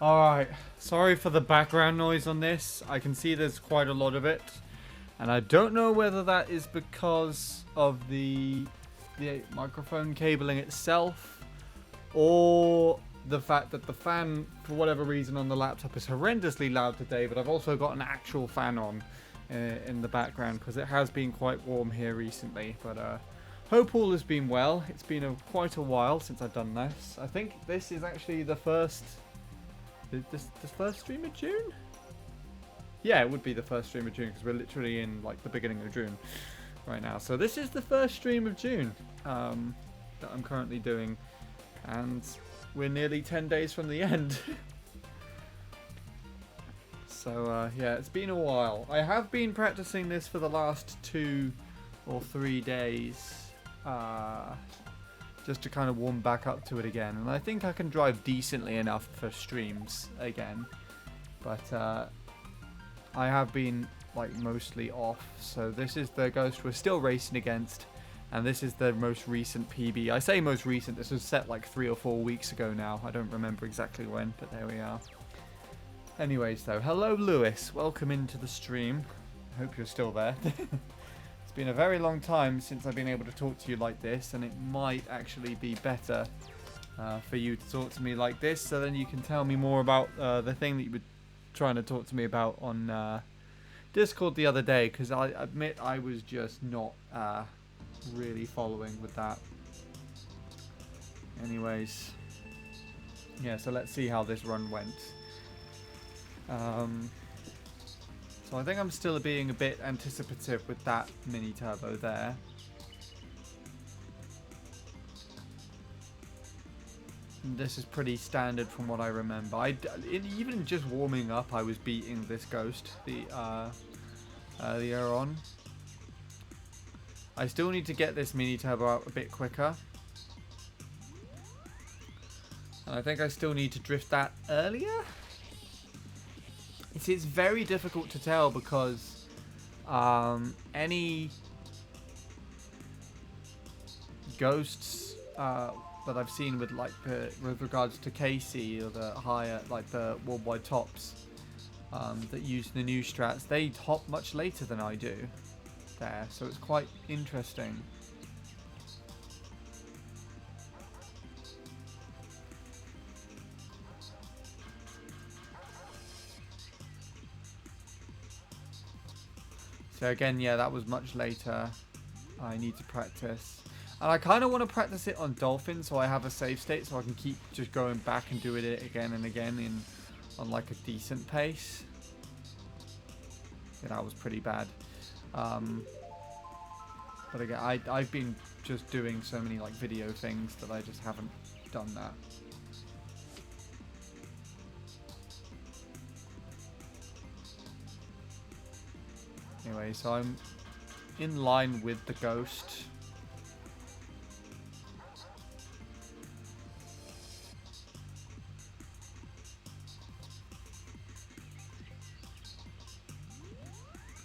Alright, sorry for the background noise on this. I can see there's quite a lot of it. And I don't know whether that is because of the microphone cabling itself, or the fact that the fan, for whatever reason, on the laptop is horrendously loud today. But I've also got an actual fan on in the background because it has been quite warm here recently. But hope all has been well. It's been quite a while since I've done this. I think this is actually the first... This first stream of June? Yeah, it would be the first stream of June because we're literally in like the beginning of June right now. So this is the first stream of June that I'm currently doing, and we're nearly 10 days from the end. So yeah, it's been a while. I have been practicing this for the last 2 or 3 days. Just to kind of warm back up to it again. And I think I can drive decently enough for streams again. But I have been like mostly off. So this is the ghost we're still racing against. And this is the most recent PB. I say most recent, this was set like 3 or 4 weeks ago now. I don't remember exactly when, but there we are. Anyways though, hello Lewis. Welcome into the stream. I hope you're still there. It's been a very long time since I've been able to talk to you like this, and it might actually be better for you to talk to me like this, so then you can tell me more about the thing that you were trying to talk to me about on Discord the other day, because I admit I was just not really following with that. Anyways, yeah, so let's see how this run went. So I think I'm still being a bit anticipative with that mini turbo there. And this is pretty standard from what I remember. Even just warming up, I was beating this ghost earlier on. I still need to get this mini turbo out a bit quicker. And I think I still need to drift that earlier. It's very difficult to tell because any ghosts that I've seen with like with regards to KC or the higher, like the worldwide tops that use the new strats, they hop much later than I do there, so it's quite interesting. So again, yeah, that was much later. I need to practice. And I kind of want to practice it on Dolphin so I have a save state so I can keep just going back and doing it again and again on like a decent pace. Yeah, that was pretty bad. But again, I've been just doing so many like video things that I just haven't done that. Anyway, so I'm in line with the ghost.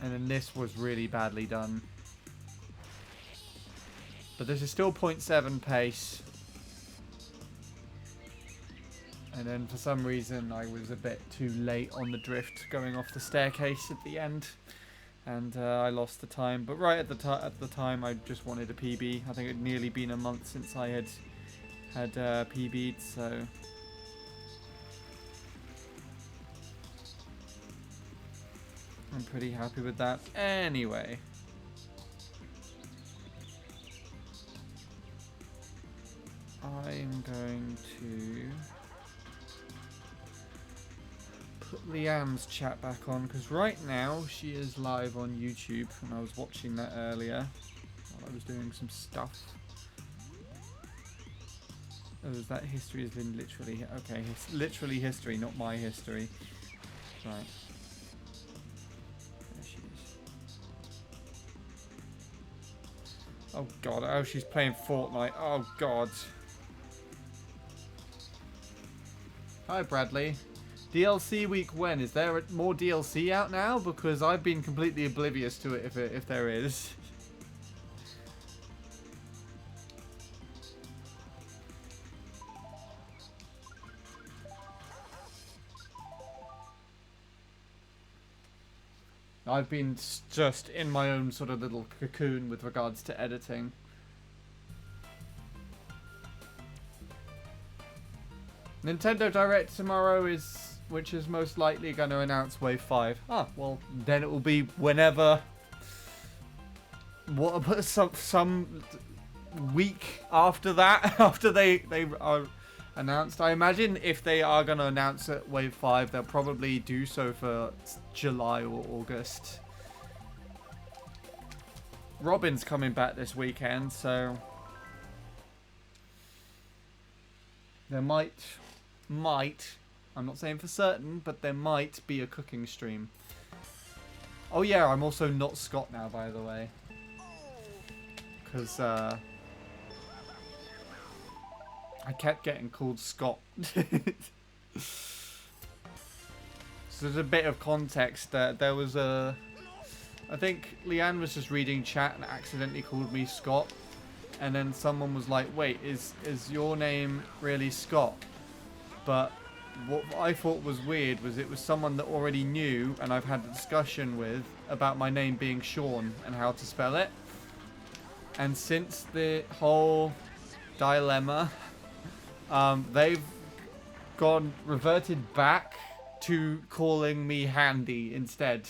And then this was really badly done. But this is still 0.7 pace. And then for some reason I was a bit too late on the drift going off the staircase at the end. And I lost the time, but right at the time, I just wanted a PB. I think it had nearly been a month since I had PB'd, so I'm pretty happy with that. Anyway, I'm going to put Leanne's chat back on because right now she is live on YouTube and I was watching that earlier while I was doing some stuff. Oh, is that history has been literally... Okay, literally history, not my history. Right. There she is. Oh god, oh she's playing Fortnite. Oh god. Hi Bradley. DLC week when? Is there more DLC out now? Because I've been completely oblivious to it if there is. I've been just in my own sort of little cocoon with regards to editing. Nintendo Direct tomorrow is, which is most likely going to announce Wave 5. Ah, well, then it will be whenever, what, some week after that, after they are announced. I imagine if they are going to announce it Wave 5, they'll probably do so for July or August. Robin's coming back this weekend, so there might, I'm not saying for certain, but there might be a cooking stream. Oh yeah, I'm also not Scott now, by the way. Because, I kept getting called Scott. So there's a bit of context. There was a... I think Leanne was just reading chat and accidentally called me Scott. And then someone was like, wait, is your name really Scott? But what I thought was weird was it was someone that already knew and I've had a discussion with about my name being Sean and how to spell it. And since the whole dilemma, they've reverted back to calling me Handy instead.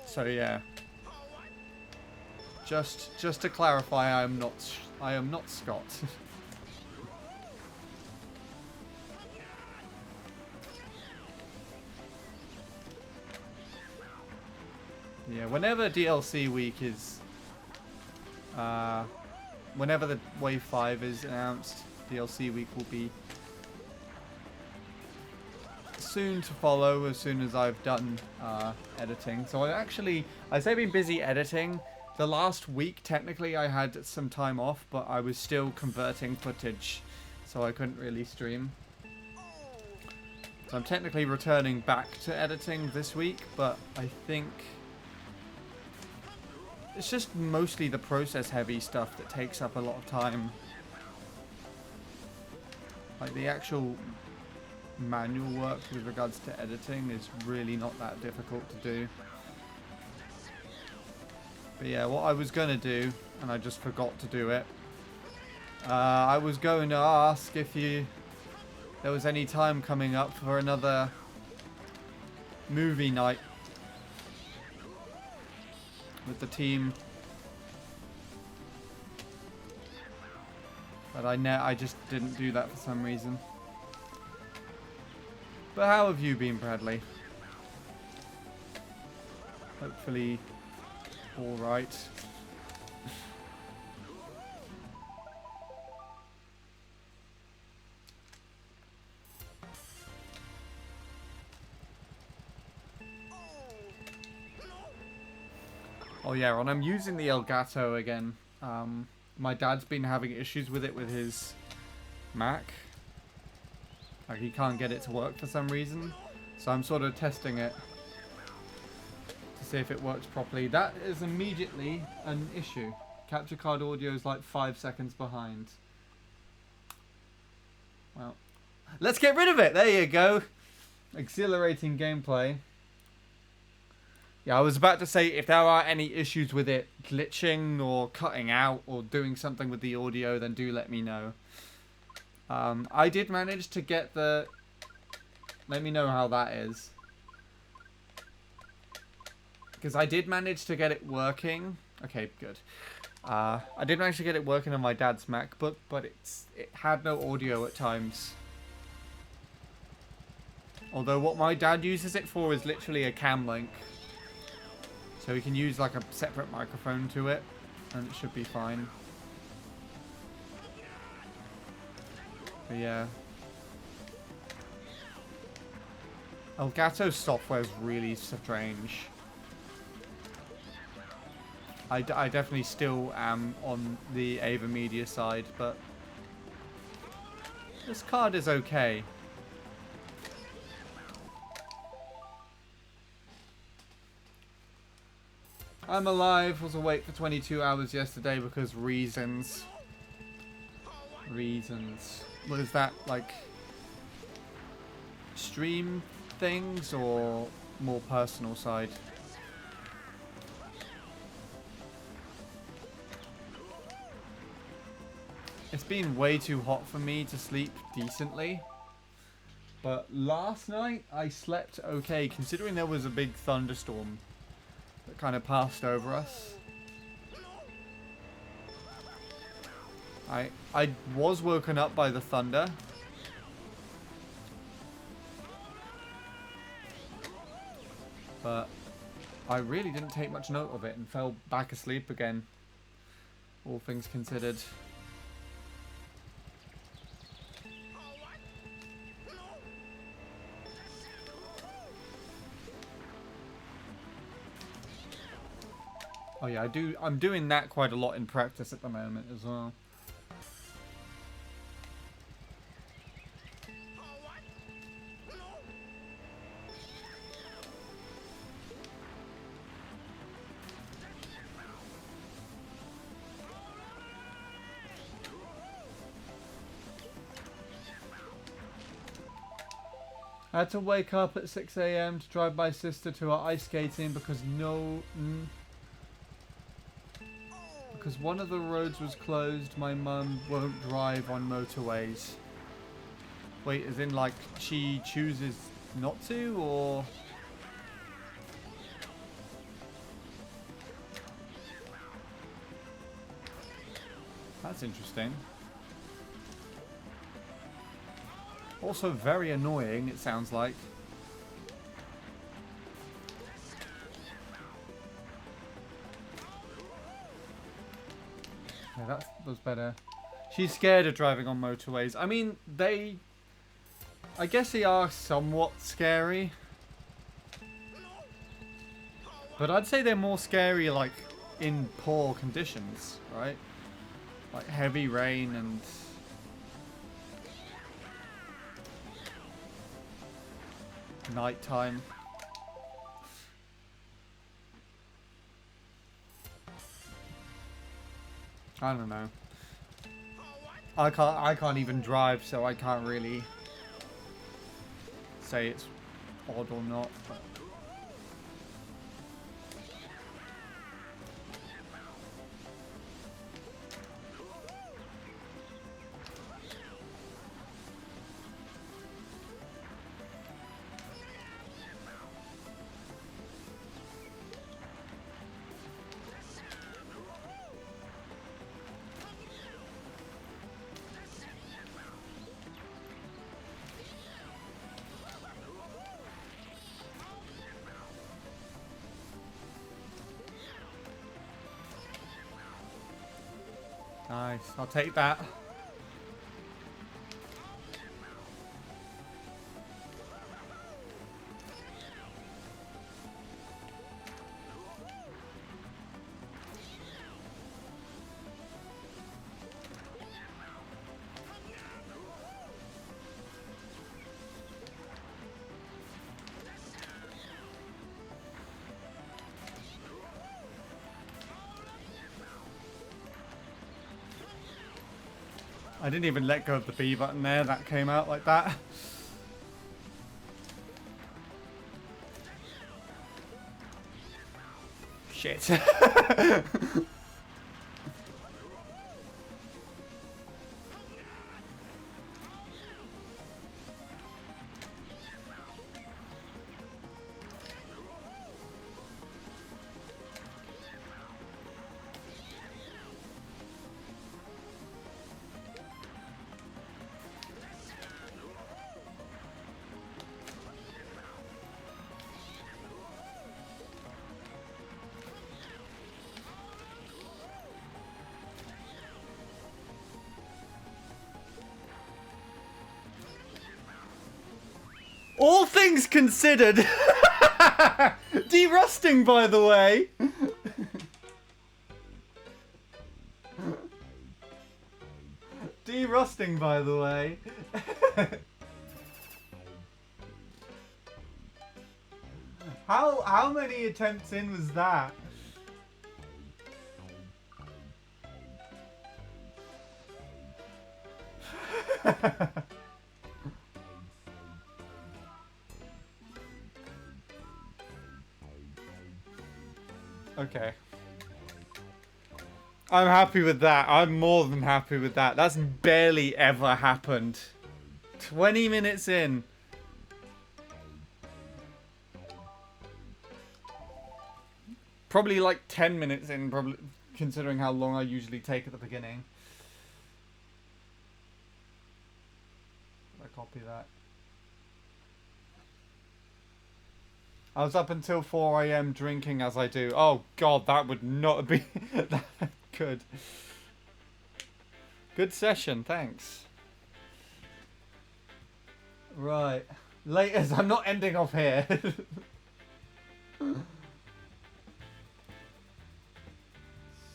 So yeah. Just to clarify, I am not Scott. Yeah, whenever DLC week is whenever the Wave 5 is announced, DLC week will be soon to follow as soon as I've done editing. So I say I've been busy editing. The last week, technically, I had some time off, but I was still converting footage, so I couldn't really stream. So I'm technically returning back to editing this week, but I think it's just mostly the process-heavy stuff that takes up a lot of time. Like, the actual manual work with regards to editing is really not that difficult to do. But yeah, what I was going to do, and I just forgot to do it, I was going to ask if there was any time coming up for another movie night with the team. But I just didn't do that for some reason. But how have you been, Bradley? Hopefully all right. Oh yeah, and I'm using the Elgato again. My dad's been having issues with it with his Mac. Like, he can't get it to work for some reason. So I'm sort of testing it to see if it works properly. That is immediately an issue. Capture card audio is like 5 seconds behind. Well, let's get rid of it. There you go. Exhilarating gameplay. Yeah, I was about to say, if there are any issues with it glitching or cutting out or doing something with the audio, then do let me know. I did manage to get the... Let me know how that is. Because I did manage to get it working. Okay, good. I did manage to get it working on my dad's MacBook, but it had no audio at times. Although what my dad uses it for is literally a cam link. So we can use like a separate microphone to it, and it should be fine. But yeah. Elgato's software is really strange. I definitely still am on the Ava Media side, but this card is okay. I'm alive, was awake for 22 hours yesterday because reasons. Reasons. What is that, like... stream things or more personal side? It's been way too hot for me to sleep decently. But last night I slept okay, considering there was a big thunderstorm that kind of passed over us. I was woken up by the thunder. But I really didn't take much note of it and fell back asleep again, all things considered. Oh yeah, I'm doing that quite a lot in practice at the moment as well. I had to wake up at 6 AM to drive my sister to her ice skating because because one of the roads was closed. My mum won't drive on motorways. Wait, as in like she chooses not to, or? That's interesting. Also very annoying, it sounds like. Yeah, that was better. She's scared of driving on motorways. I mean, I guess they are somewhat scary. But I'd say they're more scary, like, in poor conditions, right? Like heavy rain and... nighttime. I don't know. I can't even drive, so I can't really say it's odd or not. But nice, I'll take that. I didn't even let go of the B button there, that came out like that. Shit. All things considered, derusting, by the way. Derusting, by the way. How many attempts in was that? Okay. I'm happy with that. I'm more than happy with that. That's barely ever happened. 20 minutes in. Probably like 10 minutes in, probably considering how long I usually take at the beginning. I copy that. I was up until 4 a.m. drinking as I do. Oh god, that would not be that good. Good session, thanks. Right. Laters, I'm not ending off here.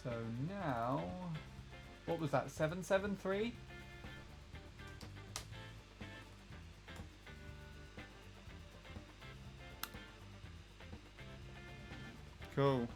So now, what was that? 773? Cool.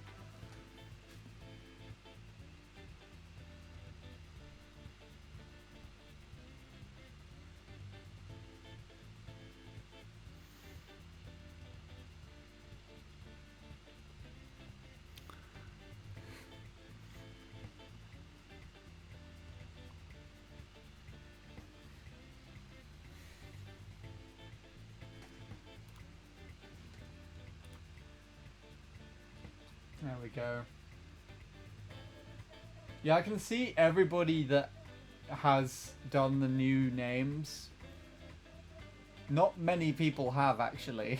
There we go. Yeah, I can see everybody that has done the new names. Not many people have, actually.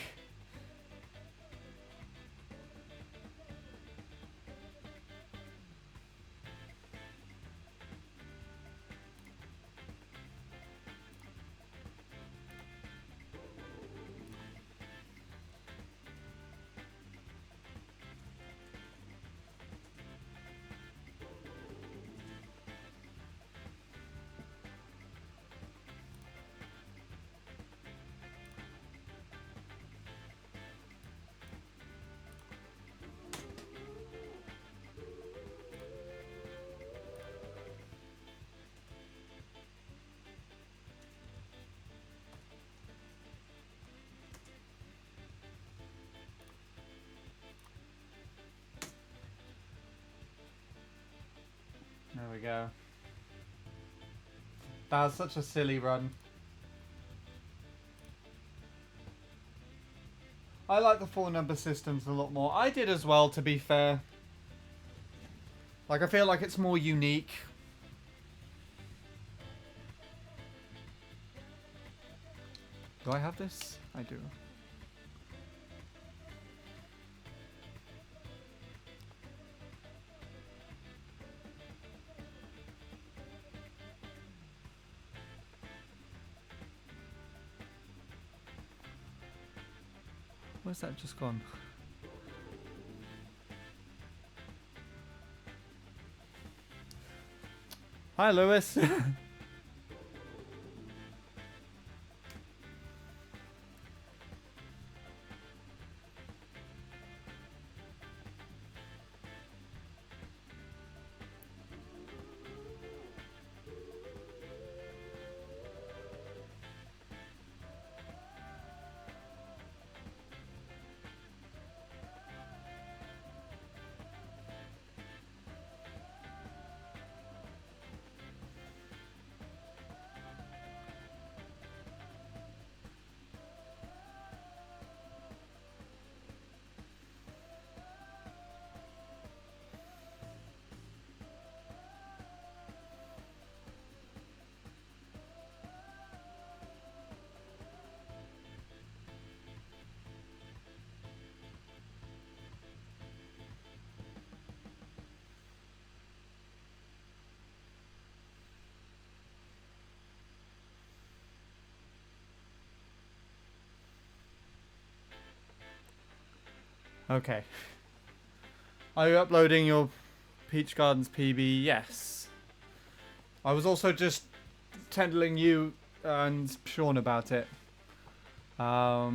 There we go. That was such a silly run. I like the 4-number systems a lot more. I did as well, to be fair. Like, I feel like it's more unique. Do I have this? I do. Where's that just gone? Hi, Lewis. Okay. Are you uploading your Peach Gardens PB? Yes. I was also just telling you and Sean about it. Yeah,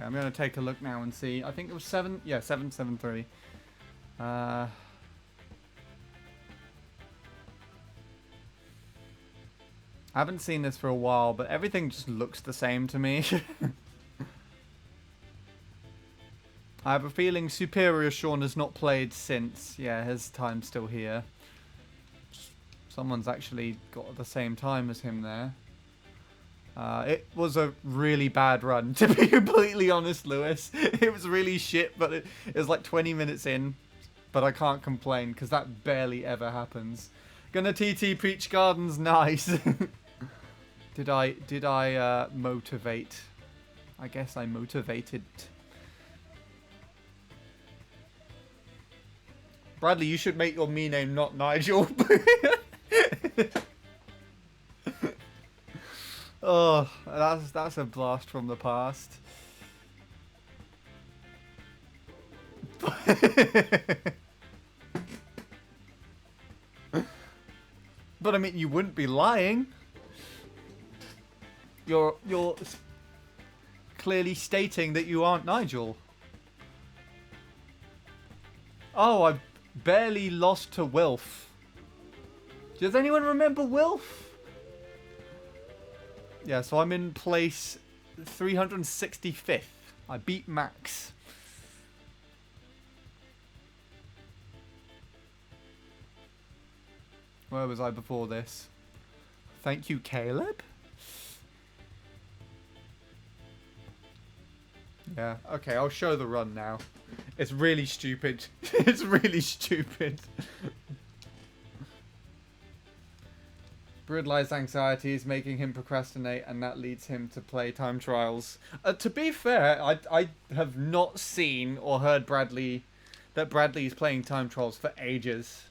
I'm gonna take a look now and see. I think it was 773. I haven't seen this for a while, but everything just looks the same to me. I have a feeling Superior Sean has not played since. Yeah, his time's still here. Someone's actually got the same time as him there. It was a really bad run, to be completely honest, Lewis. It was really shit, but it was like 20 minutes in. But I can't complain, because that barely ever happens. Gonna TT Peach Gardens, nice. Did I motivate? I guess I motivated. Bradley, you should make your me name not Nigel. Oh, that's a blast from the past. But I mean, you wouldn't be lying. You're clearly stating that you aren't Nigel. Oh, I barely lost to Wilf. Does anyone remember Wilf? Yeah, so I'm in place 365th. I beat Max. Where was I before this? Thank you, Caleb? Yeah, okay, I'll show the run now. It's really stupid. It's really stupid. Bridlai's anxiety is making him procrastinate, and that leads him to play time trials. To be fair, I have not seen or heard Bradley is playing time trials for ages.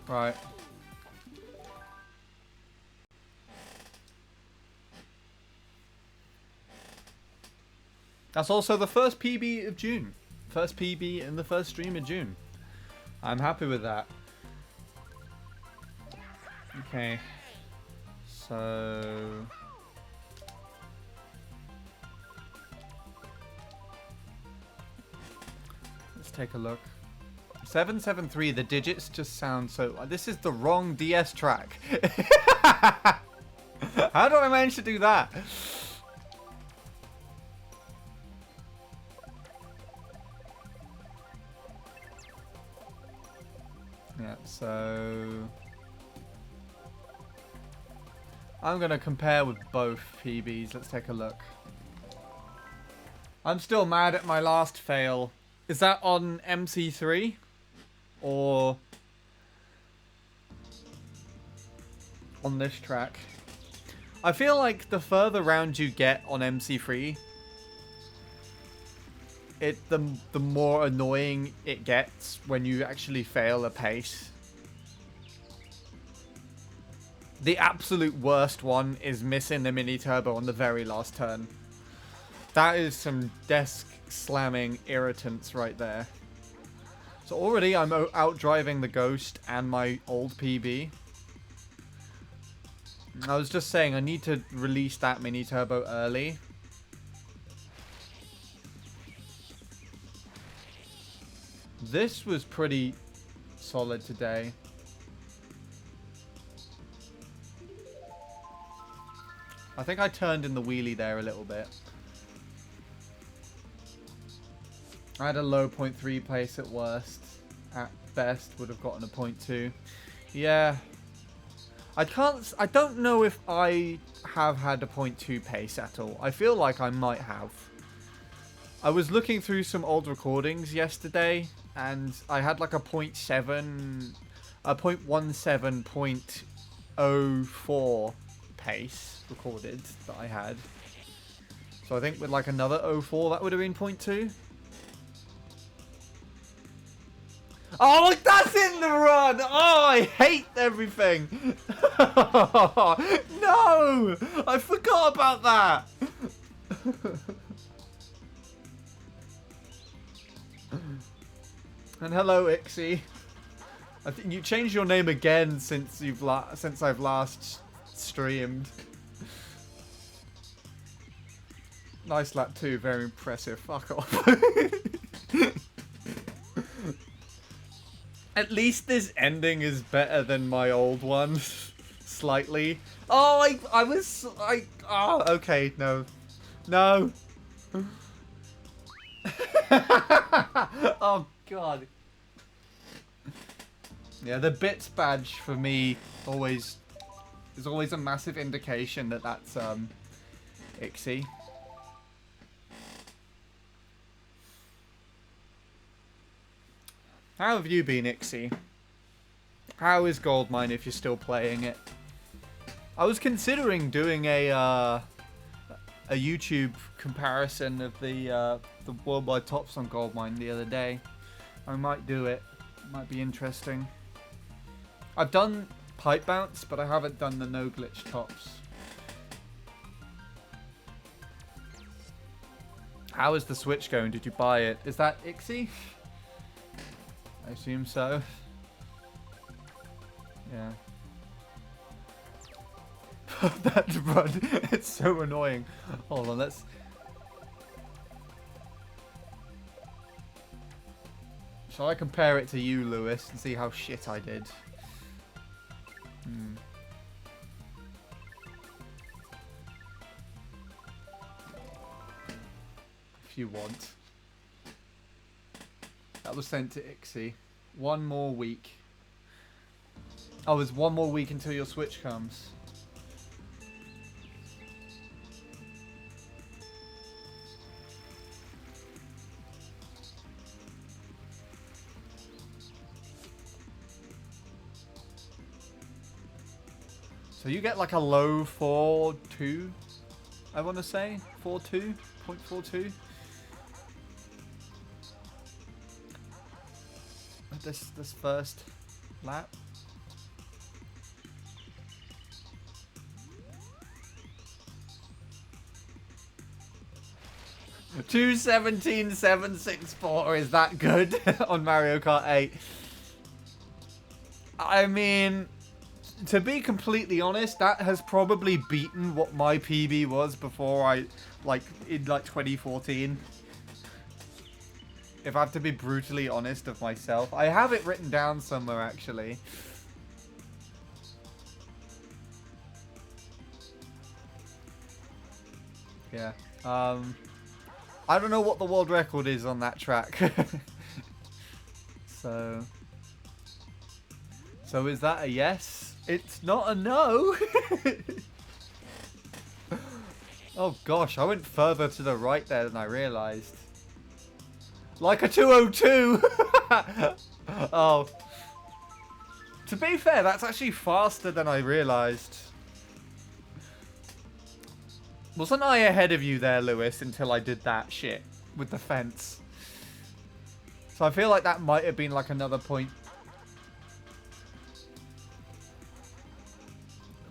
Right. That's also the first PB of June. First PB in the first stream of June. I'm happy with that. Okay. So... let's take a look. 773, the digits just sound so... this is the wrong DS track. How do I manage to do that? Yeah, so... I'm going to compare with both PBs. Let's take a look. I'm still mad at my last fail. Is that on MC3? Or on this track? I feel like the further round you get on MC3, the more annoying it gets when you actually fail a pace. The absolute worst one is missing the mini turbo on the very last turn. That is some desk slamming irritants right there. So already I'm out driving the Ghost and my old PB. I was just saying I need to release that mini turbo early. This was pretty solid today. I think I turned in the wheelie there a little bit. I had a low 0.3 pace at worst. At best, would have gotten a 0.2. Yeah. I don't know if I have had a 0.2 pace at all. I feel like I might have. I was looking through some old recordings yesterday, and I had like a 0.7, a 0.17.04 pace recorded that I had. So I think with like another 0.4, that would have been 0.2. Oh, that's in the run! Oh, I hate everything! No! I forgot about that! And hello, Ixie. I think you changed your name again since I've last streamed. Nice lap 2, very impressive. Fuck off. At least this ending is better than my old one. Slightly. Oh, okay, no. No. Oh, God. Yeah, the bits badge for me is always a massive indication that that's, Ixie. How have you been, Ixie? How is Goldmine if you're still playing it? I was considering doing a YouTube comparison of the worldwide tops on Goldmine the other day. I might do it. It might be interesting. I've done pipe bounce, but I haven't done the no glitch tops. How is the Switch going? Did you buy it? Is that Ixie? I assume so. Yeah. That run, it's so annoying. Hold on, let's... Shall I compare it to you, Lewis, and see how shit I did? If you want. That was sent to Ixie. 1 more week. Oh, it's 1 more week until your Switch comes. So you get like a low 4.2, I want to say. 4.2. This first lap. 2:17.764 is that good on Mario Kart 8? I mean, to be completely honest, that has probably beaten what my PB was before in 2014. If I have to be brutally honest of myself. I have it written down somewhere, actually. Yeah. I don't know what the world record is on that track. So is that a yes? It's not a no. Oh gosh, I went further to the right there than I realized. Like a 202. Oh. To be fair, that's actually faster than I realized. Wasn't I ahead of you there, Lewis, until I did that shit with the fence? So I feel like that might have been like another point.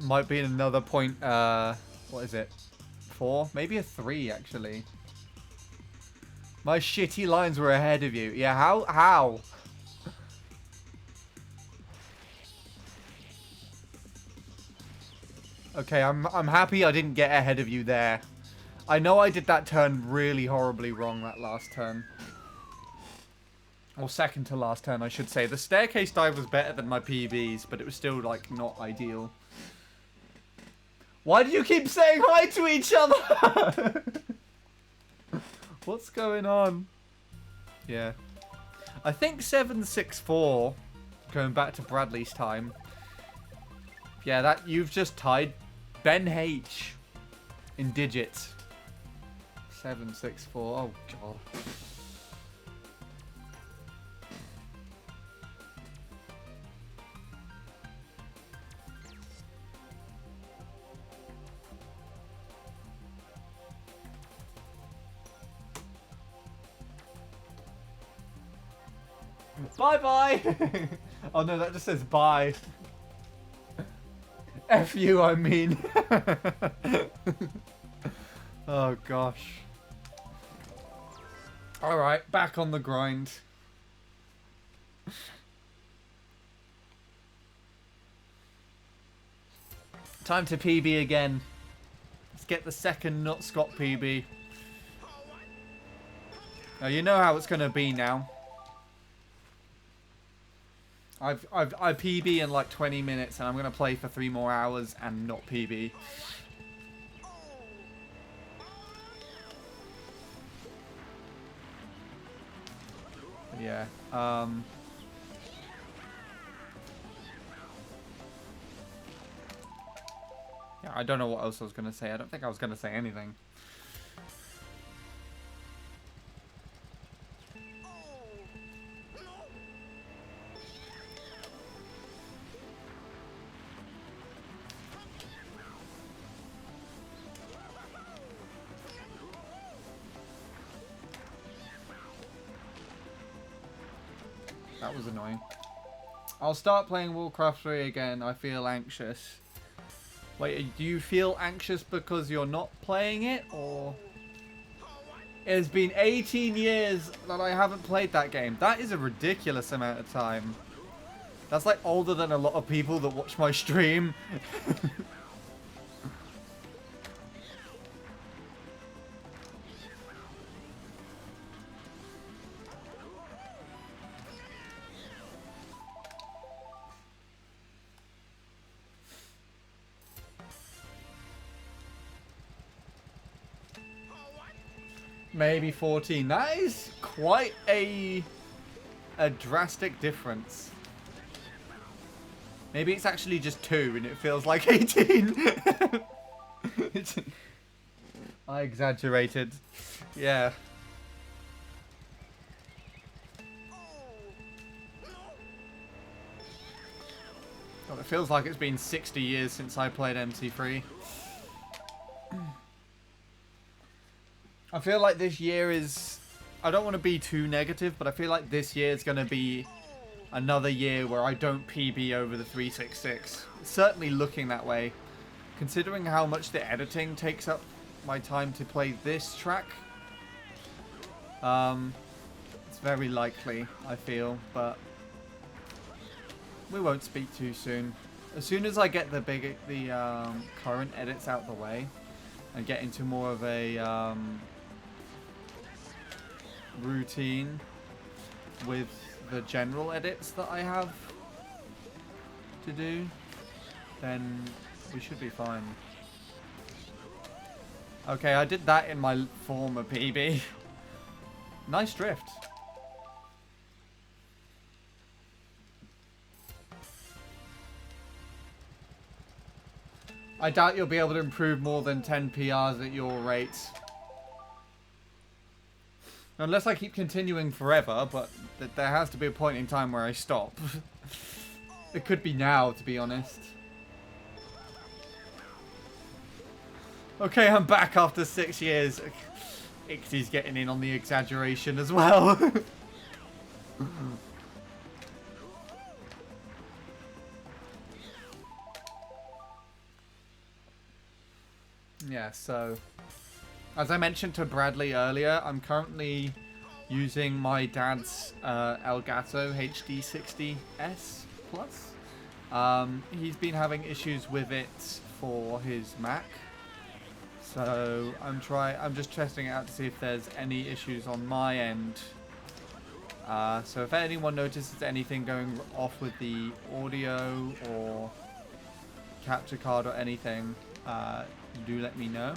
Might be another point, what is it? 4? Maybe a 3, actually. My shitty lines were ahead of you. Yeah, how? Okay, I'm happy I didn't get ahead of you there. I know I did that turn really horribly wrong that last turn. Or second to last turn, I should say. The staircase dive was better than my PBs, but it was still, like, not ideal. Why do you keep saying hi to each other? What's going on? Yeah. I think 764, going back to Bradley's time. Yeah, that you've just tied Ben H in digits. 764. Oh god. Bye-bye! Oh no, that just says bye. F you, I mean. Oh gosh. Alright, back on the grind. Time to PB again. Let's get the second not Scott PB. Now you know how it's gonna be now. I PB in like 20 minutes, and I'm gonna play for 3 more hours and not PB. Yeah. Yeah, I don't know what else I was gonna say. I don't think I was gonna say anything. That was annoying. I'll start playing Warcraft 3 again. I feel anxious. Wait, do you feel anxious because you're not playing it, or? It's been 18 years that I haven't played that game. That is a ridiculous amount of time. That's like older than a lot of people that watch my stream. Maybe 14. That is quite a drastic difference. Maybe it's actually just 2 and it feels like 18. I exaggerated. Yeah. God, it feels like it's been 60 years since I played MC3. I feel like this year is... I don't want to be too negative, but I feel like this year is going to be another year where I don't PB over the 366. It's certainly looking that way. Considering how much the editing takes up my time to play this track, it's very likely, I feel, but we won't speak too soon. As soon as I get the current edits out the way and get into more of a routine with the general edits that I have to do, then we should be fine. Okay, I did that in my former PB. Nice drift. I doubt you'll be able to improve more than 10 PRs at your rate. Unless I keep continuing forever, but there has to be a point in time where I stop. It could be now, to be honest. Okay, I'm back after 6 years. Ixty's getting in on the exaggeration as well. Yeah, so... As I mentioned to Bradley earlier, I'm currently using my dad's Elgato HD60S Plus. He's been having issues with it for his Mac. So I'm just testing it out to see if there's any issues on my end. So if anyone notices anything going off with the audio or capture card or anything, do let me know.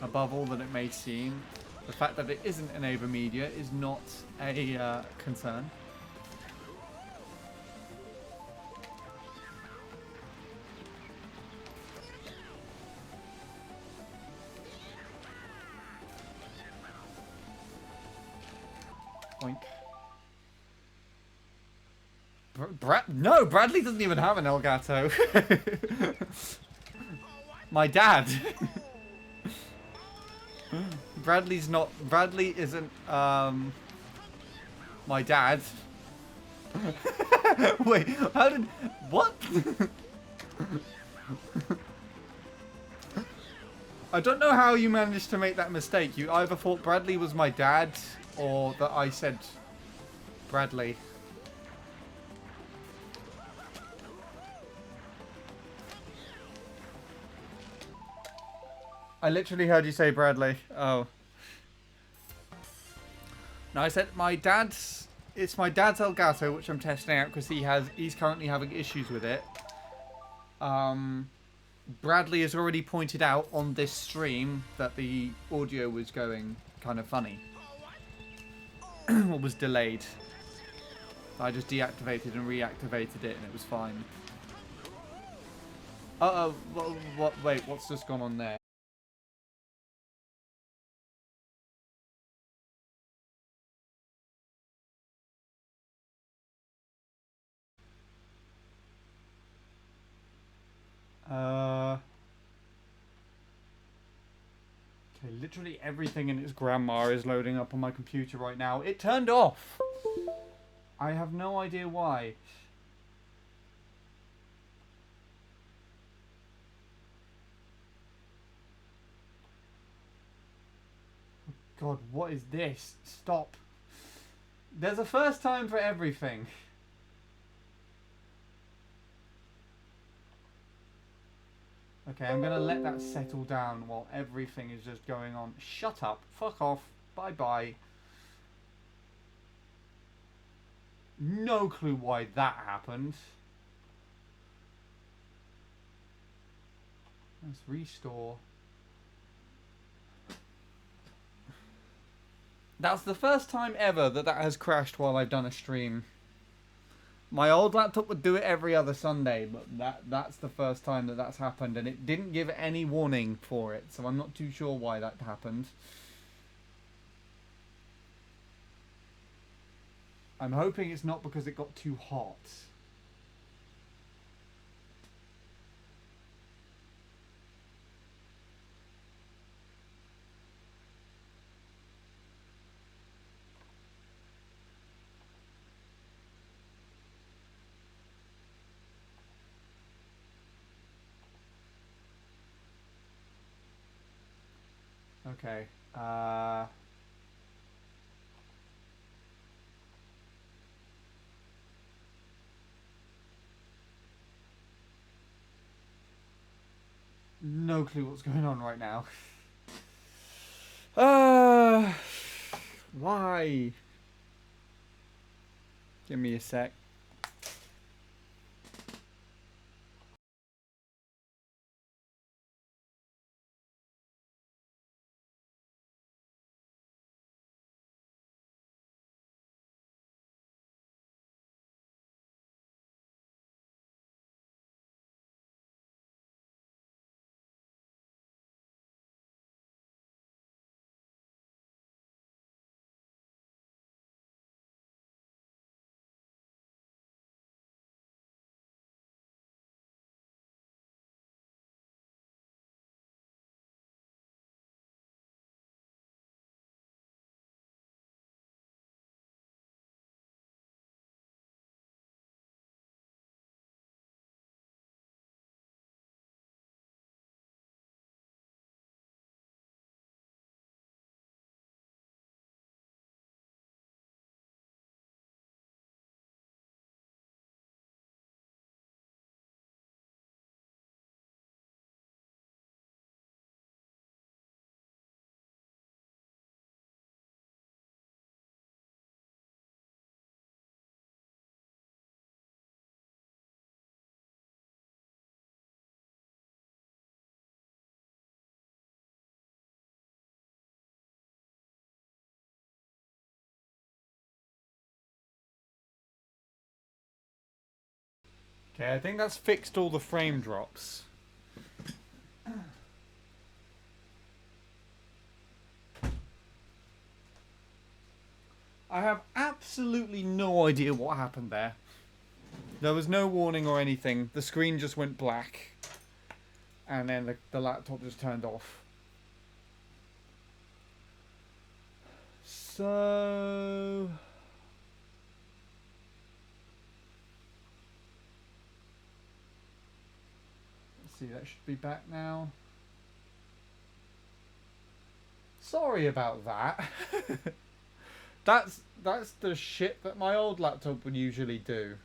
Above all that it may seem, the fact that it isn't an AverMedia is not a concern. Oink. No, Bradley doesn't even have an Elgato. My dad. Bradley isn't my dad. Wait, how did what? I don't know how you managed to make that mistake. You either thought Bradley was my dad or that I said Bradley. I literally heard you say Bradley. Oh. No, I said my dad's... It's my dad's Elgato, which I'm testing out because he's currently having issues with it. Bradley has already pointed out on this stream that the audio was going kind of funny. Or was delayed. I just deactivated and reactivated it and it was fine. Uh-oh, wait, what's just gone on there? Okay, literally everything in its grandma is loading up on my computer right now. It turned off! I have no idea why. God, what is this? Stop. There's a first time for everything. Okay, I'm gonna let that settle down while everything is just going on. Shut up. Fuck off. Bye-bye. No clue why that happened. Let's restore. That's the first time ever that has crashed while I've done a stream. My old laptop would do it every other Sunday, but that's the first time that that's happened, and it didn't give any warning for it, so I'm not too sure why that happened. I'm hoping it's not because it got too hot. Okay, no clue what's going on right now. Why? Give me a sec. Okay, I think that's fixed all the frame drops. I have absolutely no idea what happened there. There was no warning or anything. The screen just went black. And then the laptop just turned off. So... let's see, that should be back now. Sorry about that. That's the shit that my old laptop would usually do.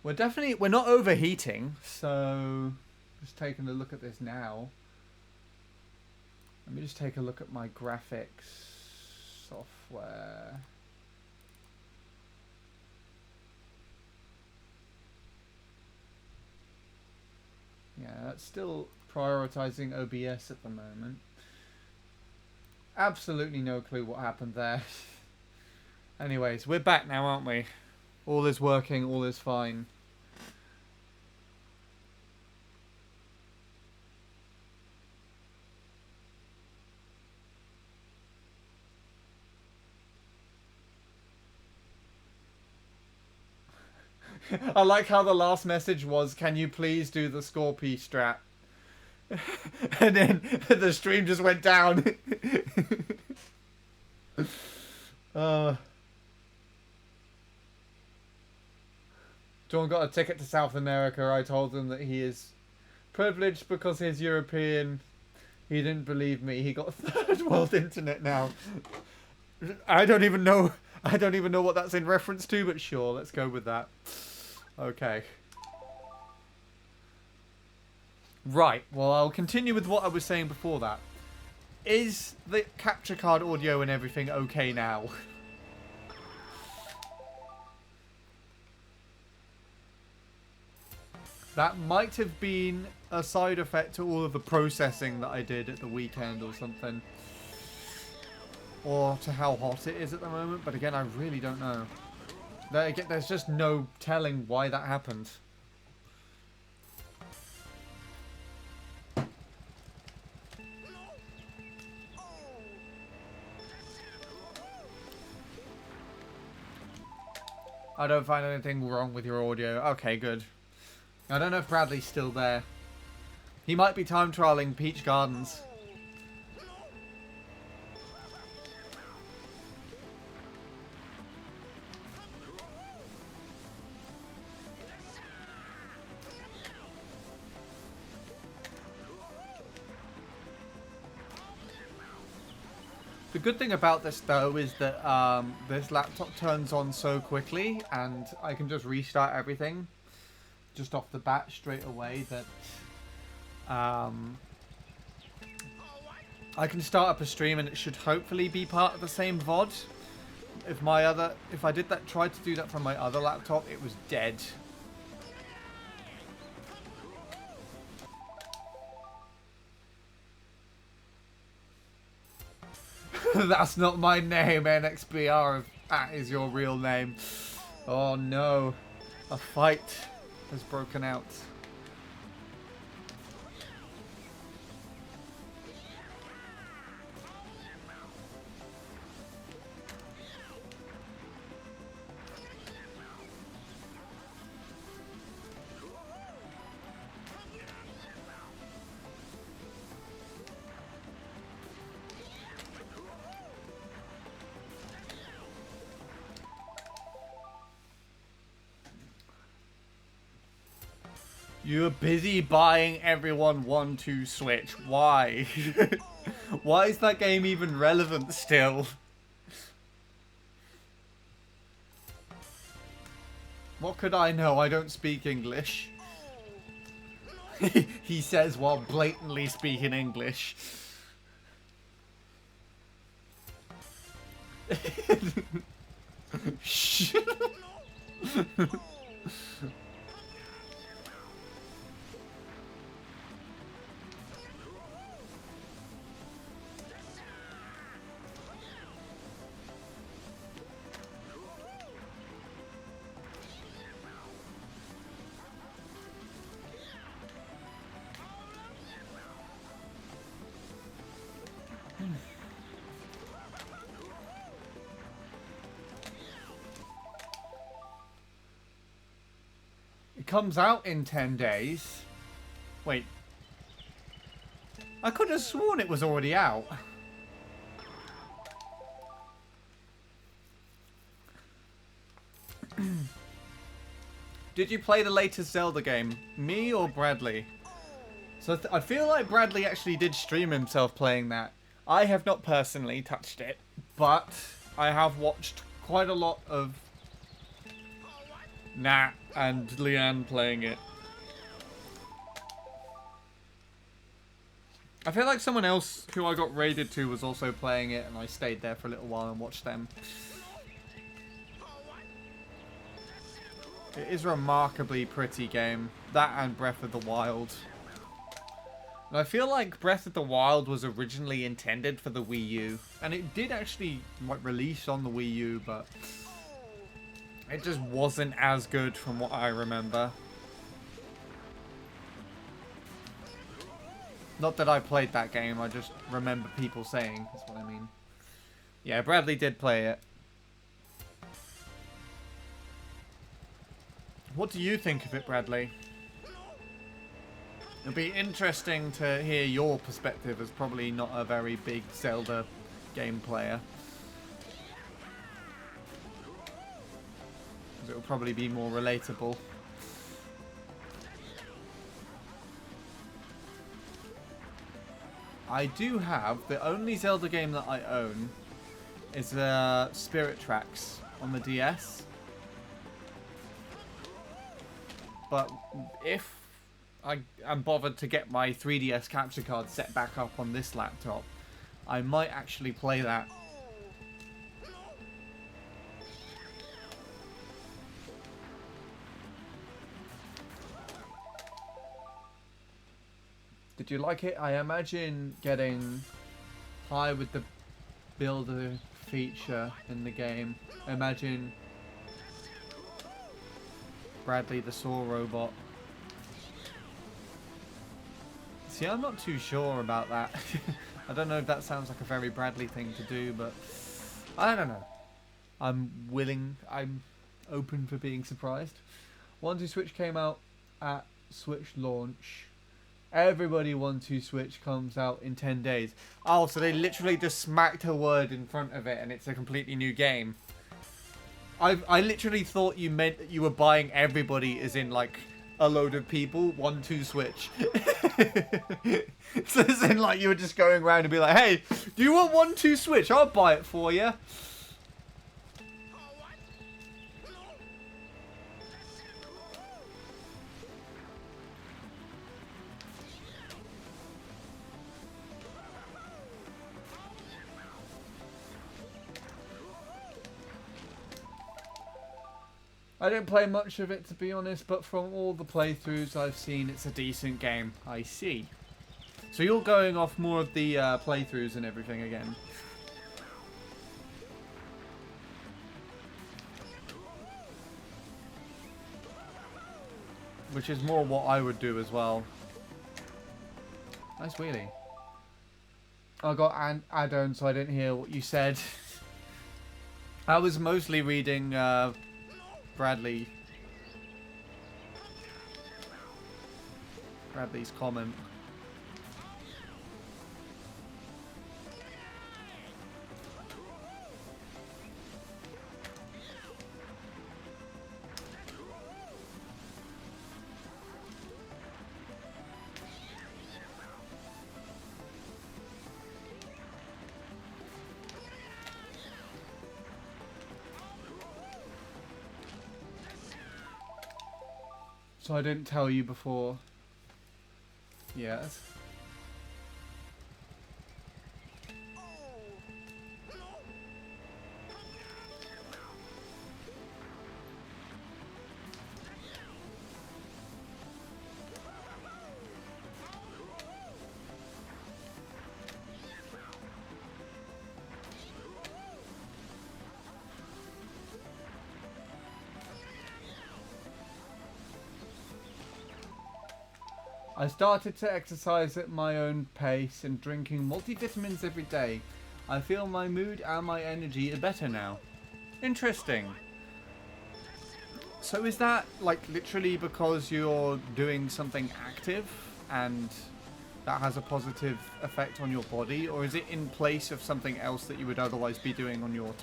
we're not overheating, so just taking a look at this now. Let me just take a look at my graphics software. Yeah, that's still prioritizing OBS at the moment. Absolutely no clue what happened there. Anyways, we're back now, aren't we? All is working, all is fine. I like how the last message was, can you please do the Scorpy strat? And then the stream just went down. John got a ticket to South America. I told him that he is privileged because he's European. He didn't believe me. He got third world internet now. I don't even know what that's in reference to, but sure, let's go with that. Okay. Right, well, I'll continue with what I was saying before that. Is the capture card audio and everything okay now? That might have been a side effect to all of the processing that I did at the weekend or something. Or to how hot it is at the moment, but again, I really don't know. There's just no telling why that happened. I don't find anything wrong with your audio. Okay, good. I don't know if Bradley's still there. He might be time trialing Peach Gardens. The good thing about this, though, is that this laptop turns on so quickly, and I can just restart everything just off the bat straight away, that I can start up a stream and it should hopefully be part of the same VOD. If I tried to do that from my other laptop, it was dead. That's not my name, NXBR, if that is your real name. Oh no. A fight has broken out. You're busy buying everyone 1-2 Switch. Why? Why is that game even relevant still? What could I know? I don't speak English. He says while blatantly speaking English. Shh. It comes out in 10 days. Wait. I could have sworn it was already out. Did you play the latest Zelda game? Me or Bradley? So I feel like Bradley actually did stream himself playing that. I have not personally touched it, but I have watched quite a lot of Nat and Leanne playing it. I feel like someone else who I got raided to was also playing it, and I stayed there for a little while and watched them. It is a remarkably pretty game. That and Breath of the Wild. And I feel like Breath of the Wild was originally intended for the Wii U. And it did actually release on the Wii U, but it just wasn't as good from what I remember. Not that I played that game, I just remember people saying, that's what I mean. Yeah, Bradley did play it. What do you think of it, Bradley? It'll be interesting to hear your perspective as probably not a very big Zelda game player. Because it will probably be more relatable. I do have, the only Zelda game that I own is Spirit Tracks on the DS. But if I am bothered to get my 3DS capture card set back up on this laptop, I might actually play that. Did you like it? I imagine getting high with the builder feature in the game. Imagine Bradley the Saw Robot. See, I'm not too sure about that. I don't know if that sounds like a very Bradley thing to do, but I don't know. I'm open for being surprised. 1-2-Switch came out at Switch launch. Everybody 1-2-Switch comes out in 10 days. Oh, so they literally just smacked a word in front of it and it's a completely new game. I literally thought you meant that you were buying everybody as in like a load of people 1-2-Switch. So as in like you were just going around and be like, hey, do you want 1-2-Switch? I'll buy it for you. I didn't play much of it, to be honest, but from all the playthroughs I've seen, it's a decent game. I see. So you're going off more of the playthroughs and everything again. Which is more what I would do as well. Nice wheelie. I got an add-on, so I didn't hear what you said. I was mostly reading Bradley's comment. So I didn't tell you before. Yes. I started to exercise at my own pace and drinking multivitamins every day. I feel my mood and my energy are better now. Interesting. So is that like literally because you're doing something active and that has a positive effect on your body, or is it in place of something else that you would otherwise be doing on your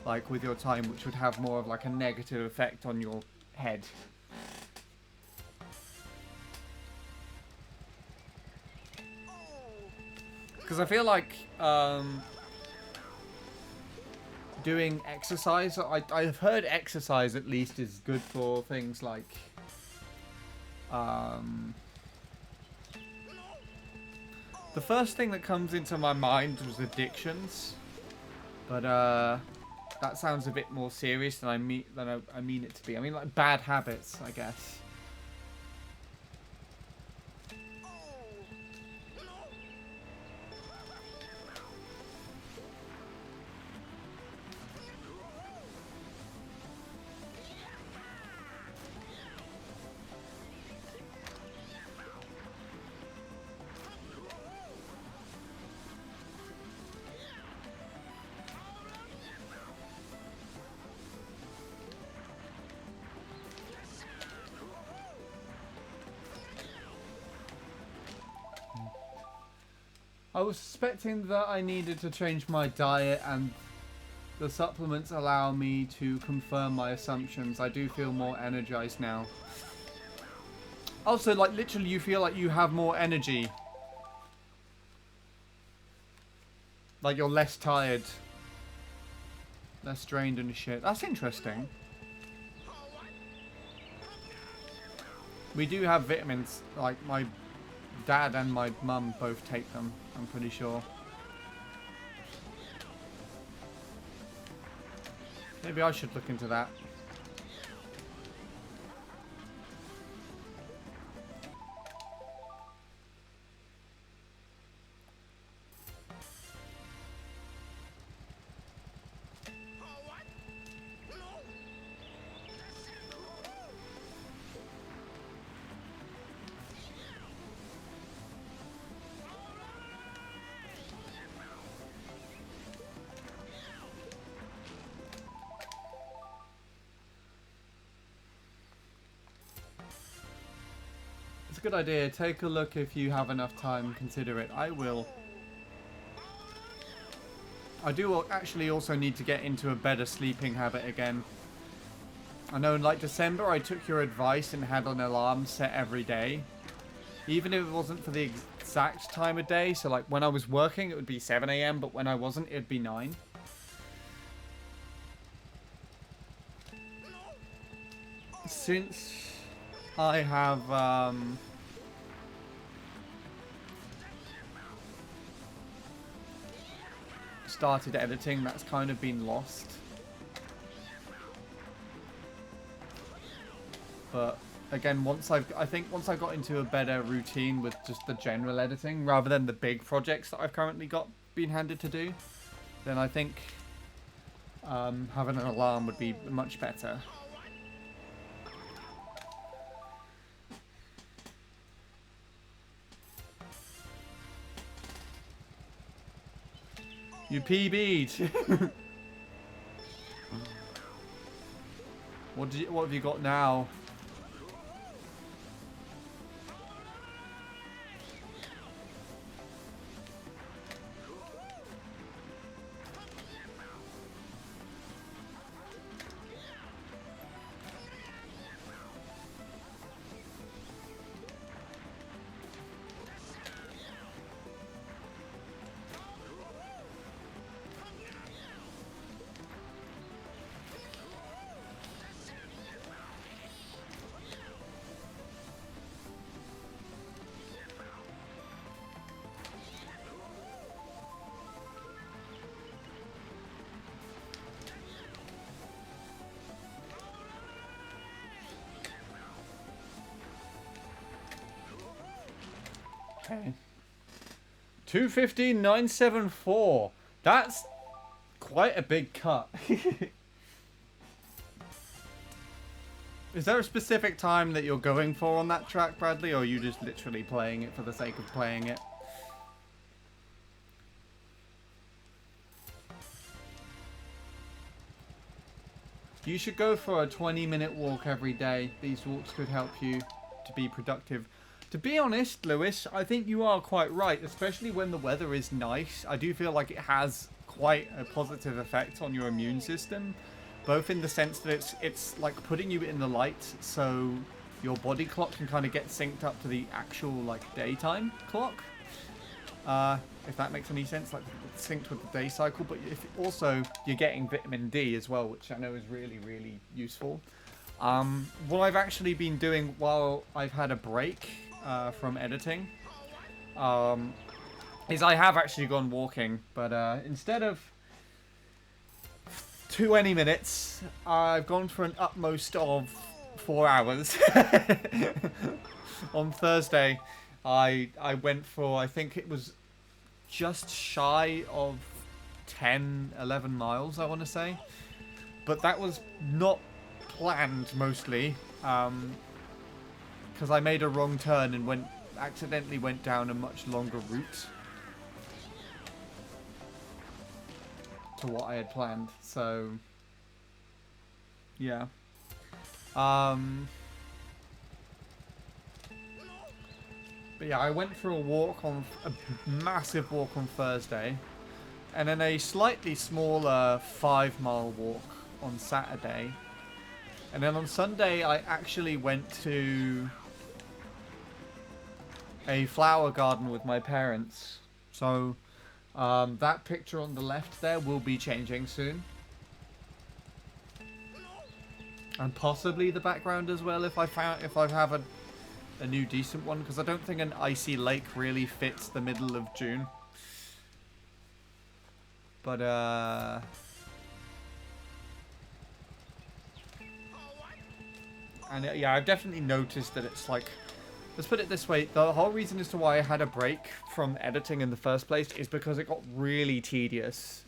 like with your time, which would have more of like a negative effect on your head? Because I feel like doing exercise. I've heard exercise at least is good for things like the first thing that comes into my mind was addictions, but that sounds a bit more serious than I mean it to be. I mean, like bad habits, I guess. I was suspecting that I needed to change my diet, and the supplements allow me to confirm my assumptions. I do feel more energized now. Also, like, literally you feel like you have more energy. Like you're less tired. Less drained and shit. That's interesting. We do have vitamins. Like, my dad and my mum both take them, I'm pretty sure. Maybe I should look into that. It's a good idea. Take a look if you have enough time. Consider it. I will. I do actually also need to get into a better sleeping habit again. I know in like December I took your advice and had an alarm set every day. Even if it wasn't for the exact time of day. So like when I was working it would be 7 AM, but when I wasn't it would be 9. Since I have started editing, that's kind of been lost. But again, I think once I got into a better routine with just the general editing rather than the big projects that I've currently been handed to do, then I think having an alarm would be much better. You PB'd. What have you got now? Okay. 215,974. That's quite a big cut. Is there a specific time that you're going for on that track, Bradley, or are you just literally playing it for the sake of playing it? You should go for a 20-minute walk every day. These walks could help you to be productive. To be honest, Lewis, I think you are quite right, especially when the weather is nice. I do feel like it has quite a positive effect on your immune system, both in the sense that it's like putting you in the light, so your body clock can kind of get synced up to the actual like daytime clock. if that makes any sense, like synced with the day cycle. But if also you're getting vitamin D as well, which I know is really, really useful. What I've actually been doing while I've had a break from editing is I have actually gone walking, but instead of 20 minutes, I've gone for an utmost of 4 hours. On Thursday, I went for, I think it was just shy of 10, 11 miles, I want to say. But that was not planned, mostly. Because I made a wrong turn and accidentally went down a much longer route to what I had planned. So, yeah. But yeah, I went for a massive walk on Thursday, and then a slightly smaller 5-mile walk on Saturday. And then on Sunday, I actually went to a flower garden with my parents. So, that picture on the left there will be changing soon. And possibly the background as well if I have a new decent one, because I don't think an icy lake really fits the middle of June. But and yeah, I've definitely noticed that it's like, let's put it this way, the whole reason as to why I had a break from editing in the first place is because it got really tedious.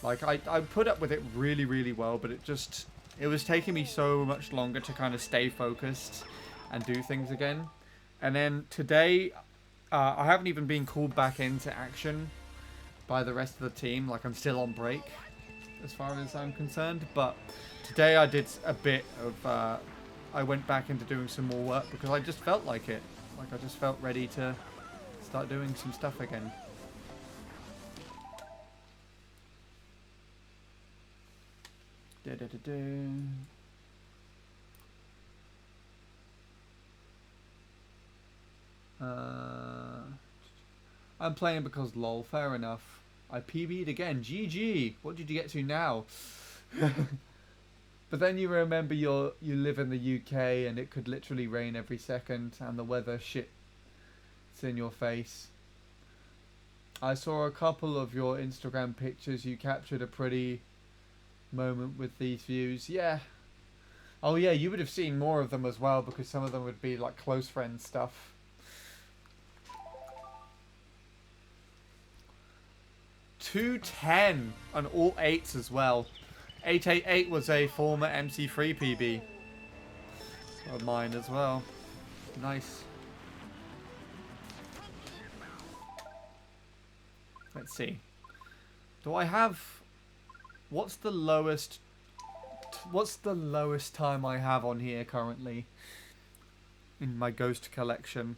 Like I put up with it really, really well, but it was taking me so much longer to kind of stay focused and do things again. And then today, I haven't even been called back into action by the rest of the team. Like, I'm still on break as far as I'm concerned. But today I did a bit of, I went back into doing some more work because I just felt like it. Like, I just felt ready to start doing some stuff again. I'm playing because lol, fair enough. I PB'd again. GG. What did you get to now? But then you remember you live in the UK and it could literally rain every second and the weather shit. It's in your face. I saw a couple of your Instagram pictures. You captured a pretty moment with these views. Yeah. Oh yeah, you would have seen more of them as well because some of them would be like close friend stuff. $210 on all 8s as well. 888 was a former MC3 PB of mine as well. Nice. Let's see. Do I have... What's the lowest time I have on here currently in my ghost collection?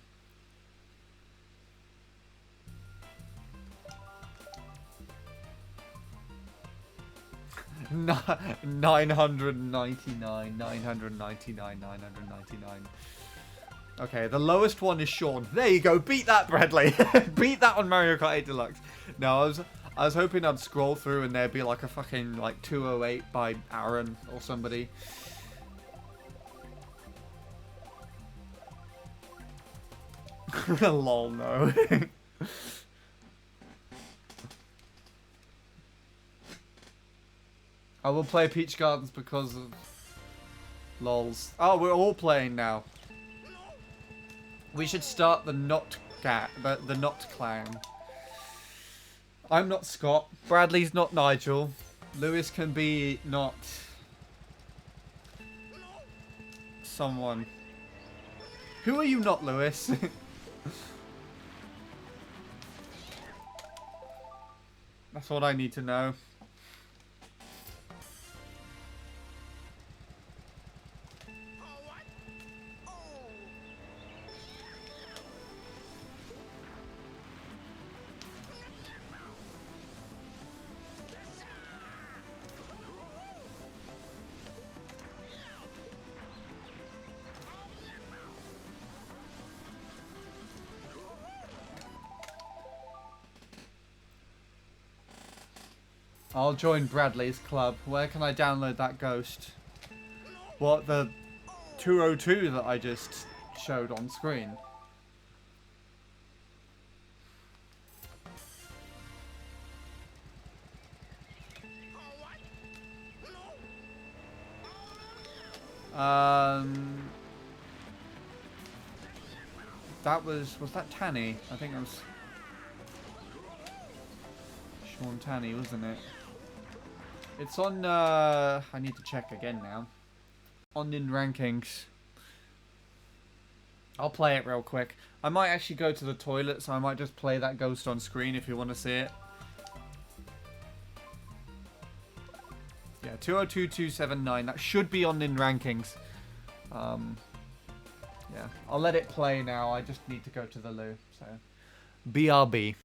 No, 999. Okay, the lowest one is Sean. There you go. Beat that, Bradley. Beat that on Mario Kart 8 Deluxe. No, I was hoping I'd scroll through and there'd be like a fucking like 208 by Aaron or somebody. Lol, no. I will play Peach Gardens because of lols. Oh, we're all playing now. We should start the Not Clan. I'm not Scott. Bradley's not Nigel. Lewis can be not someone. Who are you not, Lewis? That's what I need to know. I'll join Bradley's club. Where can I download that ghost? What, the 202 that I just showed on screen? That was that Tanny? I think that was Sean Tanny, wasn't it? It's on, I need to check again now. On in rankings. I'll play it real quick. I might actually go to the toilet, so I might just play that ghost on screen if you want to see it. Yeah, 202279. That should be on in rankings. Yeah, I'll let it play now. I just need to go to the loo. So, BRB.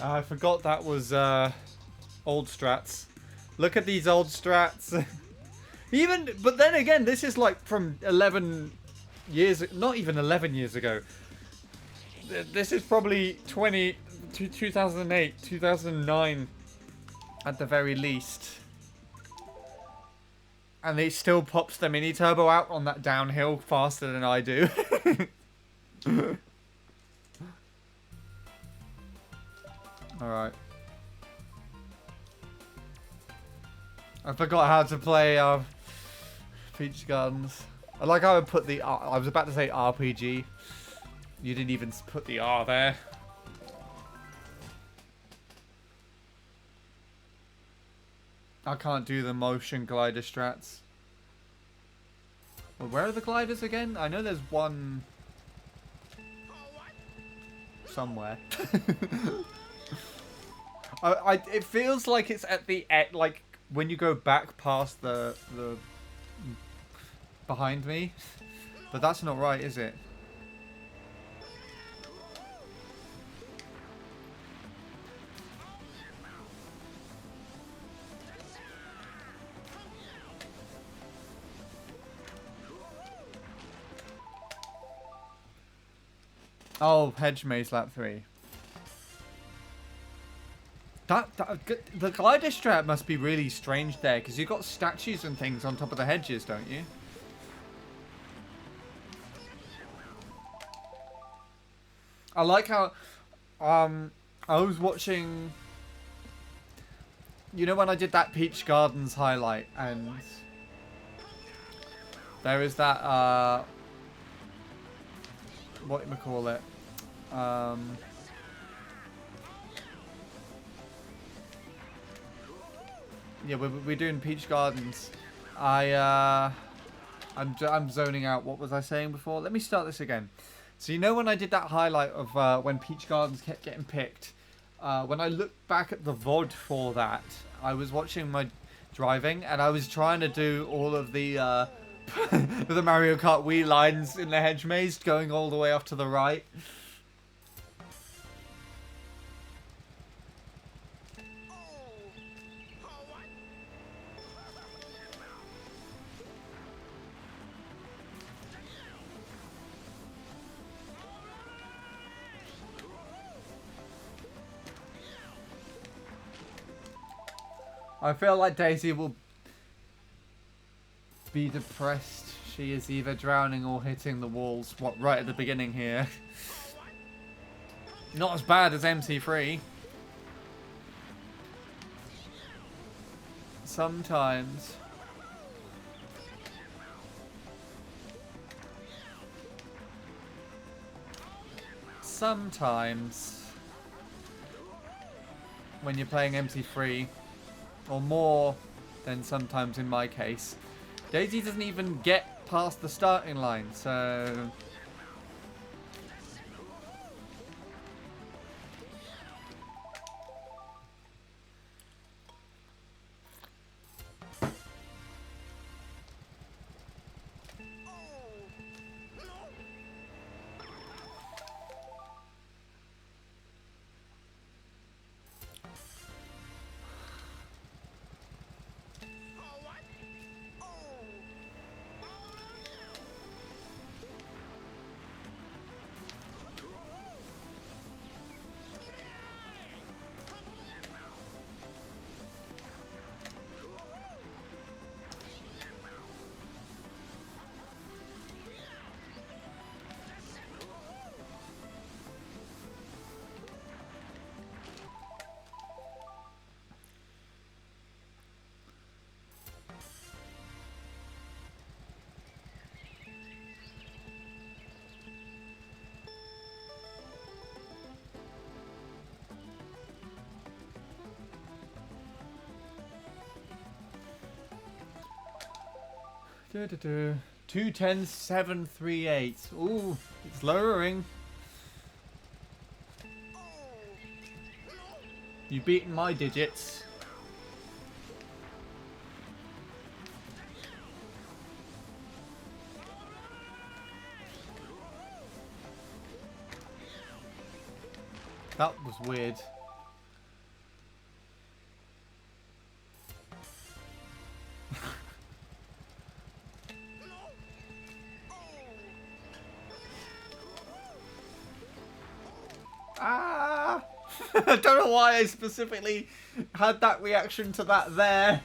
I forgot that was old strats. Look at these old strats. Even, but then again, this is like from 11 years, not even 11 years ago. This is probably 2008, 2009 at the very least. And it still pops the mini turbo out on that downhill faster than I do. Alright. I forgot how to play Peach Gardens. I like how I put the R. I was about to say RPG. You didn't even put the R there. I can't do the motion glider strats. Well, where are the gliders again? I know there's one somewhere. It feels like it's at the end, like when you go back past the behind me, but that's not right, is it? Oh, hedge maze lap 3. The glider strat must be really strange there, because you've got statues and things on top of the hedges, don't you? I like how, I was watching, you know when I did that Peach Gardens highlight, and there is that, what do you call it, yeah, we're doing Peach Gardens. I'm zoning out. What was I saying before? Let me start this again. So you know when I did that highlight of when Peach Gardens kept getting picked, when I looked back at the VOD for that, I was watching my driving and I was trying to do all of the the Mario Kart Wii lines in the hedge maze, going all the way off to the right. I feel like Daisy will be depressed. She is either drowning or hitting the walls, what, right at the beginning here. Not as bad as MC3. Sometimes. Sometimes. When you're playing MC3. Or more than sometimes in my case. Daisy doesn't even get past the starting line, so... Do, do, do. 210,738. Ooh, it's lowering. You've beaten my digits. That was weird. Ah! I don't know why I specifically had that reaction to that there.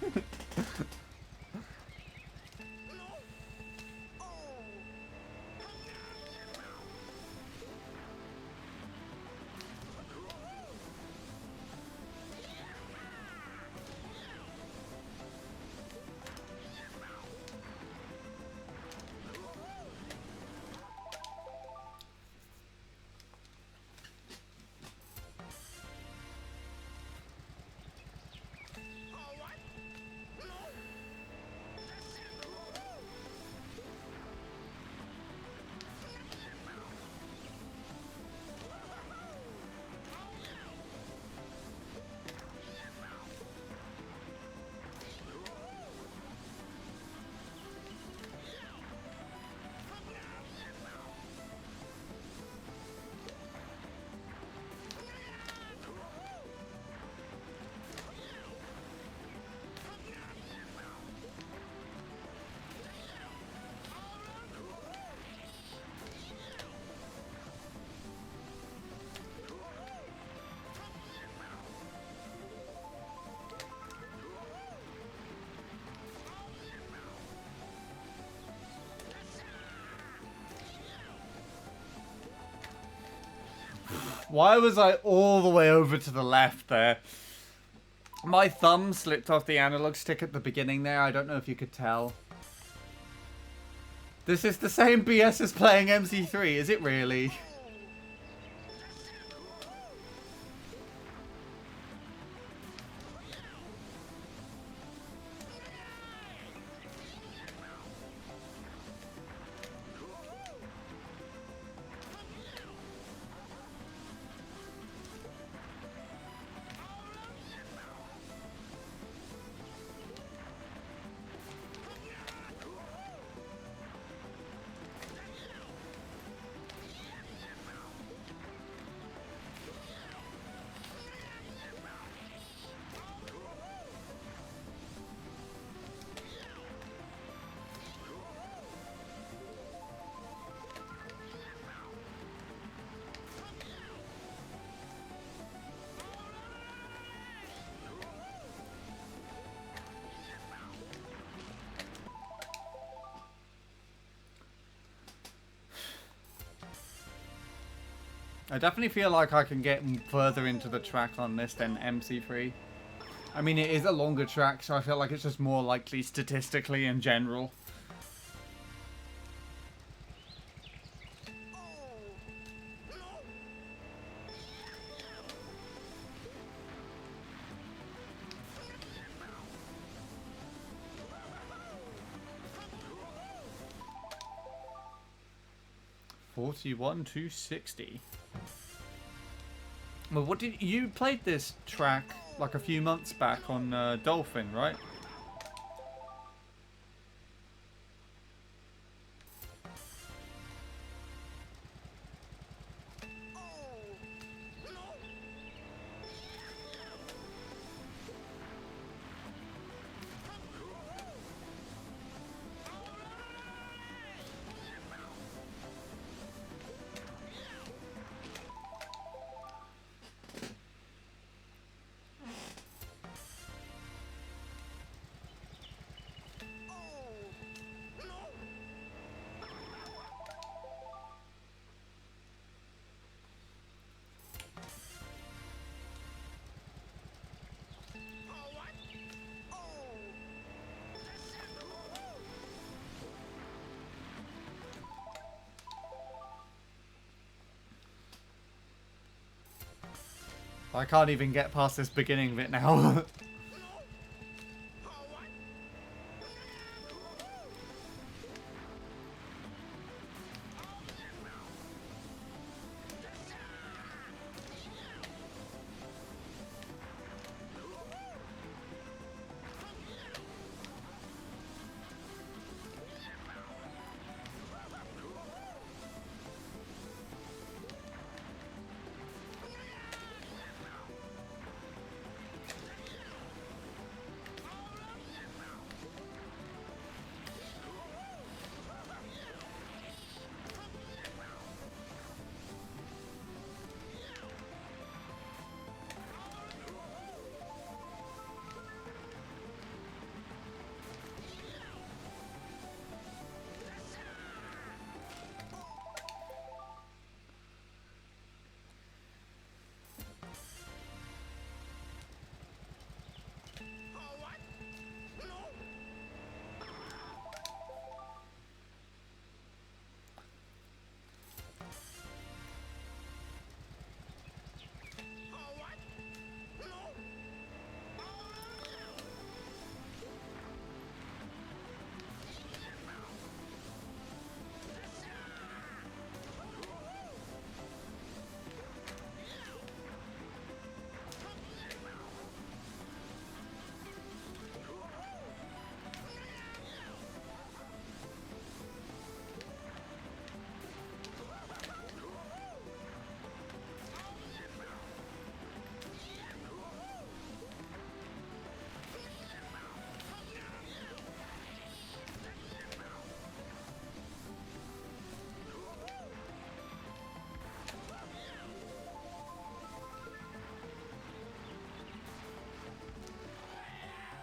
Why was I all the way over to the left there? My thumb slipped off the analog stick at the beginning there. I don't know if you could tell. This is the same BS as playing MC3, is it really? I definitely feel like I can get further into the track on this than MC3. I mean, it is a longer track, so I feel like it's just more likely statistically in general. $41 to $60. Well, what did you played this track like a few months back on Dolphin, right? I can't even get past this beginning bit now.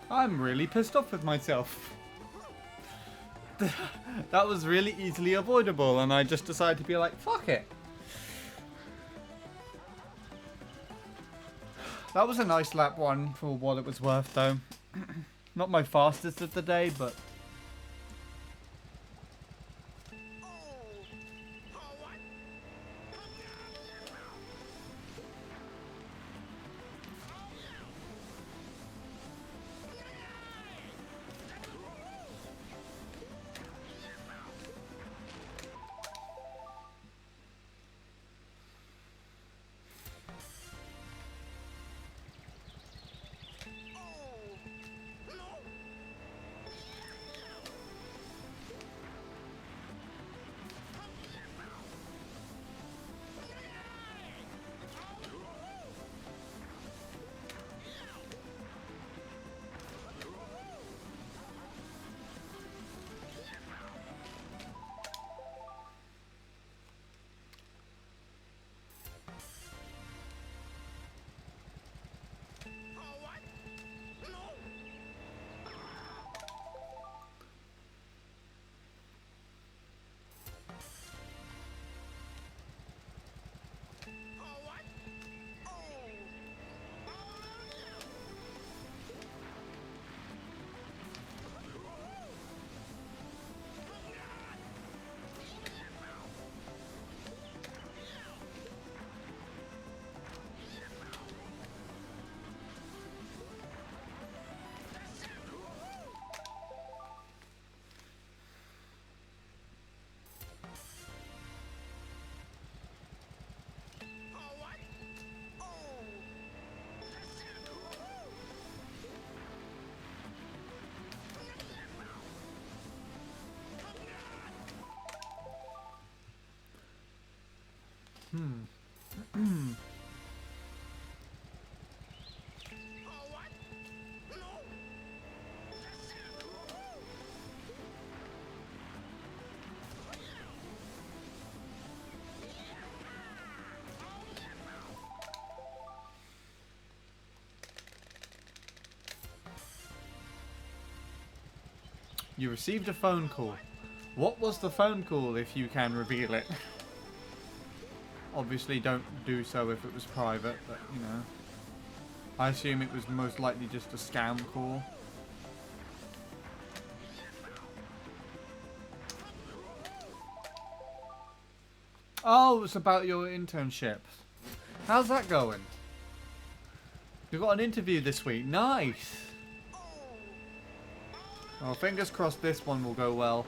I'm really pissed off with myself. That was really easily avoidable, and I just decided to be like, fuck it. That was a nice lap one for what it was worth, though. Not my fastest of the day, but... You received a phone call. What was the phone call, if you can reveal it? Obviously, don't do so if it was private, but, you know. I assume it was most likely just a scam call. Oh, it's about your internship. How's that going? You've got an interview this week. Nice! Well, fingers crossed this one will go well.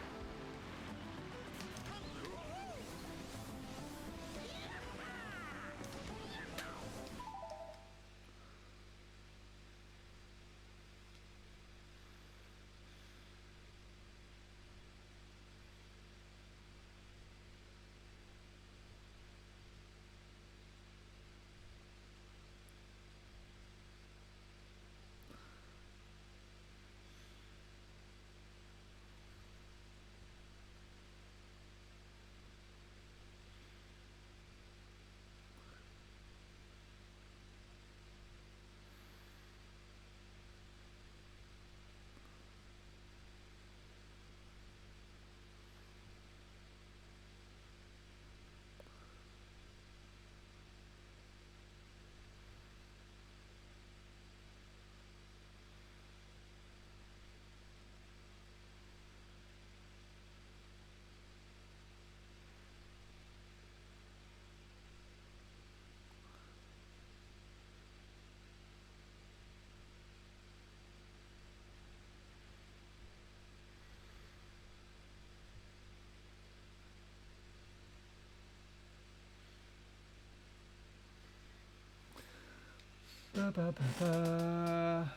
Ba, ba, ba, ba.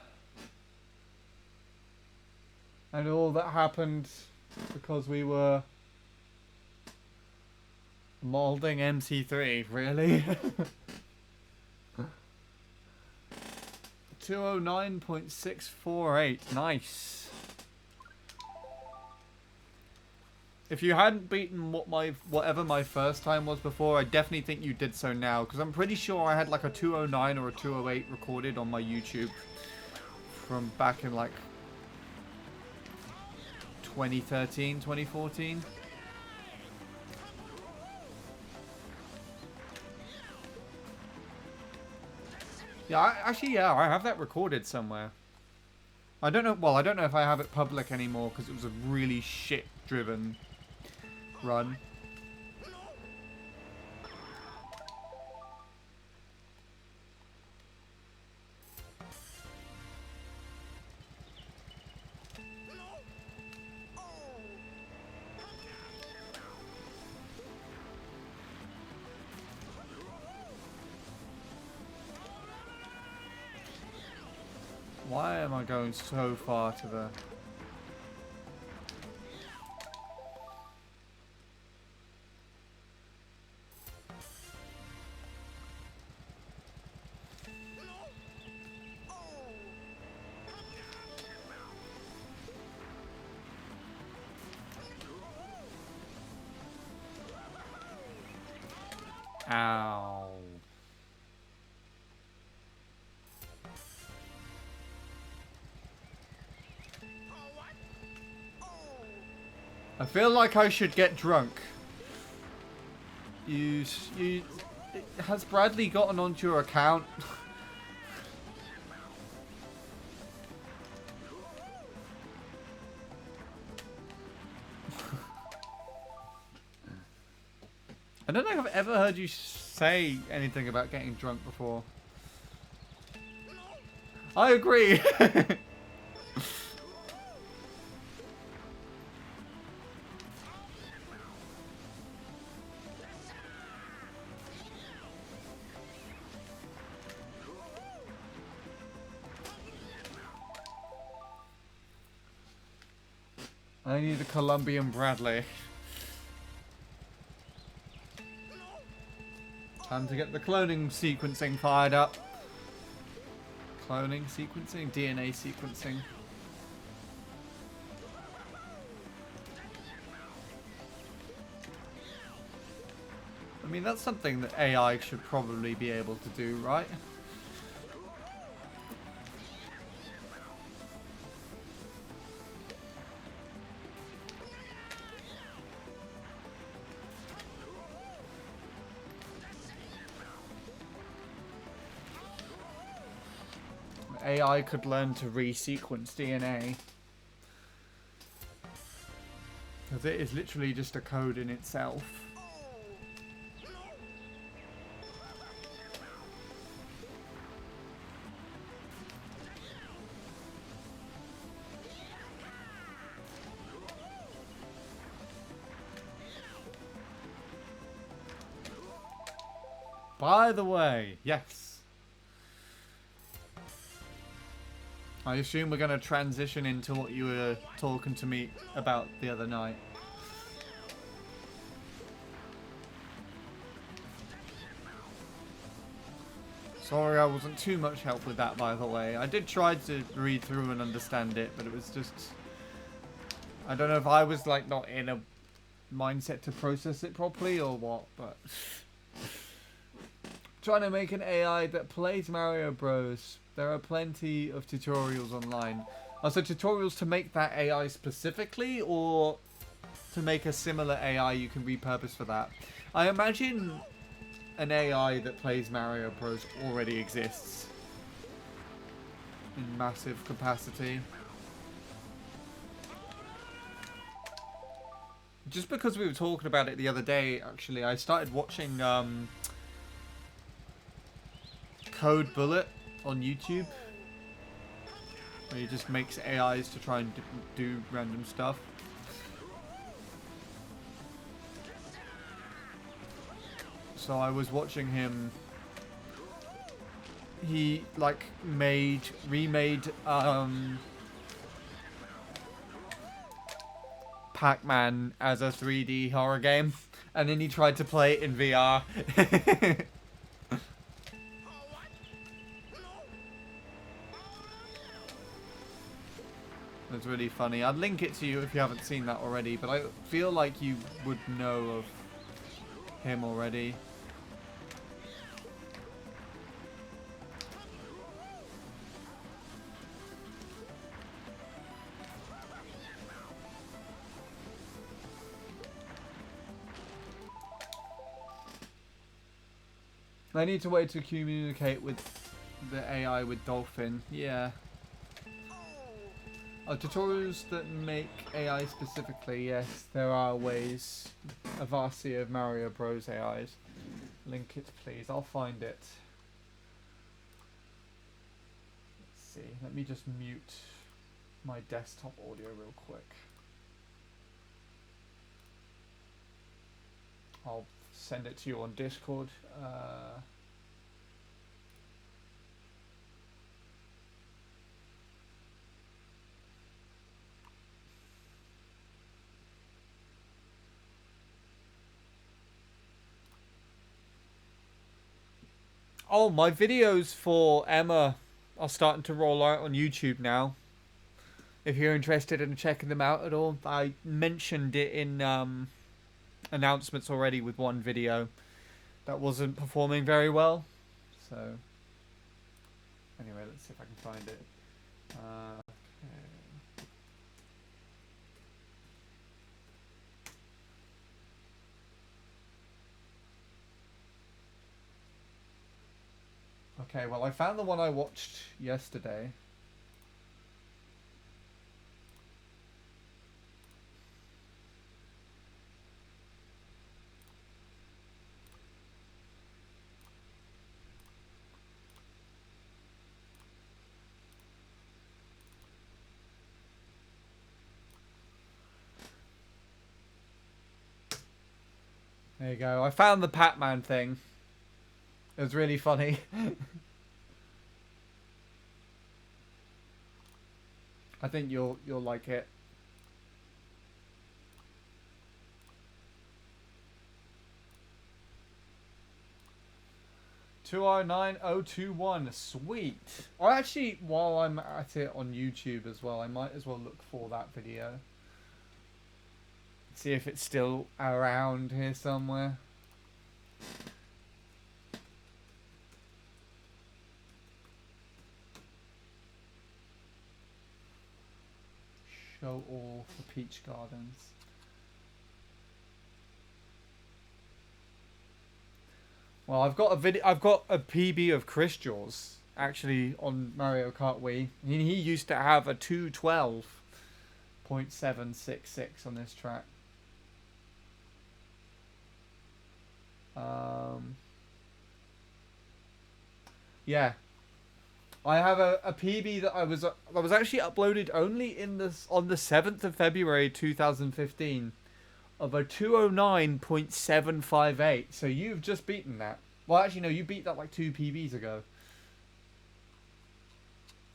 And all that happened because we were molding MC3, really? 209.648, nice. If you hadn't beaten whatever my first time was before, I definitely think you did so now, because I'm pretty sure I had like a 209 or a 208 recorded on my YouTube from back in like 2013, 2014. Yeah, actually, yeah, I have that recorded somewhere. I don't know. Well, I don't know if I have it public anymore because it was a really shit-driven run. Why am I going so far to the... Ow. I feel like I should get drunk. Has Bradley gotten onto your account? I don't think I've ever heard you say anything about getting drunk before. I agree. I need a Colombian Bradley. Time to get the cloning sequencing fired up. Cloning sequencing? DNA sequencing. I mean, that's something that AI should probably be able to do, right? AI could learn to resequence DNA. Because it is literally just a code in itself. By the way, yes. I assume we're going to transition into what you were talking to me about the other night. Sorry I wasn't too much help with that, by the way. I did try to read through and understand it, but it was just... I don't know if I was like not in a mindset to process it properly or what, but... Trying to make an AI that plays Mario Bros. There are plenty of tutorials online. So tutorials to make that AI specifically, or to make a similar AI you can repurpose for that? I imagine an AI that plays Mario Bros. Already exists in massive capacity. Just because we were talking about it the other day, actually, I started watching Code Bullet on YouTube, where he just makes AIs to try and do random stuff. So I was watching him. He like remade Pac-Man as a 3D horror game, and then he tried to play it in VR. It's really funny. I'd link it to you if you haven't seen that already, but I feel like you would know of him already. I need to wait to communicate with the AI with Dolphin. Yeah. Oh, tutorials that make AI specifically. Yes, there are ways. A vastly of Mario Bros. AIs. Link it, please. I'll find it. Let's see. Let me just mute my desktop audio real quick. I'll send it to you on Discord. Oh, my videos for Emma are starting to roll out on YouTube now. If you're interested in checking them out at all, I mentioned it in announcements already with one video that wasn't performing very well. So, anyway, let's see if I can find it. Okay, well, I found the one I watched yesterday. There you go. I found the Pac-Man thing. It was really funny. I think you'll like it. $209,021. Sweet. Or actually, while I'm at it on YouTube as well, I might as well look for that video. See if it's still around here somewhere. Show all for Peach Gardens. Well, I've got a video. I've got a PB of Chris Jaws actually on Mario Kart Wii. He used to have a 212.766 on this track. Yeah, I have a PB that was actually uploaded only on the 7th of February 2015 of a 209.758. So you've just beaten that. Well, actually no, you beat that like 2 PBs ago.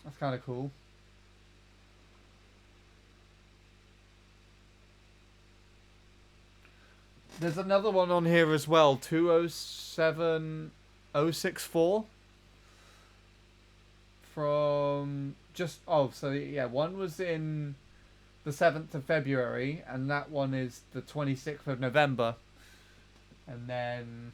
That's kind of cool. There's another one on here as well, 207064. From just so yeah, one was in the 7th of February and that one is the 26th of November. And then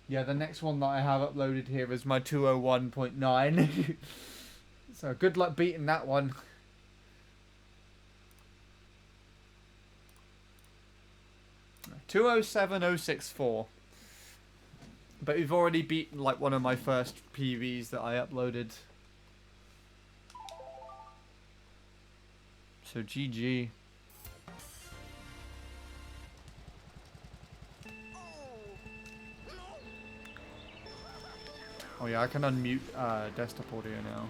yeah, the next one that I have uploaded here is my 201.9. So good luck beating that one. 207064. But you've already beaten like one of my first PVs that I uploaded. So GG. Oh yeah, I can unmute desktop audio now.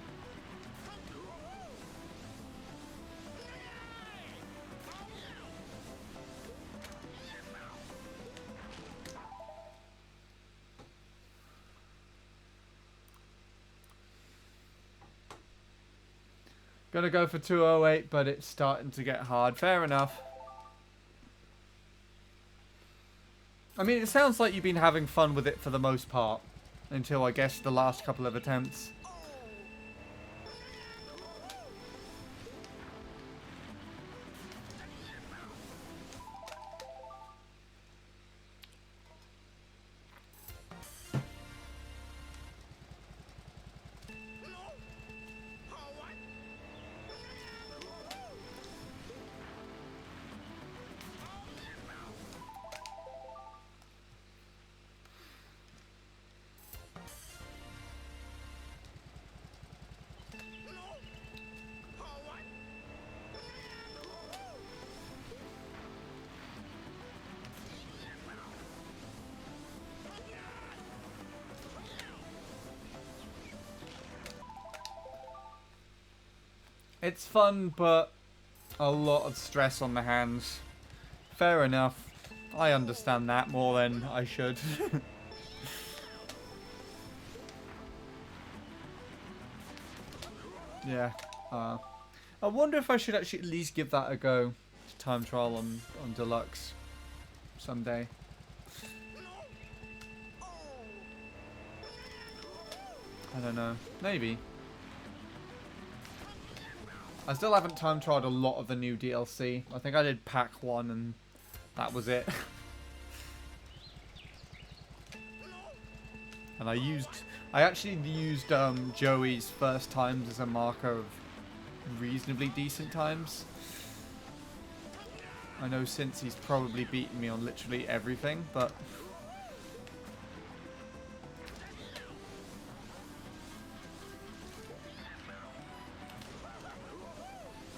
Gonna go for 208, but it's starting to get hard. Fair enough. I mean, it sounds like you've been having fun with it for the most part. Until, I guess, the last couple of attempts. It's fun, but a lot of stress on the hands. Fair enough. I understand that more than I should. Yeah. I wonder if I should actually at least give that a go. Time trial on Deluxe someday. I don't know. Maybe. I still haven't time trialed a lot of the new DLC. I think I did pack 1 and that was it. And I actually used Joey's first times as a marker of reasonably decent times. I know since he's probably beaten me on literally everything, but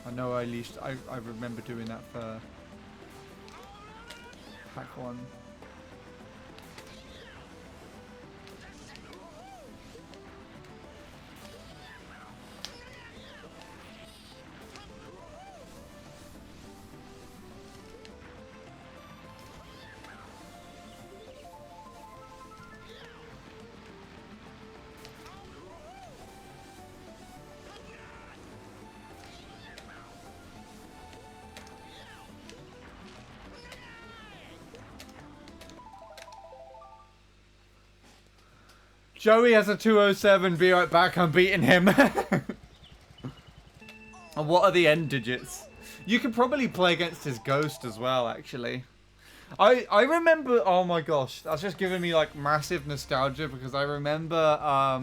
I know at least I remember doing that for pack 1. Joey has a 207, be right back, I'm beating him. And what are the end digits? You could probably play against his ghost as well, actually. I remember, oh my gosh, that's just giving me like massive nostalgia because I remember, I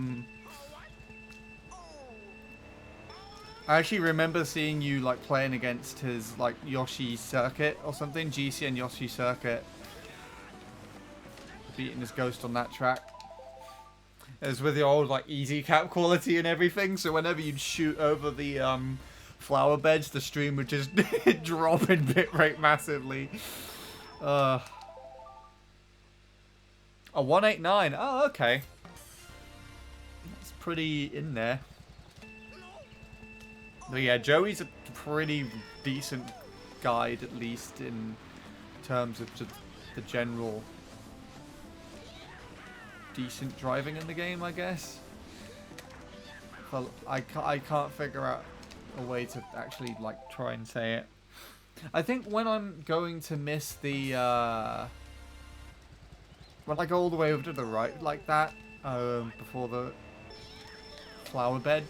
actually remember seeing you like playing against his like Yoshi circuit or something, GCN Yoshi circuit. Beating his ghost on that track. It was with the old like easy cap quality and everything, so whenever you'd shoot over the flower beds, the stream would just drop in bitrate massively. A 189. Oh, okay. That's pretty in there. But yeah, Joey's a pretty decent guide, at least in terms of just the general decent driving in the game, I guess. Well, I can't figure out a way to actually like try and say it. I think when I'm going to miss the when I go all the way over to the right like that before the flower bed,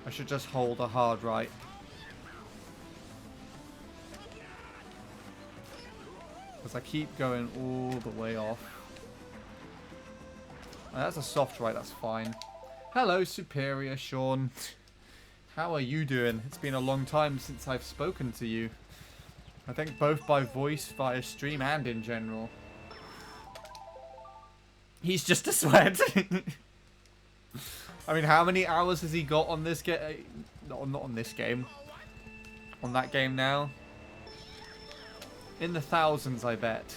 I should just hold a hard right. Because I keep going all the way off. Oh, that's a soft right, that's fine. Hello, Superior Sean. How are you doing? It's been a long time since I've spoken to you. I think both by voice, via stream, and in general. He's just a sweat. I mean, how many hours has he got on this game? Not on this game. On that game now? In the thousands, I bet.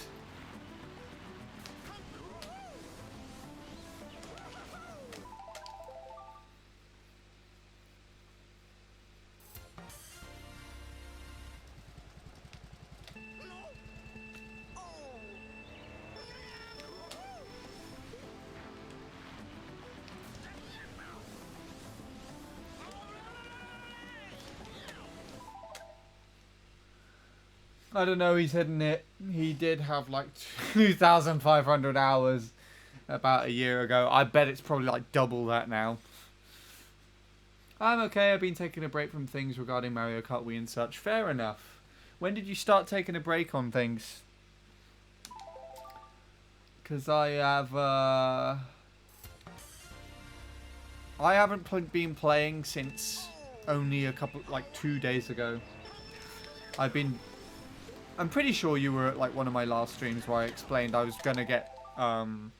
I don't know, he's hitting it. He did have like 2,500 hours about a year ago. I bet it's probably like double that now. I'm okay, I've been taking a break from things regarding Mario Kart Wii and such. Fair enough. When did you start taking a break on things? Because I haven't been playing since only like 2 days ago. I'm pretty sure you were at like one of my last streams where I explained I was gonna get I'm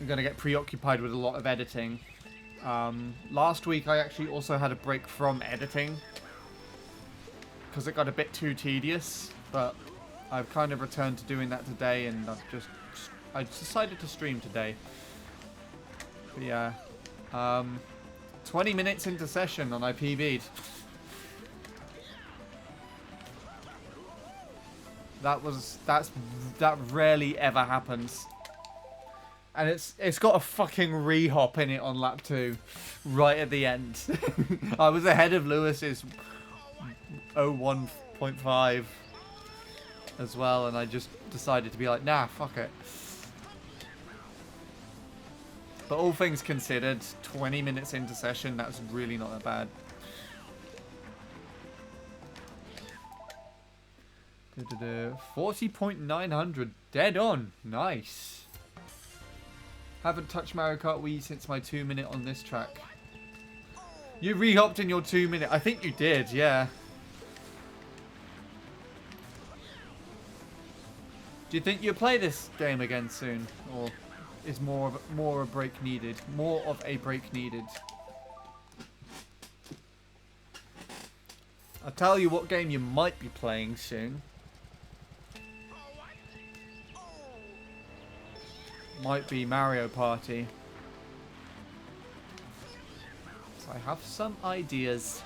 gonna get preoccupied with a lot of editing. Last week I actually also had a break from editing because it got a bit too tedious, but I've kind of returned to doing that today, and I decided to stream today. But yeah, Um, 20 minutes into session and I PB'd. That rarely ever happens. And it's got a fucking re-hop in it on lap 2. Right at the end. I was ahead of Lewis's 01.5 as well, and I just decided to be like, nah, fuck it. But all things considered, 20 minutes into session, that's really not that bad. 40.900, dead on, nice. Haven't touched Mario Kart Wii since my 2-minute on this track. You re-hopped in your 2-minute, I think you did, yeah. Do you think you'll play this game again soon, or is more a break needed? More of a break needed. I'll tell you what game you might be playing soon. Might be Mario Party. So I have some ideas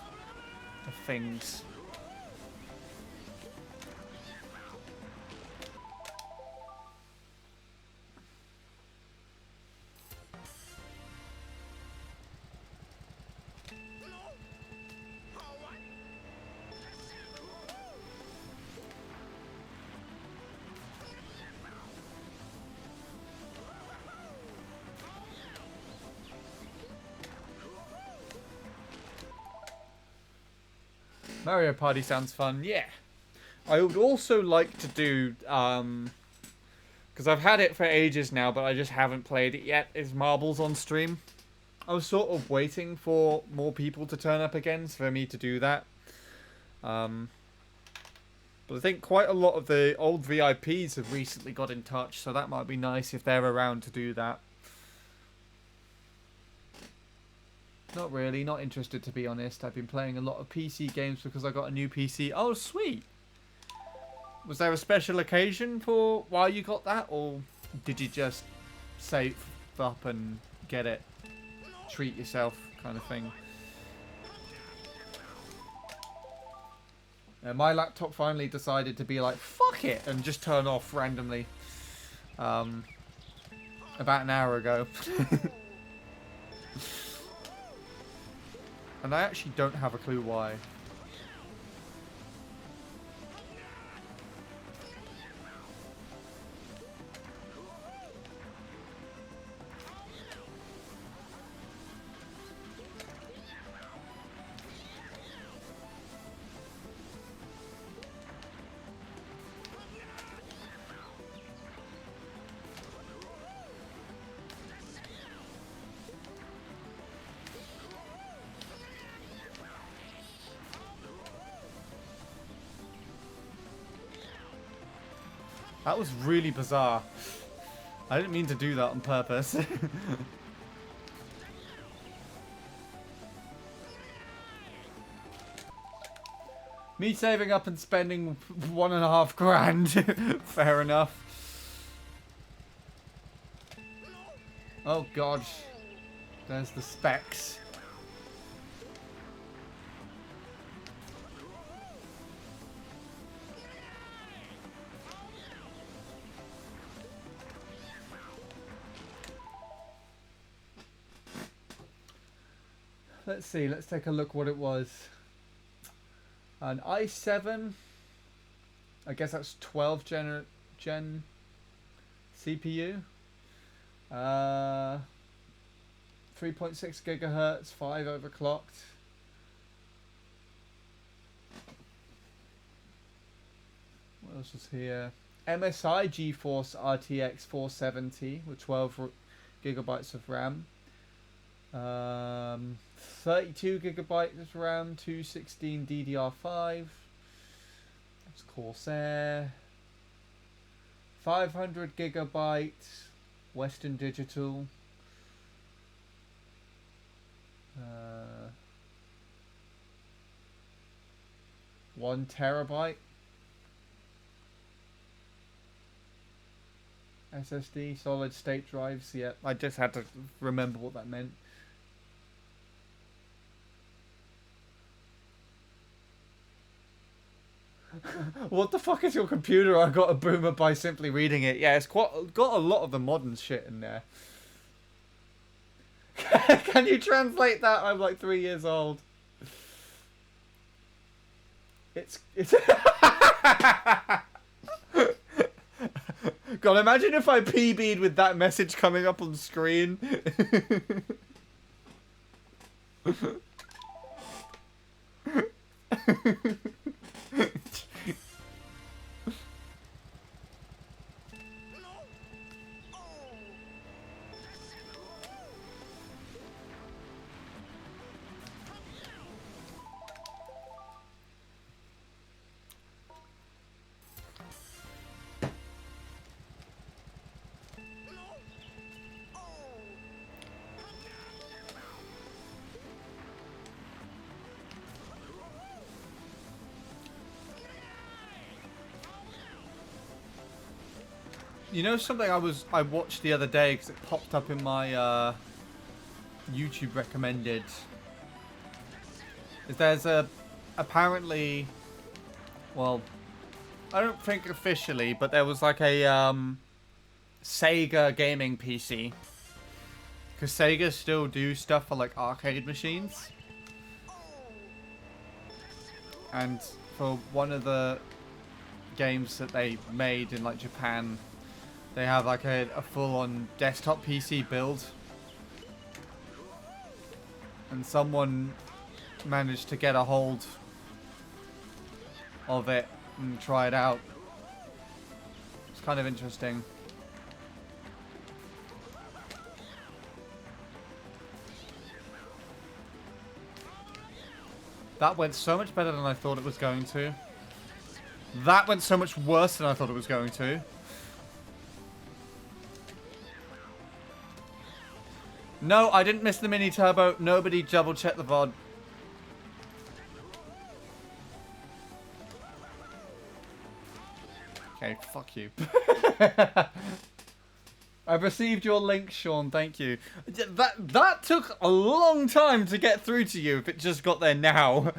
of things. Mario Party sounds fun, yeah. I would also like to do, because I've had it for ages now, but I just haven't played it yet, is Marbles on stream. I was sort of waiting for more people to turn up again for me to do that. But I think quite a lot of the old VIPs have recently got in touch, so that might be nice if they're around to do that. Not really, not interested to be honest. I've been playing a lot of PC games because I got a new PC. Oh, sweet! Was there a special occasion for why you got that, or did you just save up and get it? Treat yourself kind of thing. My laptop finally decided to be like, fuck it, and just turn off randomly. About an hour ago. And I actually don't have a clue why. That was really bizarre. I didn't mean to do that on purpose. Me saving up and spending 1.5 grand. Fair enough. Oh god. There's the specs. Let's see, let's take a look what it was. An i7, I guess that's 12 gen CPU. 3.6 gigahertz, 5 overclocked. What else was here? MSI GeForce RTX 470 with 12 gigabytes of RAM. 32 gigabytes of RAM, 216 DDR5. That's Corsair. 500 gigabytes, Western Digital. 1 terabyte SSD, solid state drives. Yeah, I just had to remember what that meant. What the fuck is your computer? I got a boomer by simply reading it. Yeah, it's got a lot of the modern shit in there. Can you translate that? I'm like 3 years old. It's God, imagine if I PB'd with that message coming up on screen. You know something I watched the other day because it popped up in my YouTube recommended. Is there's apparently, well, I don't think officially, but there was like a Sega gaming PC. Because Sega still do stuff for like arcade machines. And for one of the games that they made in like Japan, they have like a full-on desktop PC build. And someone managed to get a hold of it and try it out. It's kind of interesting. That went so much better than I thought it was going to. That went so much worse than I thought it was going to. No, I didn't miss the mini turbo. Nobody double checked the VOD. Okay, fuck you. I've received your link, Sean. Thank you. That took a long time to get through to you if it just got there now.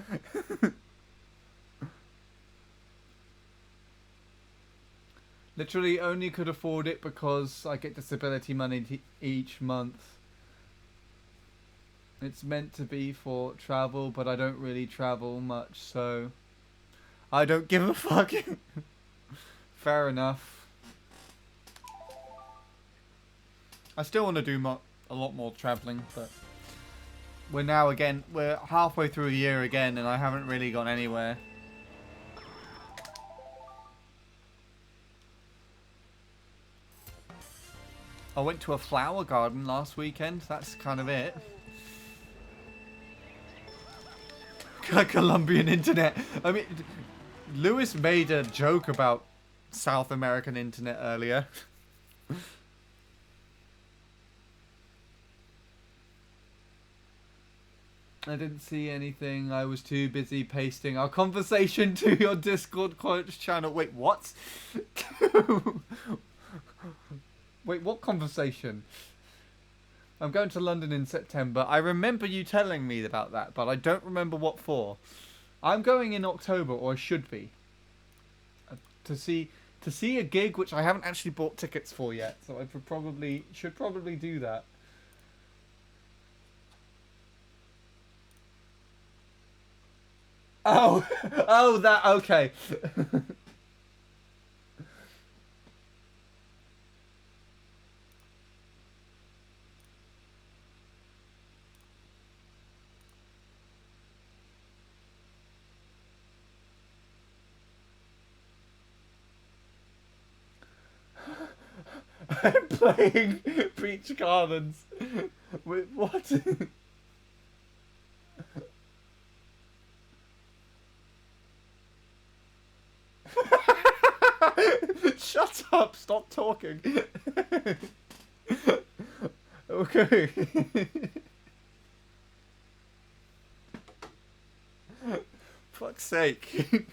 Literally only could afford it because I get disability money each month. It's meant to be for travel, but I don't really travel much, so I don't give a fuck. Fair enough. I still want to do a lot more traveling, but we're halfway through a year again, and I haven't really gone anywhere. I went to a flower garden last weekend. That's kind of it. Colombian internet. I mean, Lewis made a joke about South American internet earlier. I didn't see anything. I was too busy pasting our conversation to your Discord quotes channel. Wait, what? Wait, what conversation? I'm going to London in September. I remember you telling me about that, but I don't remember what for. I'm going in October, or I should be, to see a gig which I haven't actually bought tickets for yet. So I should probably do that. Oh, oh, that okay. I'm playing Peach Gardens. Wait, what? Shut up! Stop talking. Okay. Fuck's sake.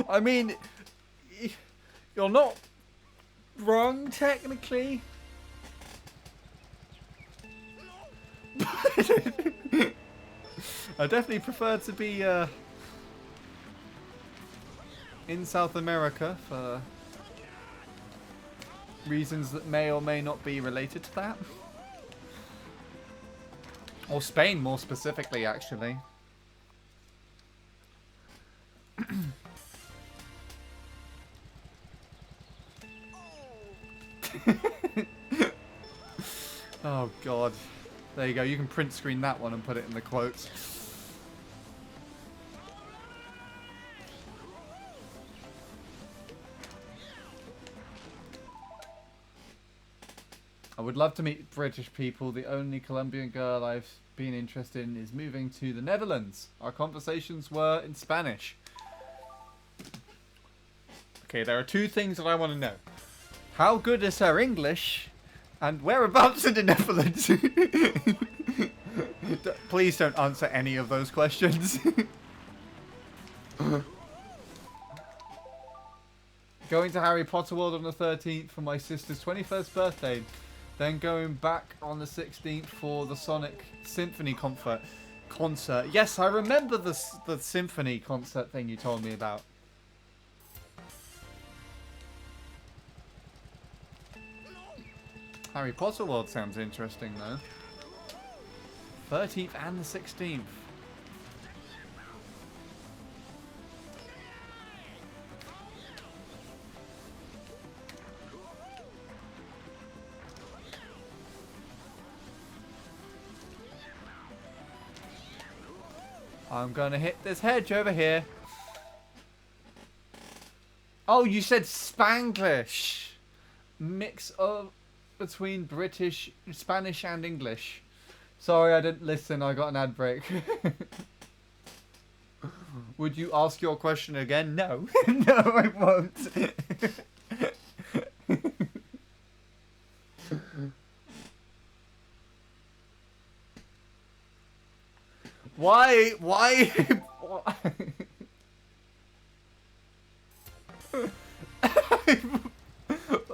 I mean, you're not wrong technically. I definitely prefer to be in South America for reasons that may or may not be related to that. Or Spain, more specifically, actually. Oh, God. There you go. You can print screen that one and put it in the quotes. I would love to meet British people. The only Colombian girl I've been interested in is moving to the Netherlands. Our conversations were in Spanish. Okay, there are two things that I want to know. How good is her English? And whereabouts in the Netherlands? Please don't answer any of those questions. Going to Harry Potter World on the 13th for my sister's 21st birthday. Then going back on the 16th for the Sonic Symphony concert. Yes, I remember the symphony concert thing you told me about. Harry Potter World sounds interesting, though. 13th and the 16th. I'm gonna hit this hedge over here. Oh, you said Spanglish. Mix of between British, Spanish and English. Sorry, I didn't listen. I got an ad break. Would you ask your question again? No. No, I won't. Why?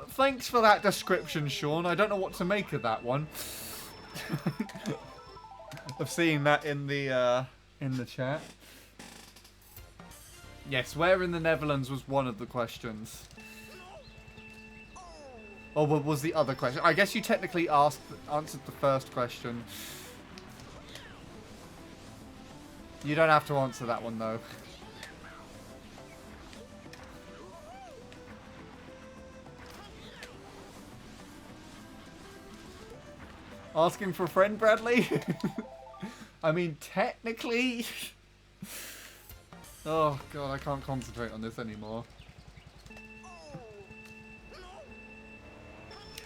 Thanks for that description, Sean. I don't know what to make of that one. I've seen that in the chat. Yes, where in the Netherlands was one of the questions. Or what was the other question? I guess you technically answered the first question. You don't have to answer that one, though. Asking for a friend, Bradley? I mean, technically... Oh, God, I can't concentrate on this anymore.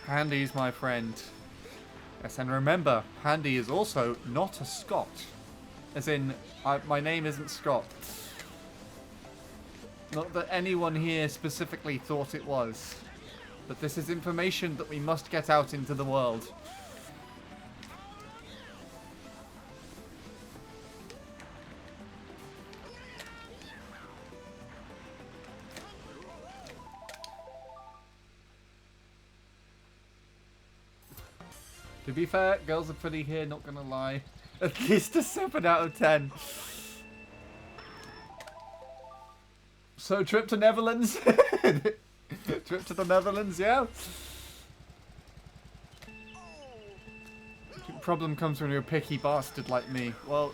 Handy's my friend. Yes, and remember, Handy is also not a Scot. As in, my name isn't Scott. Not that anyone here specifically thought it was. But this is information that we must get out into the world. To be fair, girls are pretty here, not gonna lie. At least a 7 out of 10. So, trip to Netherlands? Trip to the Netherlands, yeah? Problem comes when you're a picky bastard like me. Well...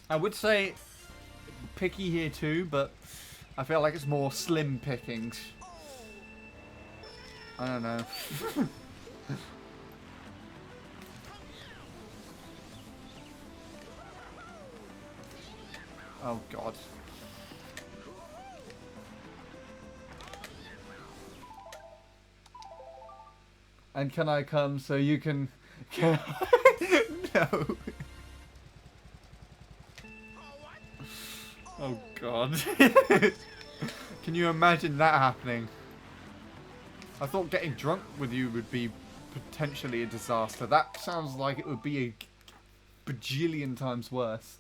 I would say picky here too, but I feel like it's more slim pickings. I don't know. Oh, God. And can I come so you can... No. Oh, God. Can you imagine that happening? I thought getting drunk with you would be potentially a disaster. That sounds like it would be a bajillion times worse.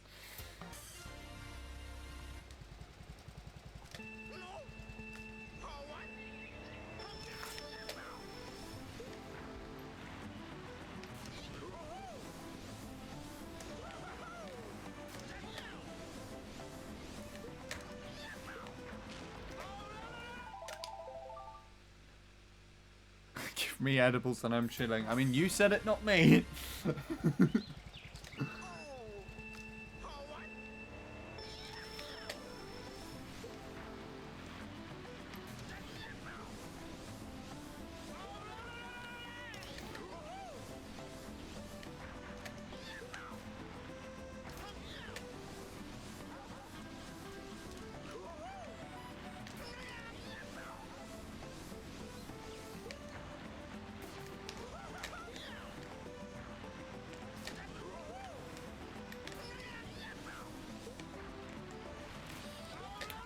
me edibles and I'm chilling. I mean, you said it, not me.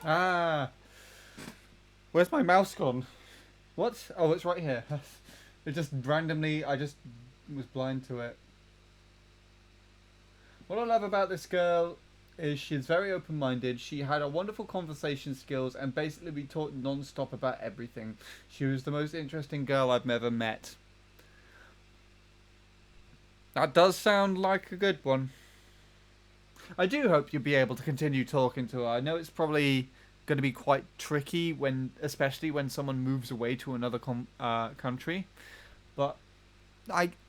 Ah, where's my mouse gone? What? Oh, it's right here. It just randomly, I just was blind to it. What I love about this girl is she's very open-minded. She had a wonderful conversation skills and basically we talked non-stop about everything. She was the most interesting girl I've ever met. That does sound like a good one. I do hope you'll be able to continue talking to her. I know it's probably going to be quite tricky when, especially when someone moves away to another country. But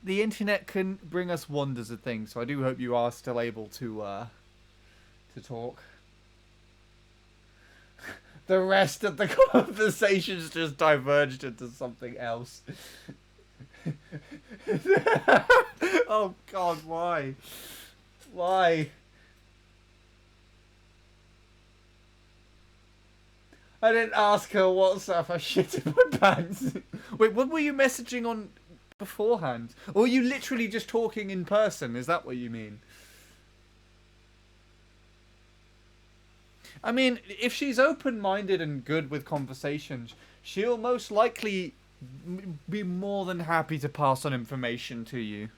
the internet can bring us wonders of things, so I do hope you are still able to talk. The rest of the conversations just diverged into something else. Oh God, why? Why? I didn't ask her WhatsApp. I shit in my pants. Wait, what were you messaging on beforehand? Or were you literally just talking in person? Is that what you mean? I mean, if she's open-minded and good with conversations, she'll most likely be more than happy to pass on information to you.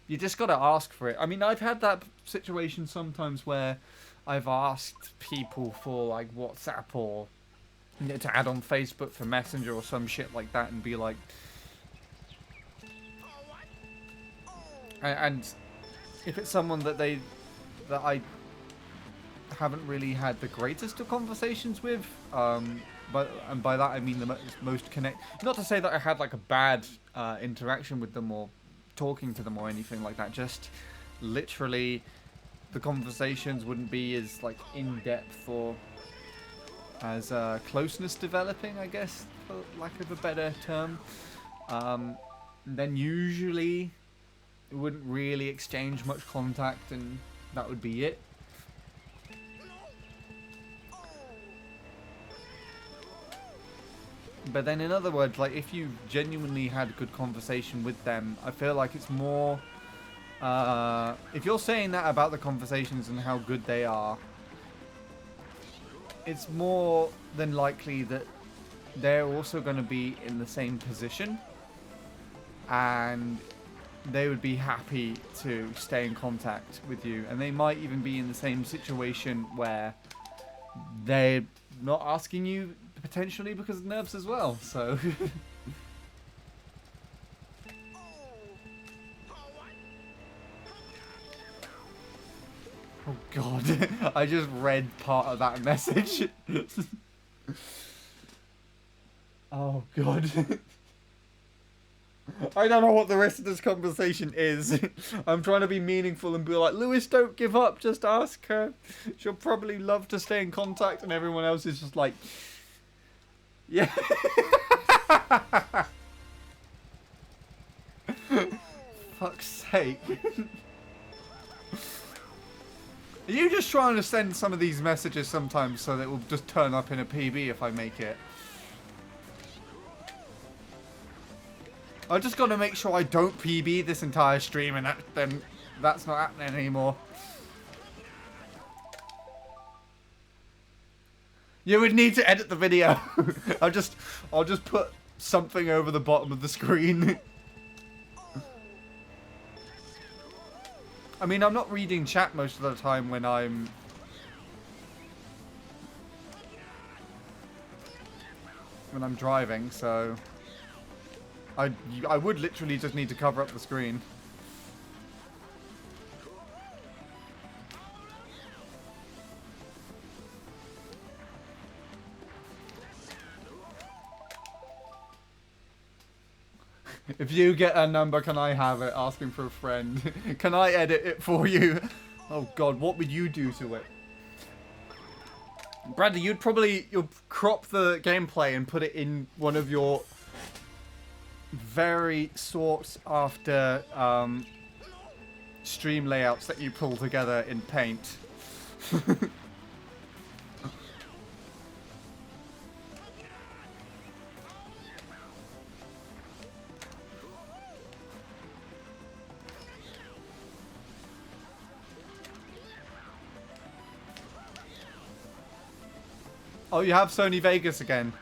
You just gotta ask for it. I mean, I've had that situation sometimes where I've asked people for like WhatsApp or to add on Facebook for Messenger or some shit like that and be like, and if it's someone that I haven't really had the greatest of conversations with, and by that I mean the most connect. Not to say that I had like a bad interaction with them or talking to them or anything like that. Just literally, the conversations wouldn't be as like in depth or as closeness developing, I guess, for lack of a better term. Then usually we wouldn't really exchange much contact, and that would be it. But then in other words, like if you genuinely had a good conversation with them, I feel like it's more, if you're saying that about the conversations and how good they are, it's more than likely that they're also going to be in the same position and they would be happy to stay in contact with you, and they might even be in the same situation where they're not asking you potentially because of nerves as well, so oh God, I just read part of that message. Oh God. I don't know what the rest of this conversation is. I'm trying to be meaningful and be like, Lewis, don't give up, just ask her. She'll probably love to stay in contact, and everyone else is just like, yeah. Fuck's sake. Are you just trying to send some of these messages sometimes so that it will just turn up in a PB if I make it? I just got to make sure I don't PB this entire stream, and then that's not happening anymore. You would need to edit the video. I'll just put something over the bottom of the screen. I mean, I'm not reading chat most of the time when I'm driving, so I would literally just need to cover up the screen. If you get a number, can I have it? Asking for a friend. Can I edit it for you? Oh god, what would you do to it? Bradley, you'll crop the gameplay and put it in one of your very sought after stream layouts that you pull together in Paint. Oh, you have Sony Vegas again.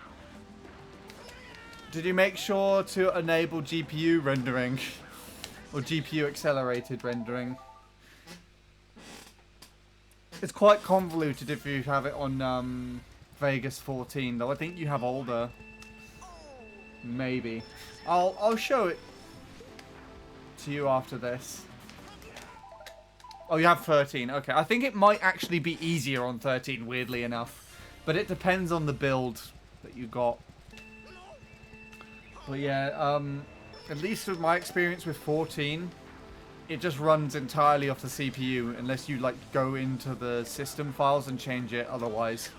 Did you make sure to enable GPU rendering? Or GPU accelerated rendering? It's quite convoluted if you have it on Vegas 14, though I think you have older. Maybe. I'll show it to you after this. Oh, you have 13. Okay, I think it might actually be easier on 13, weirdly enough. But it depends on the build that you got. But yeah, at least with my experience with 14, it just runs entirely off the CPU unless you like go into the system files and change it otherwise.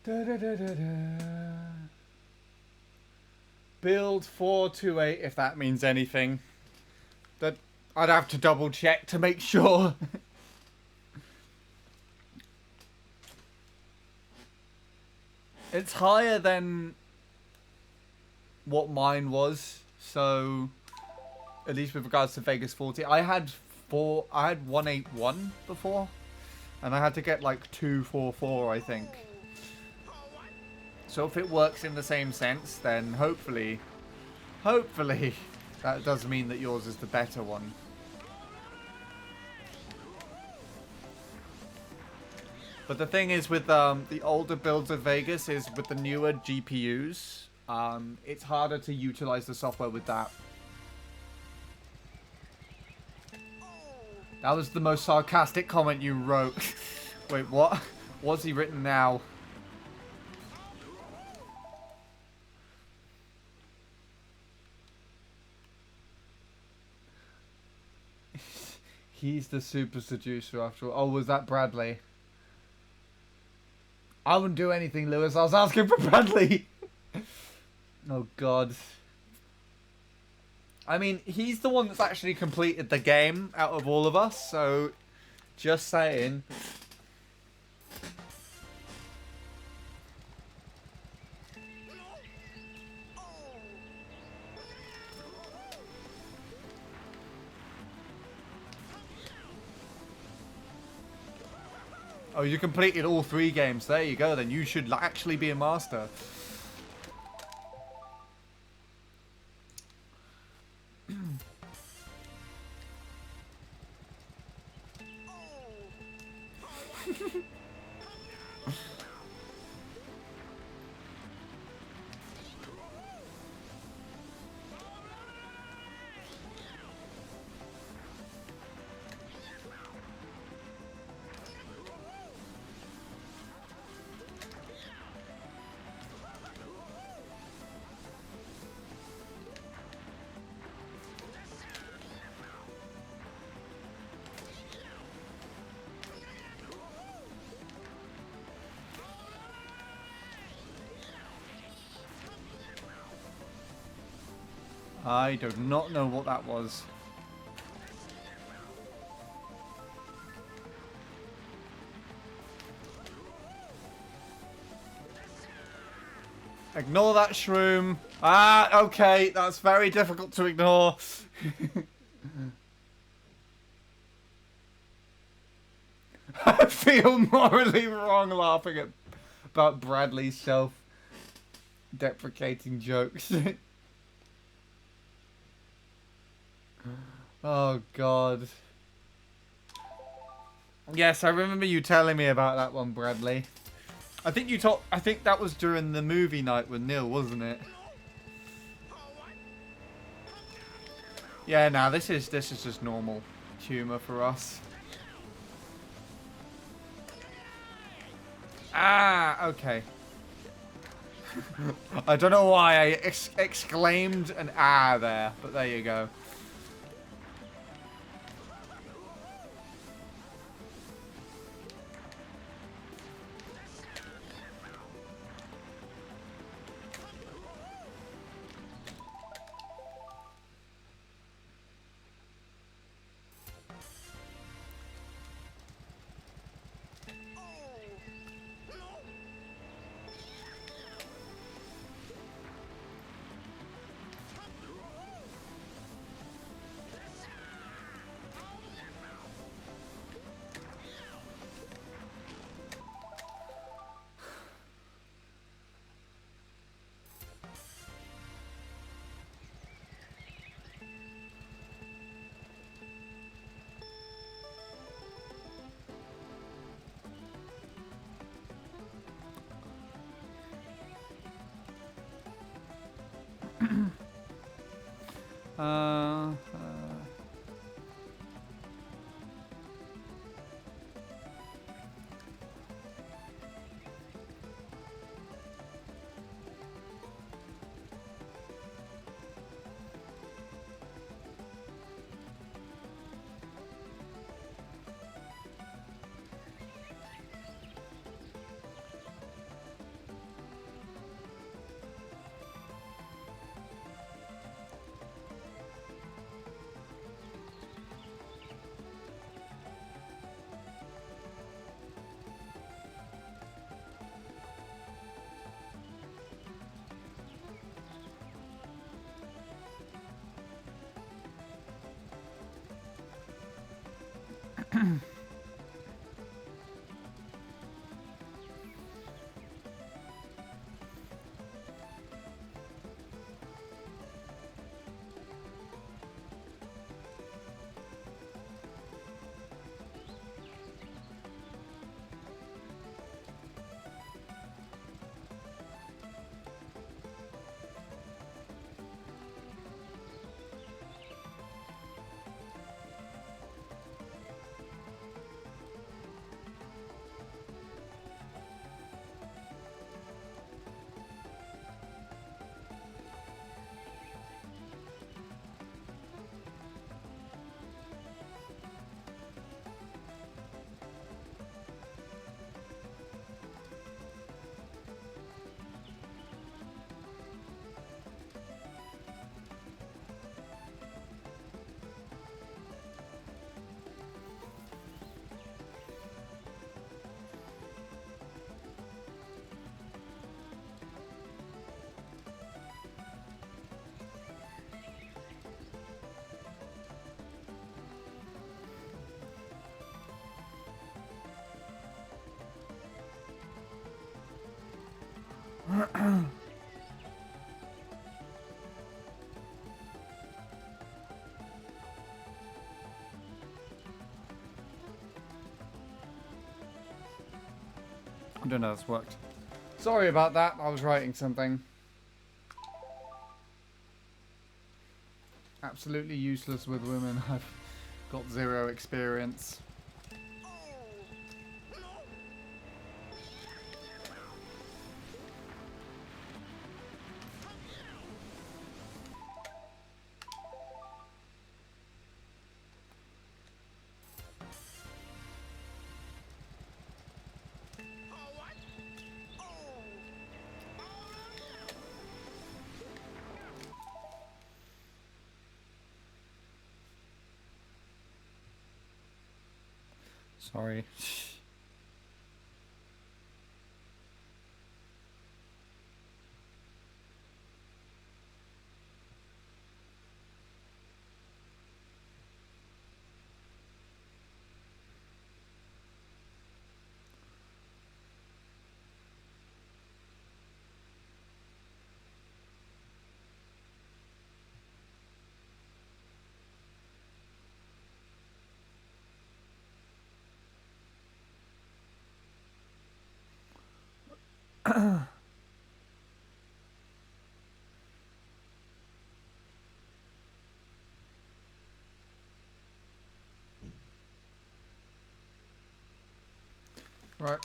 Da, da, da, da, da. Build 428, if that means anything. That I'd have to double check to make sure. It's higher than what mine was, so at least with regards to Vegas 40. I had 181 before, and I had to get like 244, I think. So if it works in the same sense, then hopefully that does mean that yours is the better one. But the thing is with the older builds of Vegas is with the newer GPUs, it's harder to utilize the software with that. That was the most sarcastic comment you wrote. Wait, what? What's he written now? He's the super seducer after all. Oh, was that Bradley? I wouldn't do anything, Lewis. I was asking for Bradley. Oh, God. I mean, he's the one that's actually completed the game out of all of us, so just saying. Oh, you completed all 3 games. There you go, then you should actually be a master. I do not know what that was. Ignore that shroom. Ah, okay. That's very difficult to ignore. I feel morally wrong laughing about Bradley's self-deprecating jokes. Oh, God. Yes, I remember you telling me about that one, Bradley. I think that was during the movie night with Neil, wasn't it? Yeah, nah, this is just normal humor for us. Ah, okay. I don't know why I exclaimed an ah there, but there you go. uh, I don't know if this worked. Sorry about that. I was writing something. Absolutely useless with women. I've got zero experience. Sorry. Right.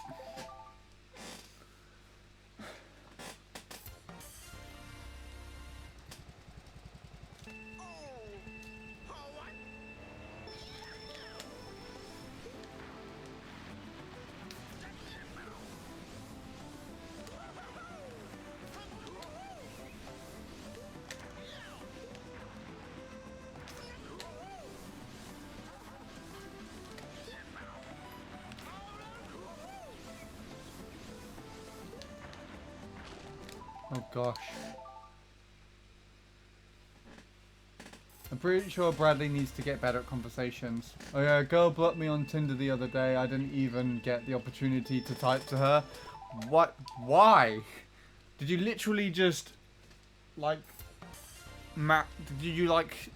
Oh gosh. I'm pretty sure Bradley needs to get better at conversations. Oh yeah, a girl blocked me on Tinder the other day. I didn't even get the opportunity to type to her. What? Why? Did you literally just, like, did you, like...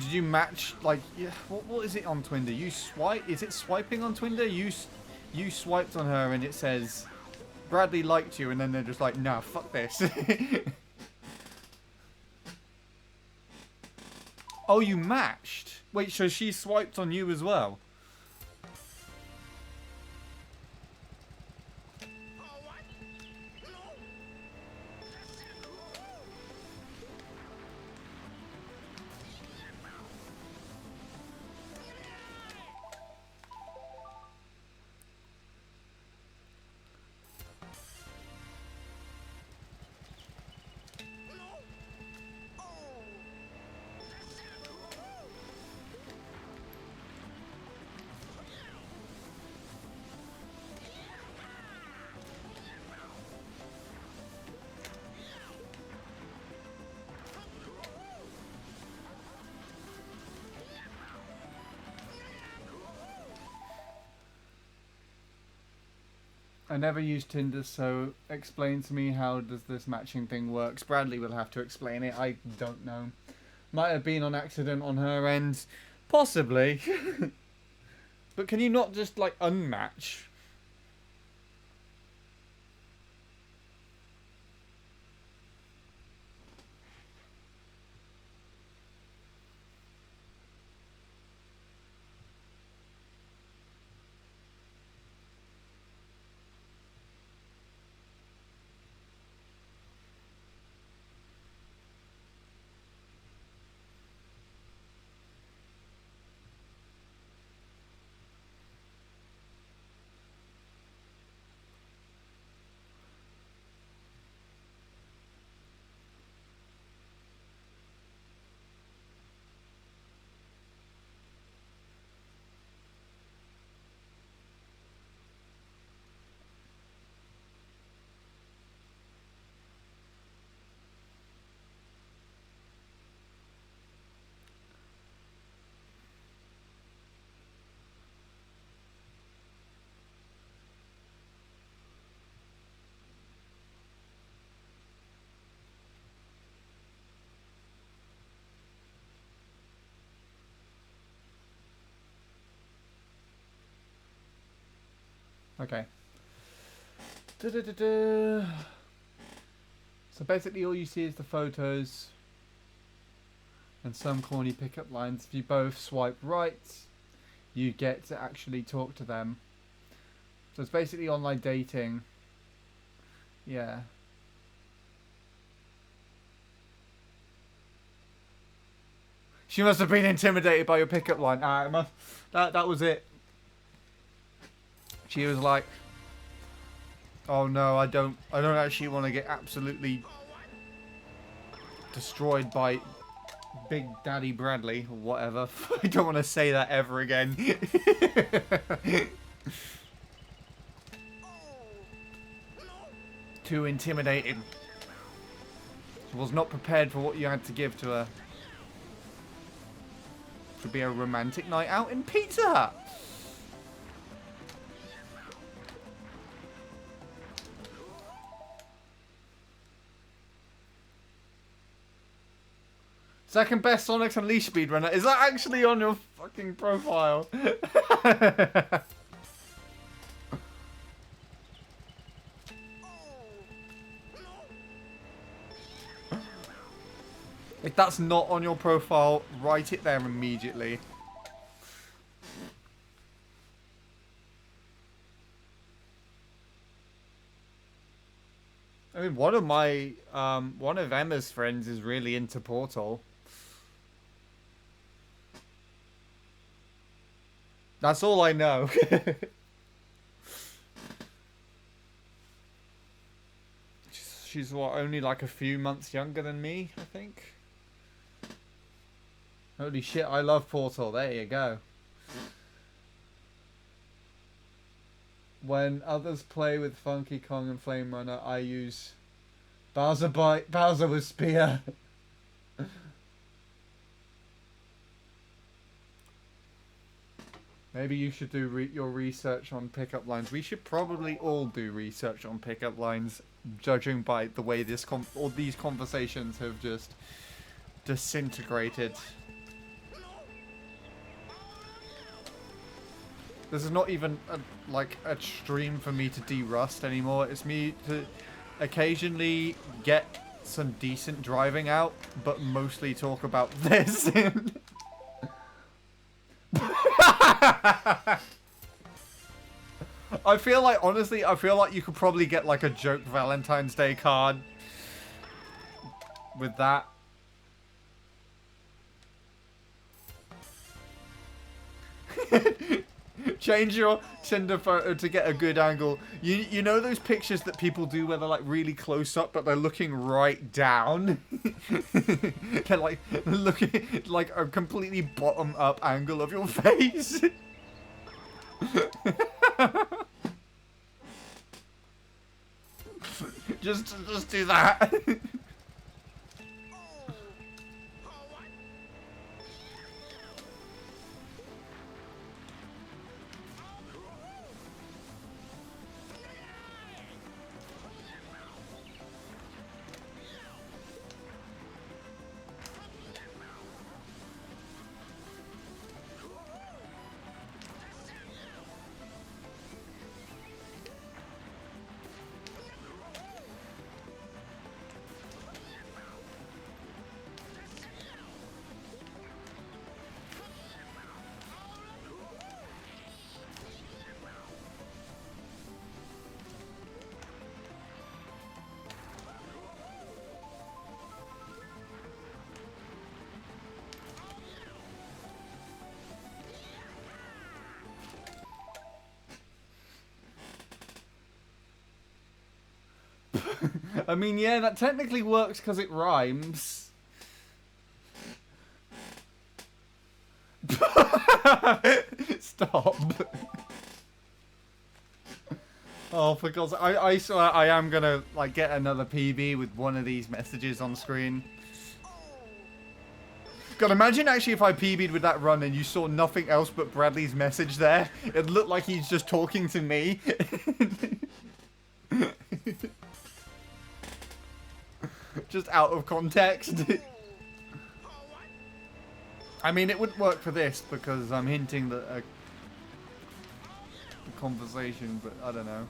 Did you match, like, yeah, what is it on Tinder? You swipe? Is it swiping on Tinder? You swiped on her and it says, Bradley liked you, and then they're just like, nah, fuck this. Oh, you matched? Wait, so she swiped on you as well? I never used Tinder, so explain to me how does this matching thing works. Bradley will have to explain it. I don't know. Might have been on accident on her end. Possibly. But can you not just, like, unmatch? Okay. Da-da-da-da. So basically all you see is the photos and some corny pickup lines. If you both swipe right, you get to actually talk to them. So it's basically online dating. Yeah. She must have been intimidated by your pickup line. That was it. She was like, "Oh no, I don't actually want to get absolutely destroyed by Big Daddy Bradley or whatever. I don't want to say that ever again. Too intimidating. She was not prepared for what you had to give to her. Should be a romantic night out in Pizza Hut. Second best Sonic's Unleashed speedrunner. Is that actually on your fucking profile? If that's not on your profile, write it there immediately. I mean, one of Emma's friends is really into Portal. That's all I know. She's what, only like a few months younger than me, I think. Holy shit, I love Portal. There you go. When others play with Funky Kong and Flame Runner, I use Bowser with Spear. Maybe you should do your research on pickup lines. We should probably all do research on pickup lines, judging by the way these conversations have just disintegrated. This is not even a stream for me to de-rust anymore. It's me to occasionally get some decent driving out, but mostly talk about this. I feel like, honestly, you could probably get like a joke Valentine's Day card with that. Change your Tinder photo to get a good angle. You know those pictures that people do where they're like really close up but they're looking right down? They're like looking like a completely bottom up angle of your face. just do that. I mean, yeah, that technically works because it rhymes. Stop. Oh, for God's sake. I swear I am gonna, like, get another PB with one of these messages on screen. God, imagine actually if I PB'd with that run and you saw nothing else but Bradley's message there. It looked like he's just talking to me. Just out of context. I mean, it wouldn't work for this because I'm hinting that a conversation, but I don't know.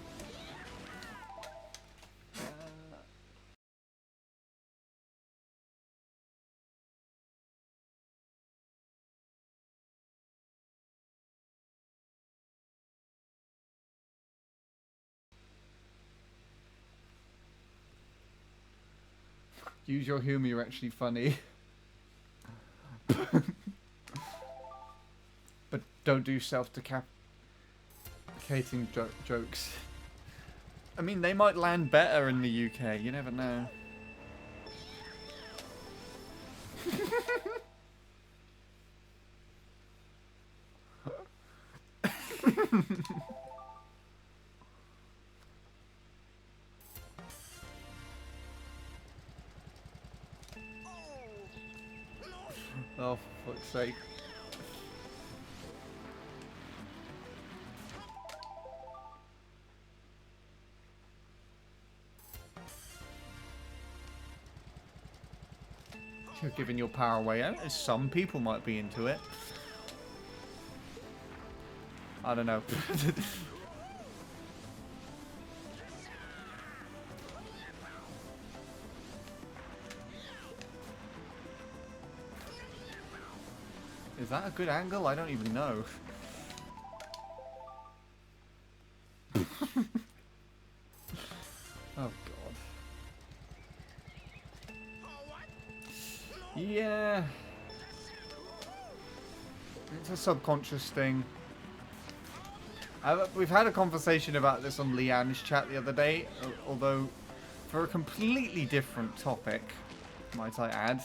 Use your humor, you're actually funny. But don't do self-decapiting jokes. I mean, they might land better in the UK, you never know. Oh, for fuck's sake. You're giving your power away. Some people might be into it. I don't know. Is that a good angle? I don't even know. Oh god. Yeah. It's a subconscious thing. We've had a conversation about this on Leanne's chat the other day, although for a completely different topic, might I add.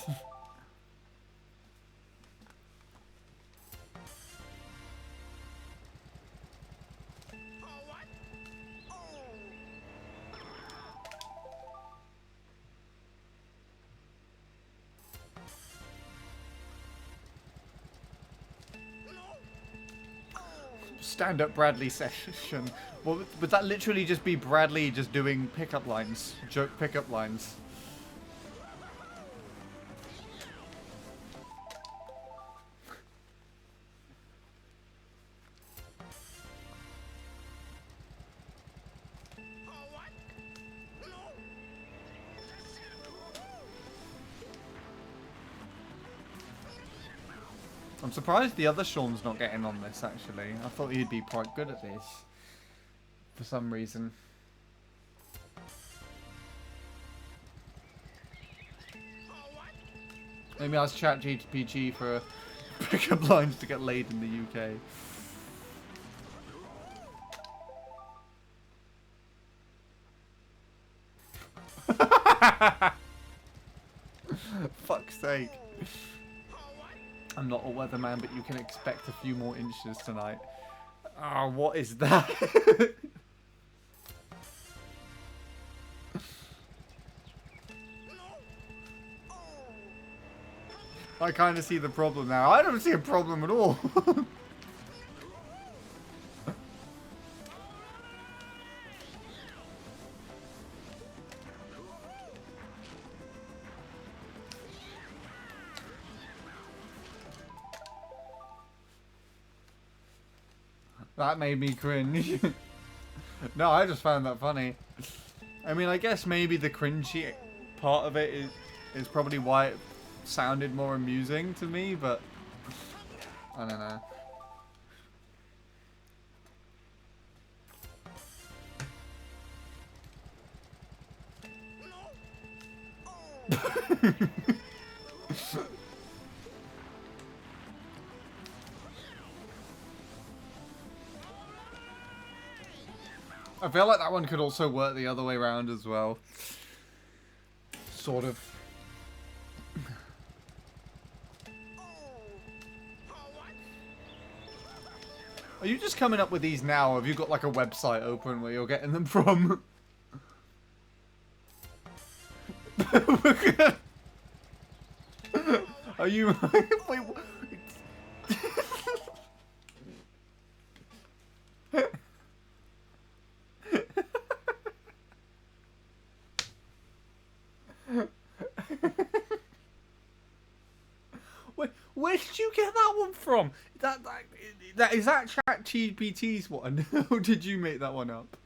Stand-up Bradley session. Well, would that literally just be Bradley just doing pickup lines? Joke pickup lines? I'm surprised the other Sean's not getting on this, actually. I thought he'd be quite good at this. For some reason. Maybe I was ChatGPT for pickup lines to get laid in the UK. Fuck's sake. I'm not a weatherman, but you can expect a few more inches tonight. Ah, oh, what is that? I kind of see the problem now. I don't see a problem at all. That made me cringe. No, I just found that funny. I mean, I guess maybe the cringy part of it is probably why it sounded more amusing to me, but I don't know. I feel like that one could also work the other way around as well. Sort of. Are you just coming up with these now, or have you got like a website open where you're getting them from? Are you... Wait, where did you get that one from? That is that ChatGPT's one? Or did you make that one up?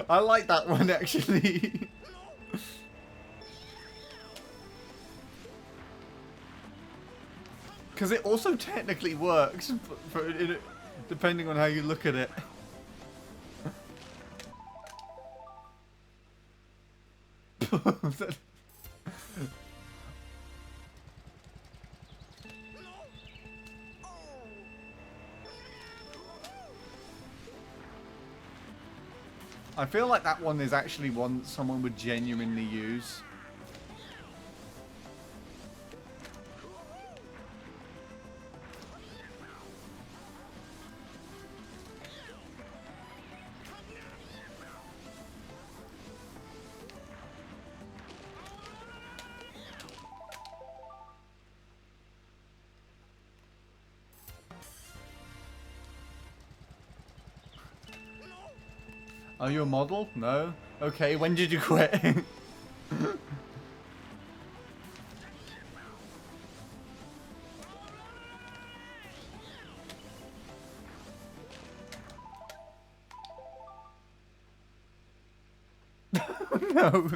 I like that one actually. Because it also technically works, depending on how you look at it. I feel like that one is actually one someone would genuinely use. Are you a model? No? Okay, when did you quit? No.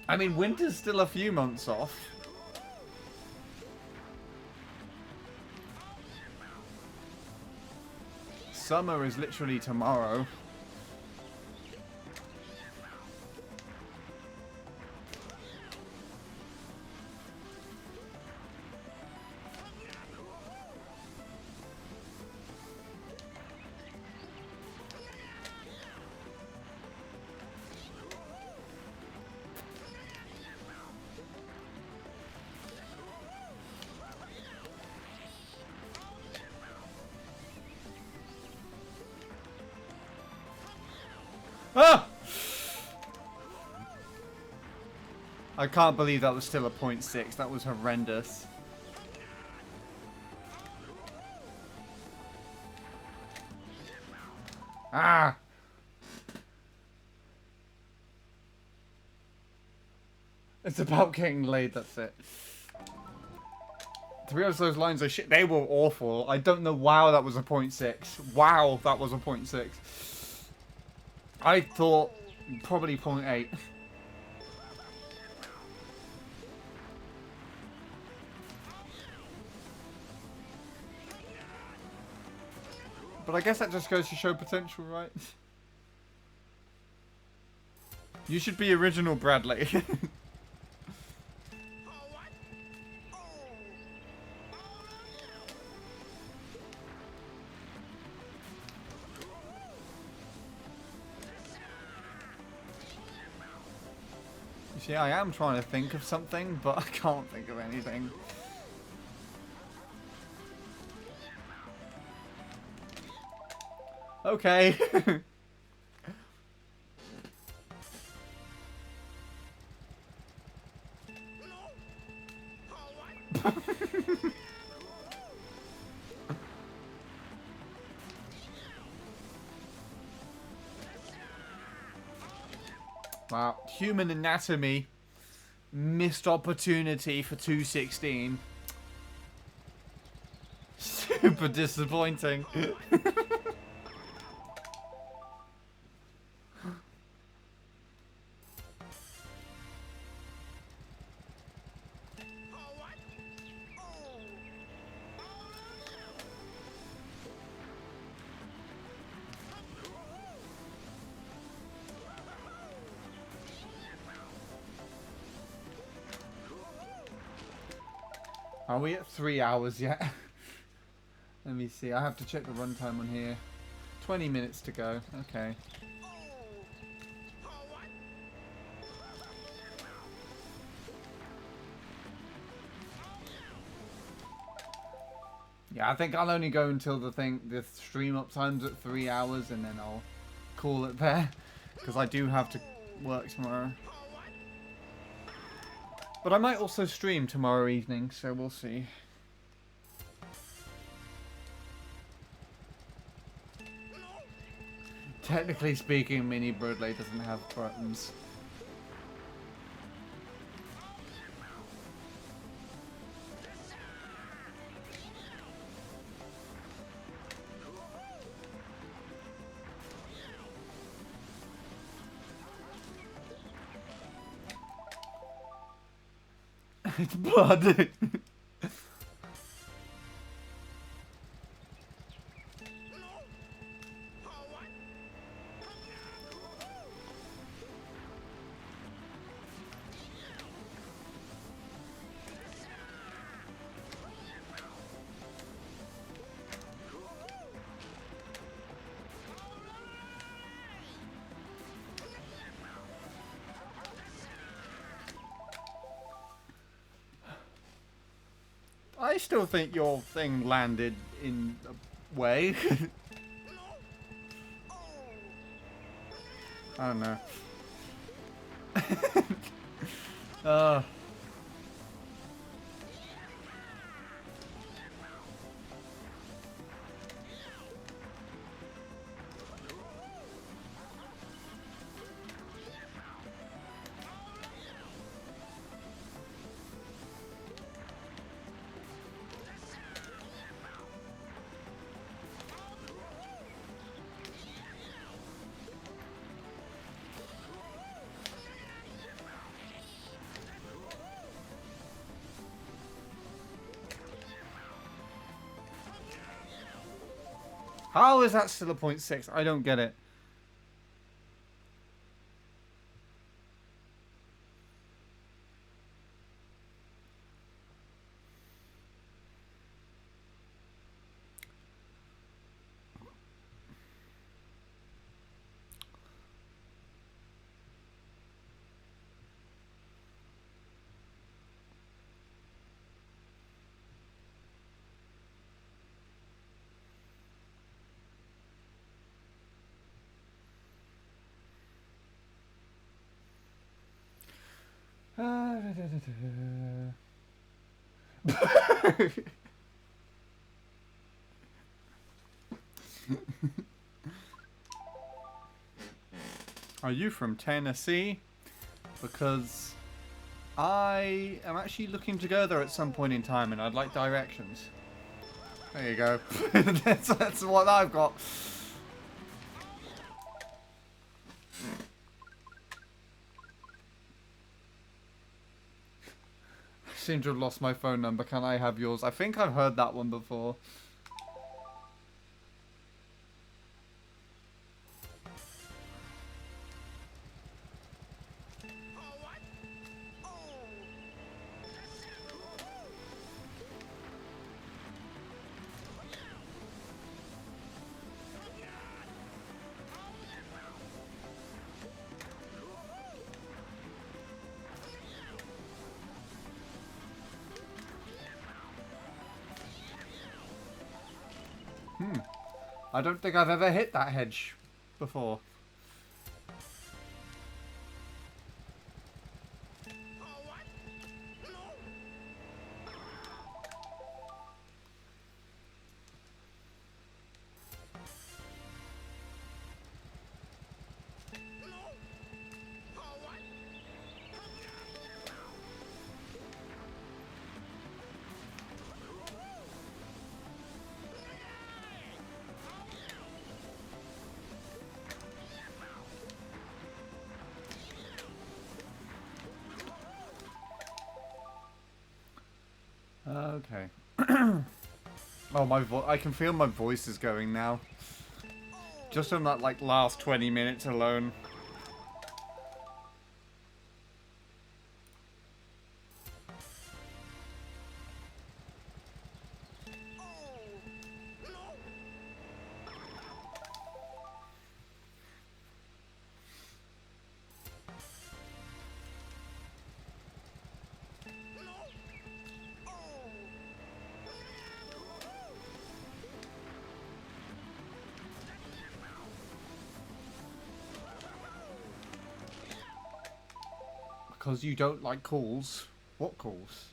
I mean, winter's still a few months off. Summer is literally tomorrow. Ah! I can't believe that was still a 0.6. That was horrendous. Ah! It's about getting laid, that's it. To be honest, those lines are shit. They were awful. I don't know. Wow, that was a 0.6. Wow, that was a 0.6. I thought probably 0.8. But I guess that just goes to show potential, right? You should be original, Bradley. See, I am trying to think of something, but I can't think of anything. Okay. Wow. Human anatomy. Missed opportunity for 216. Super disappointing. Are we at 3 hours yet? Let me see. I have to check the runtime on here. 20 minutes to go. Okay. Yeah, I think I'll only go until the stream up time's at 3 hours, and then I'll call it there, because I do have to work tomorrow. But I might also stream tomorrow evening, so we'll see. Technically speaking, Mini Bradley doesn't have buttons. It's blood. I still think your thing landed in a way. I don't know. uh. How is that still a 0.6? I don't get it. Are you from Tennessee? Because I am actually looking to go there at some point in time, and I'd like directions. There you go. that's what I've got. I seem to have lost my phone number. Can I have yours? I think I've heard that one before. I don't think I've ever hit that hedge before. Okay. Oh, I can feel my voice is going now. Just from that, like, last 20 minutes alone. Because you don't like calls. What calls?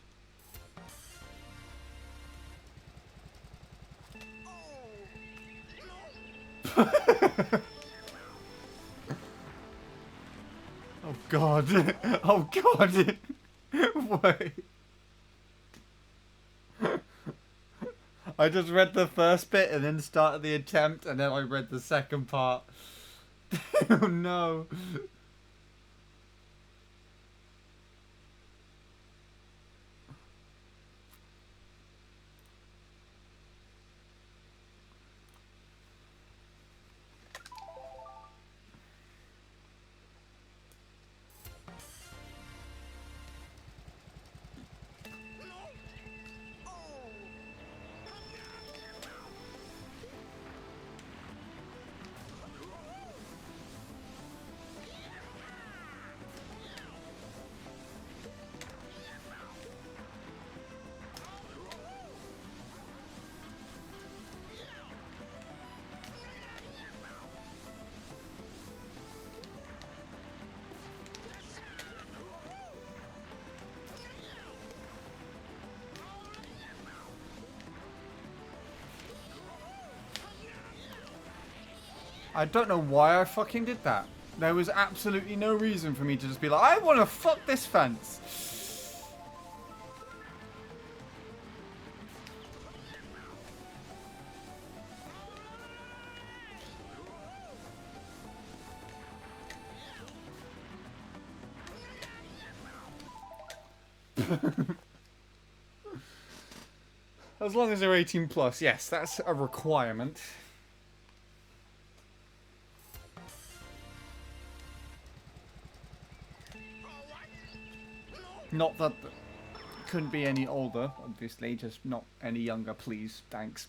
Oh god. Oh god. Wait. I just read the first bit and then started the attempt and then I read the second part. Oh no. I don't know why I fucking did that. There was absolutely no reason for me to just be like, I want to fuck this fence. As long as they're 18 plus, yes, that's a requirement. Not that couldn't be any older, obviously, just not any younger, please. Thanks.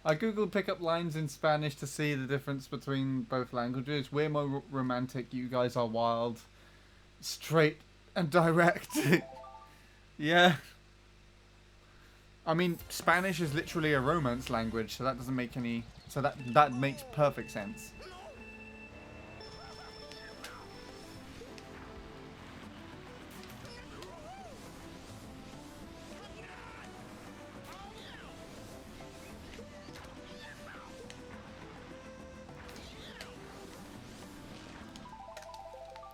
I googled pickup lines in Spanish to see the difference between both languages. We're more romantic, you guys are wild. Straight and direct. Yeah. I mean, Spanish is literally a romance language, so that doesn't make any... So that makes perfect sense.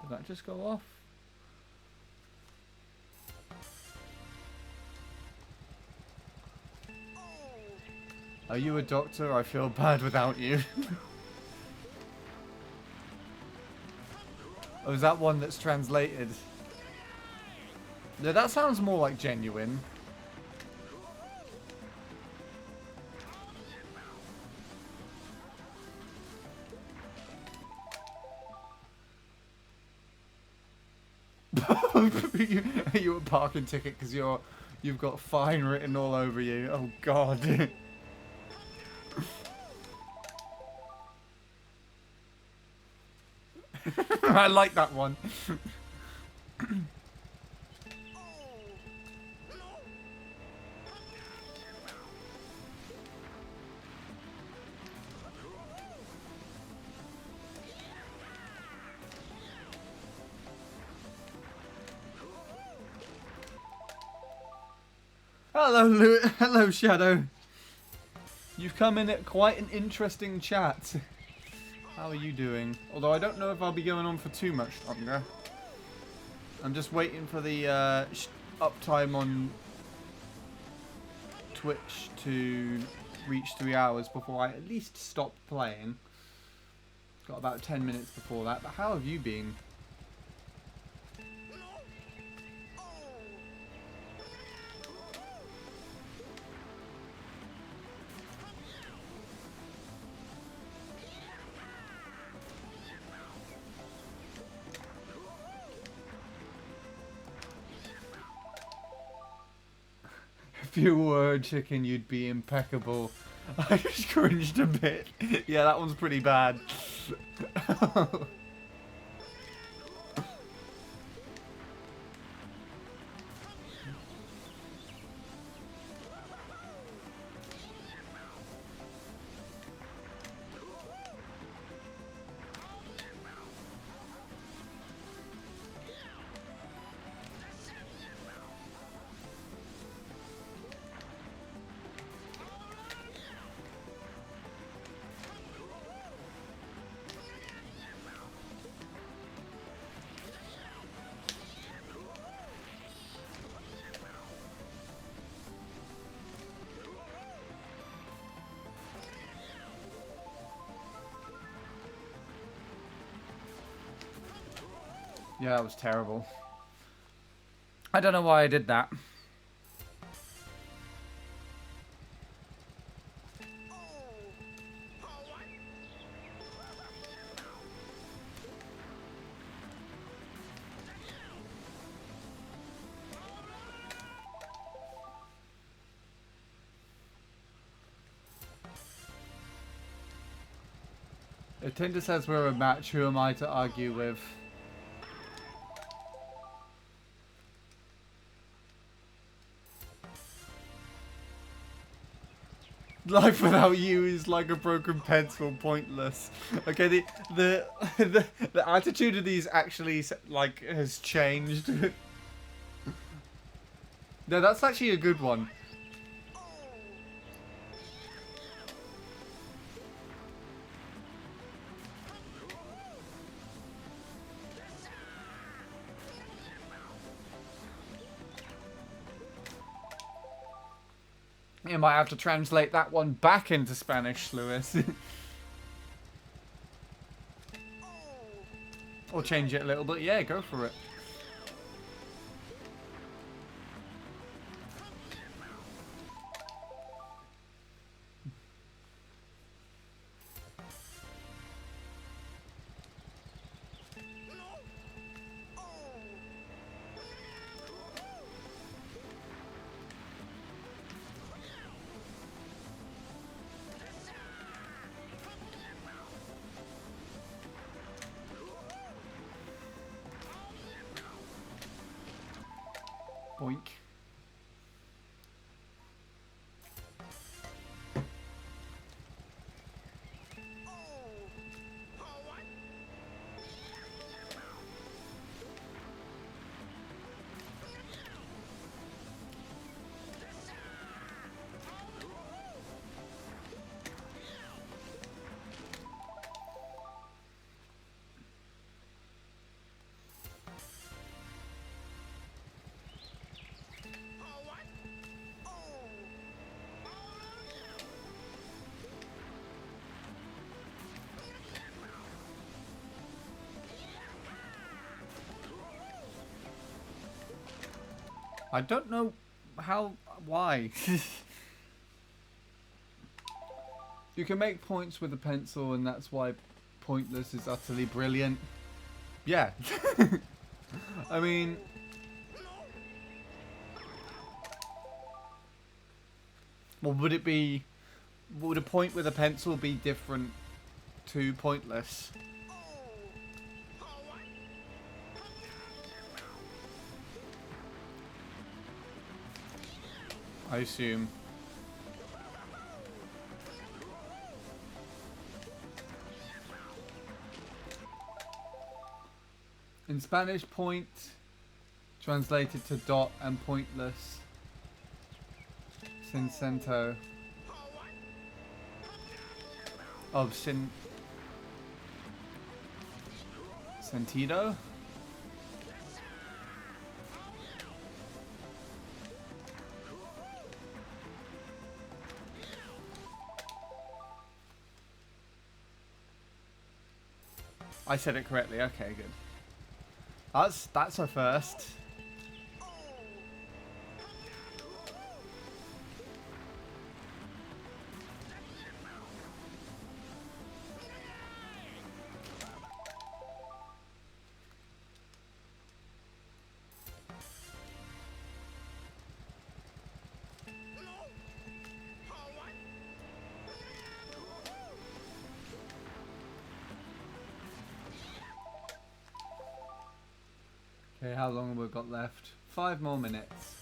Did that just go off? Are you a doctor? I feel bad without you. Oh, is that one that's translated? No, that sounds more like genuine. you a parking ticket because you've got fine written all over you. Oh God. I like that one. Hello, Shadow. You've come in at quite an interesting chat. How are you doing? Although I don't know if I'll be going on for too much longer. I'm just waiting for the uptime on Twitch to reach 3 hours before I at least stop playing. Got about 10 minutes before that. But how have you been? If you were a chicken, you'd be impeccable. I just cringed a bit. Yeah, that one's pretty bad. Yeah, that was terrible. I don't know why I did that. If Tinder says we're a match, who am I to argue with? Life without you is like a broken pencil, pointless. Okay, the attitude of these actually like has changed. No, that's actually a good one. You might have to translate that one back into Spanish, Lewis. Or change it a little bit. Yeah, go for it. Boink. I don't know why. You can make points with a pencil, and that's why pointless is utterly brilliant. Yeah. I mean... Well, would it be... Would a point with a pencil be different to pointless? I assume. In Spanish, point translated to dot and pointless. Sincento. Of Sentido? I said it correctly. Okay, good. That's a first. Okay, how long have we got left? 5 more minutes.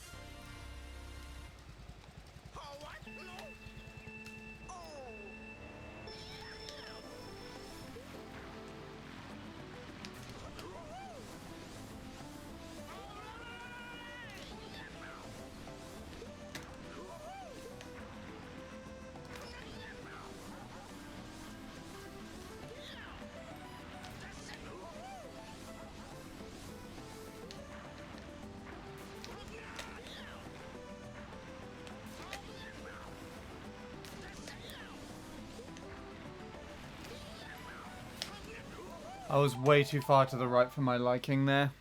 I was way too far to the right for my liking there.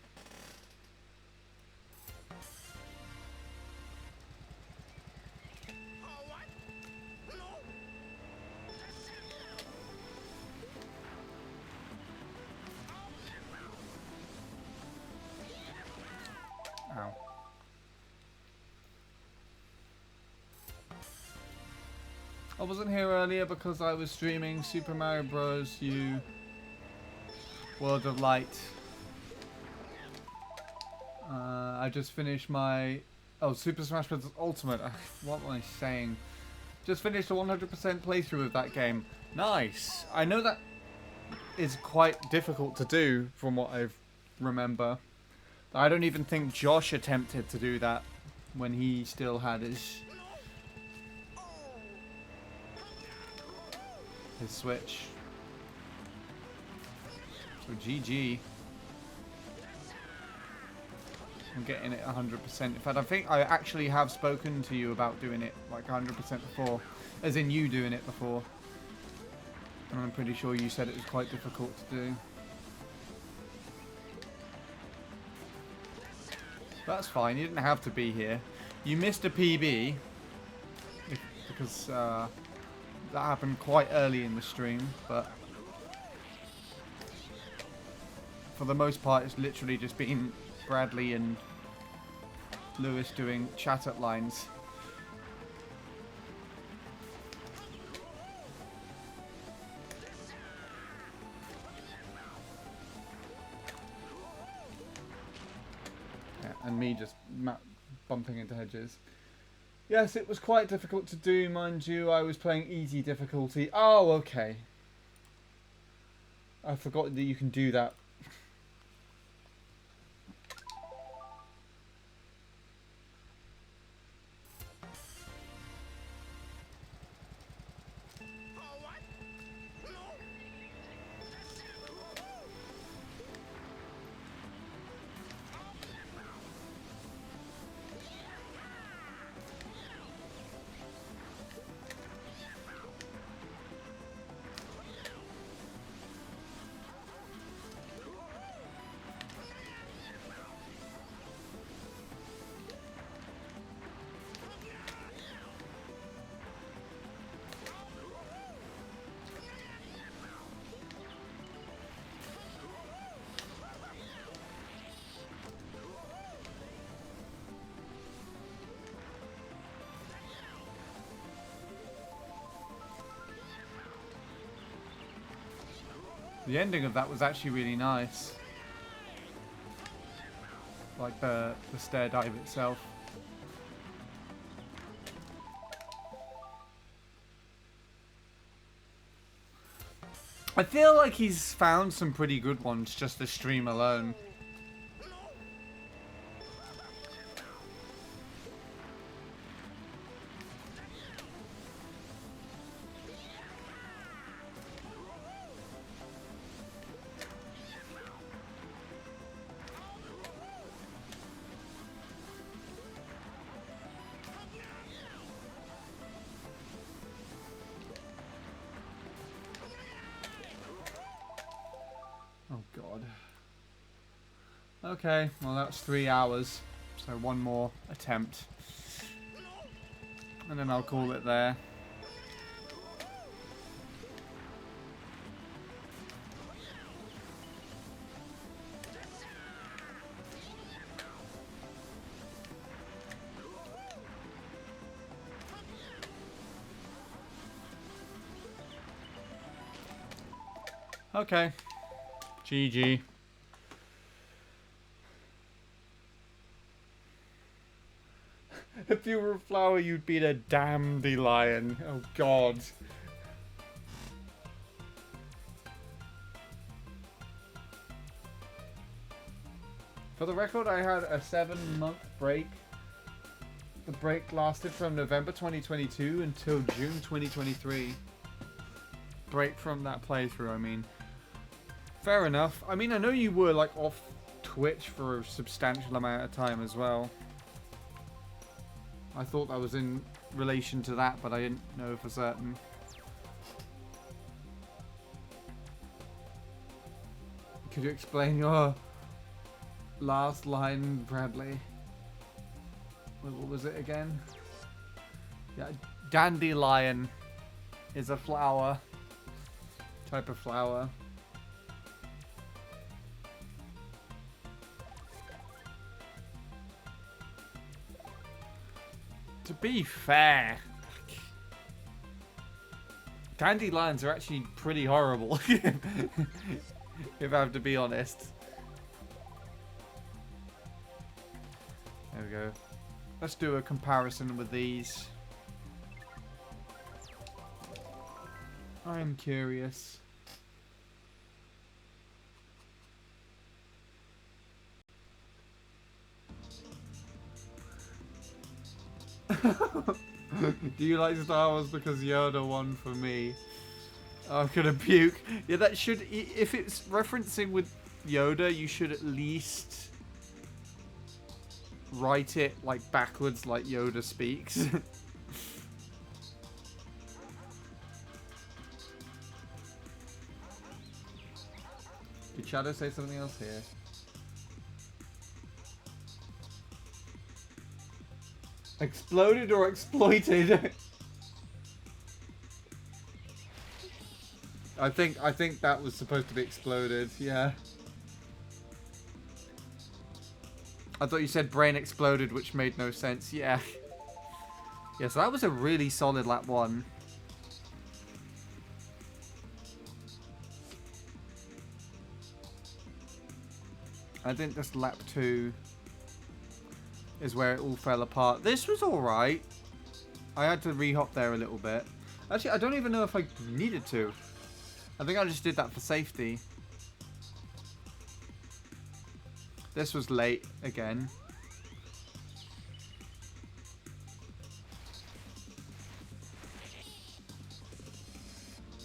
Ow. I wasn't here earlier because I was streaming Super Mario Bros. U World of Light. I just finished my... Oh, Super Smash Bros. Ultimate. What am I saying? Just finished a 100% playthrough of that game. Nice. I know that is quite difficult to do from what I remember. I don't even think Josh attempted to do that when he still had his Switch. So GG. I'm getting it 100%. In fact, I think I actually have spoken to you about doing it like 100% before. As in you doing it before. And I'm pretty sure you said it was quite difficult to do. That's fine, you didn't have to be here. You missed a PB. Because that happened quite early in the stream. But for the most part, it's literally just been Bradley and Lewis doing chat up lines. Yeah, and me just bumping into hedges. Yes, it was quite difficult to do, mind you. I was playing easy difficulty. Oh, okay. I forgot that you can do that. The ending of that was actually really nice. Like the stair dive itself. I feel like he's found some pretty good ones just to stream alone. Oh god. Okay, well that's 3 hours. So one more attempt. And then I'll call it there. Okay. GG. If you were a flower, you'd be a dandelion. Oh god. For the record, I had a 7-month break. The break lasted from November 2022 until June 2023. Break from that playthrough, I mean. Fair enough. I mean, I know you were like off Twitch for a substantial amount of time as well. I thought that was in relation to that, but I didn't know for certain. Could you explain your last line, Bradley? What was it again? Yeah, dandelion is a flower. Type of flower. To be fair, dandelions are actually pretty horrible, if I have to be honest. There we go. Let's do a comparison with these. I'm curious. Do you like Star Wars because Yoda won for me? Oh, I'm gonna puke. Yeah, that should... If it's referencing with Yoda, you should at least write it like backwards like Yoda speaks. Did Shadow say something else here? Exploded or exploited? I think that was supposed to be exploded, yeah. I thought you said brain exploded, which made no sense, yeah. Yeah, so that was a really solid lap 1. I think this lap 2 is where it all fell apart. This was alright. I had to re-hop there a little bit. Actually, I don't even know if I needed to. I think I just did that for safety. This was late again.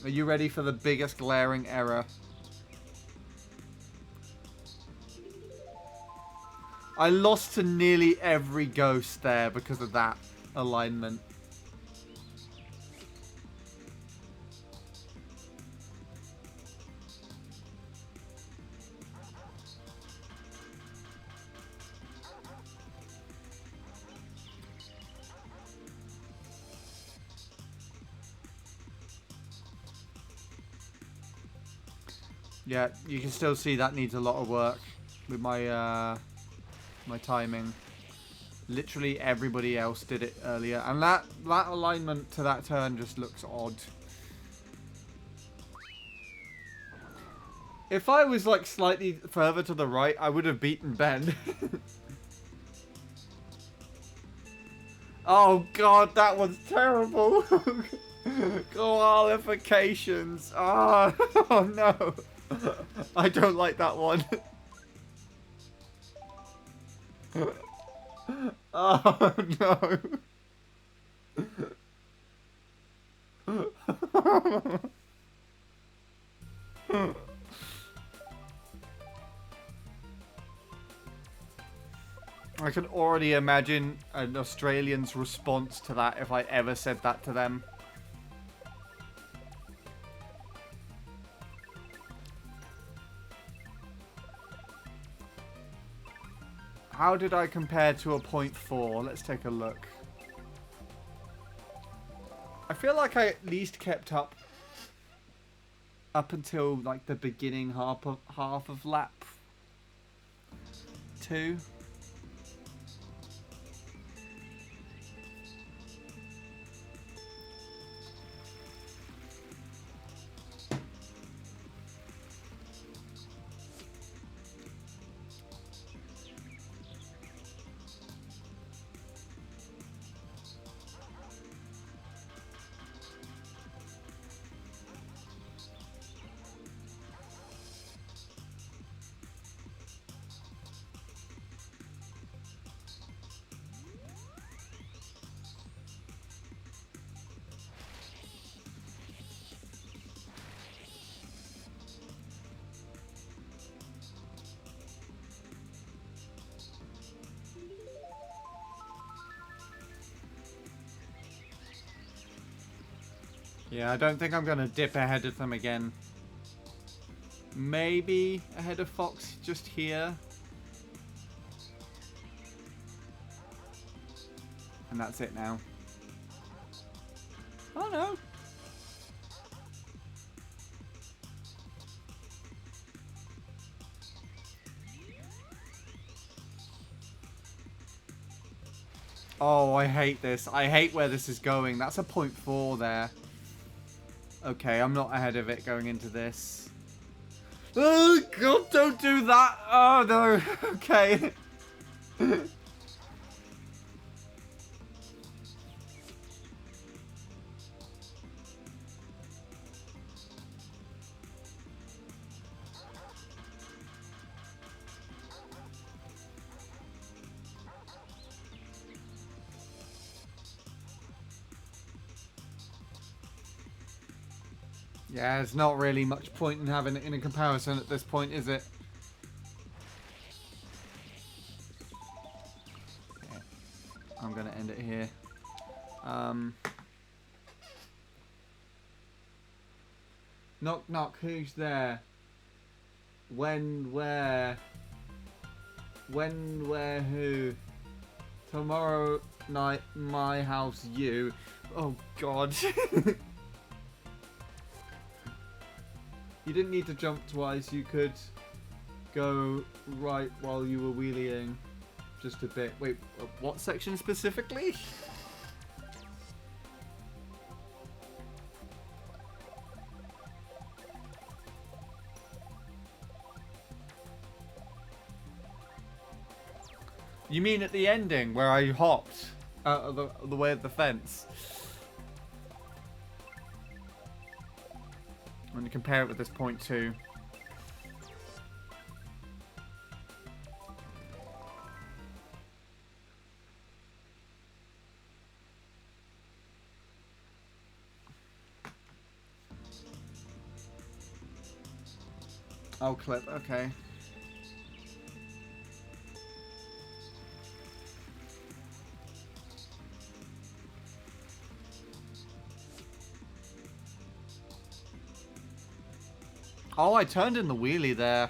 Are you ready for the biggest glaring error? I lost to nearly every ghost there because of that alignment. Yeah, you can still see that needs a lot of work with my my timing. Literally everybody else did it earlier, and that alignment to that turn just looks odd. If I was like slightly further to the right, I would have beaten Ben. Oh god, that was terrible. Qualifications. Oh, oh no. I don't like that one. Oh no. I can already imagine an Australian's response to that if I ever said that to them. How did I compare to a 0.4? Let's take a look. I feel like I at least kept up until like the beginning half of lap 2. Yeah, I don't think I'm going to dip ahead of them again. Maybe ahead of Fox just here. And that's it now. Oh no. Oh, I hate this. I hate where this is going. That's a 0.4 there. Okay, I'm not ahead of it going into this. Oh, God, don't do that. Oh, no. Okay. Yeah, there's not really much point in having it in a comparison at this point, is it? Okay. I'm going to end it here. Knock, knock, who's there? When, where? When, where, who? Tomorrow night, my house, you. Oh, God. You didn't need to jump twice. You could go right while you were wheeling just a bit. Wait, what section specifically? You mean at the ending where I hopped out of the way of the fence? I'm going to compare it with this point too. Oh, clip, okay. Oh, I turned in the wheelie there.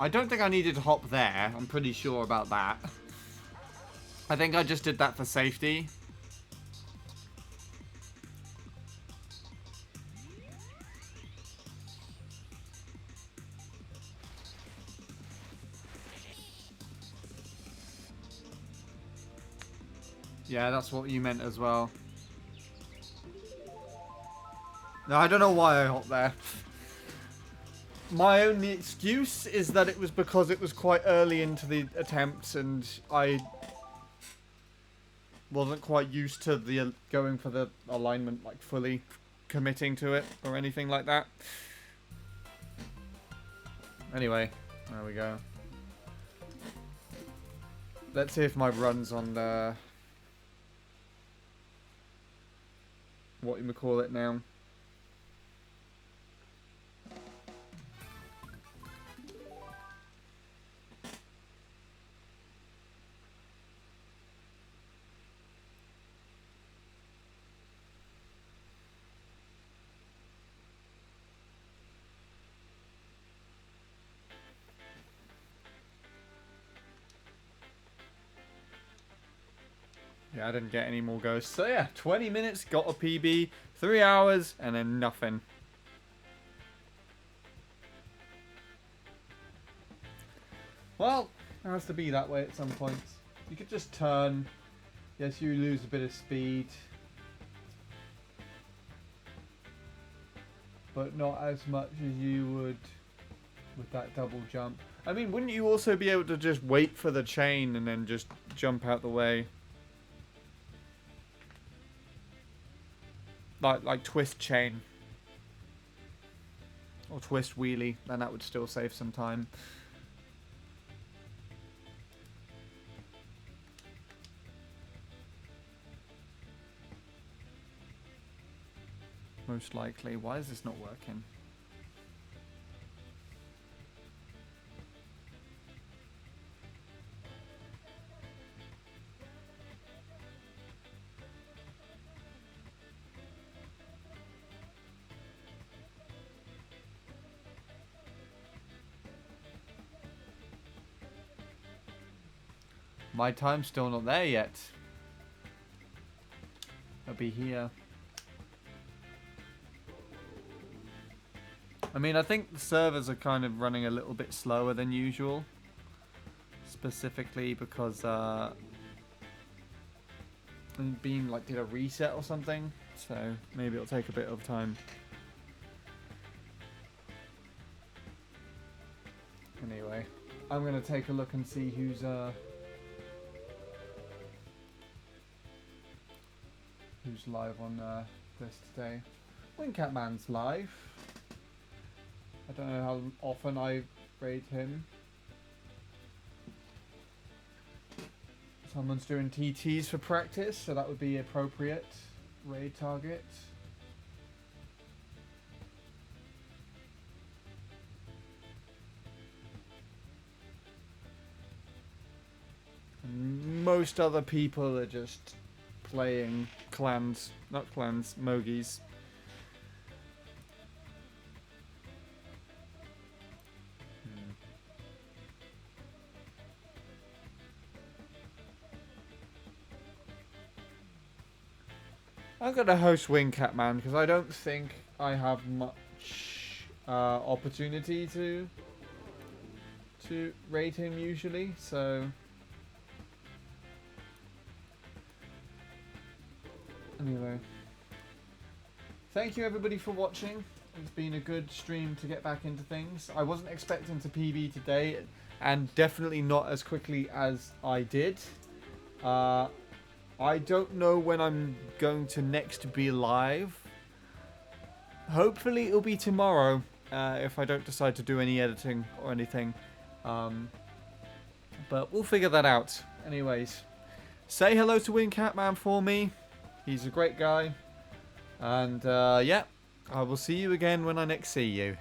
I don't think I needed to hop there. I'm pretty sure about that. I think I just did that for safety. Yeah, that's what you meant as well. No, I don't know why I hopped there. My only excuse is that it was because it was quite early into the attempt and I wasn't quite used to the going for the alignment, like fully committing to it or anything like that. Anyway, there we go. Let's see if my run's on the... what you call it now. Yeah, I didn't get any more ghosts. So yeah, 20 minutes, got a PB, 3 hours, and then nothing. Well, it has to be that way at some points. You could just turn. Yes, you lose a bit of speed. But not as much as you would with that double jump. I mean, wouldn't you also be able to just wait for the chain and then just jump out the way? Like twist chain. Or twist wheelie, then that would still save some time. Most likely. Why is this not working? My time's still not there yet. I'll be here. I mean, I think the servers are kind of running a little bit slower than usual. Specifically because Beam like did a reset or something, so maybe it'll take a bit of time. Anyway, I'm gonna take a look and see who's live on this today. Windcat Man's live. I don't know how often I raid him. Someone's doing TTs for practice, so that would be appropriate raid target. And most other people are just playing clans, not clans, Mogies. I'm going to host Wingcat Man because I don't think I have much opportunity to raid him usually, so anyway. Thank you everybody for watching. It's been a good stream to get back into things. I wasn't expecting to PB today, and definitely not as quickly as I did. I don't know when I'm going to next be live. Hopefully it'll be tomorrow, if I don't decide to do any editing or anything. But we'll figure that out. Anyways, say hello to Wingcat Man for me. He's a great guy. And yeah, I will see you again when I next see you.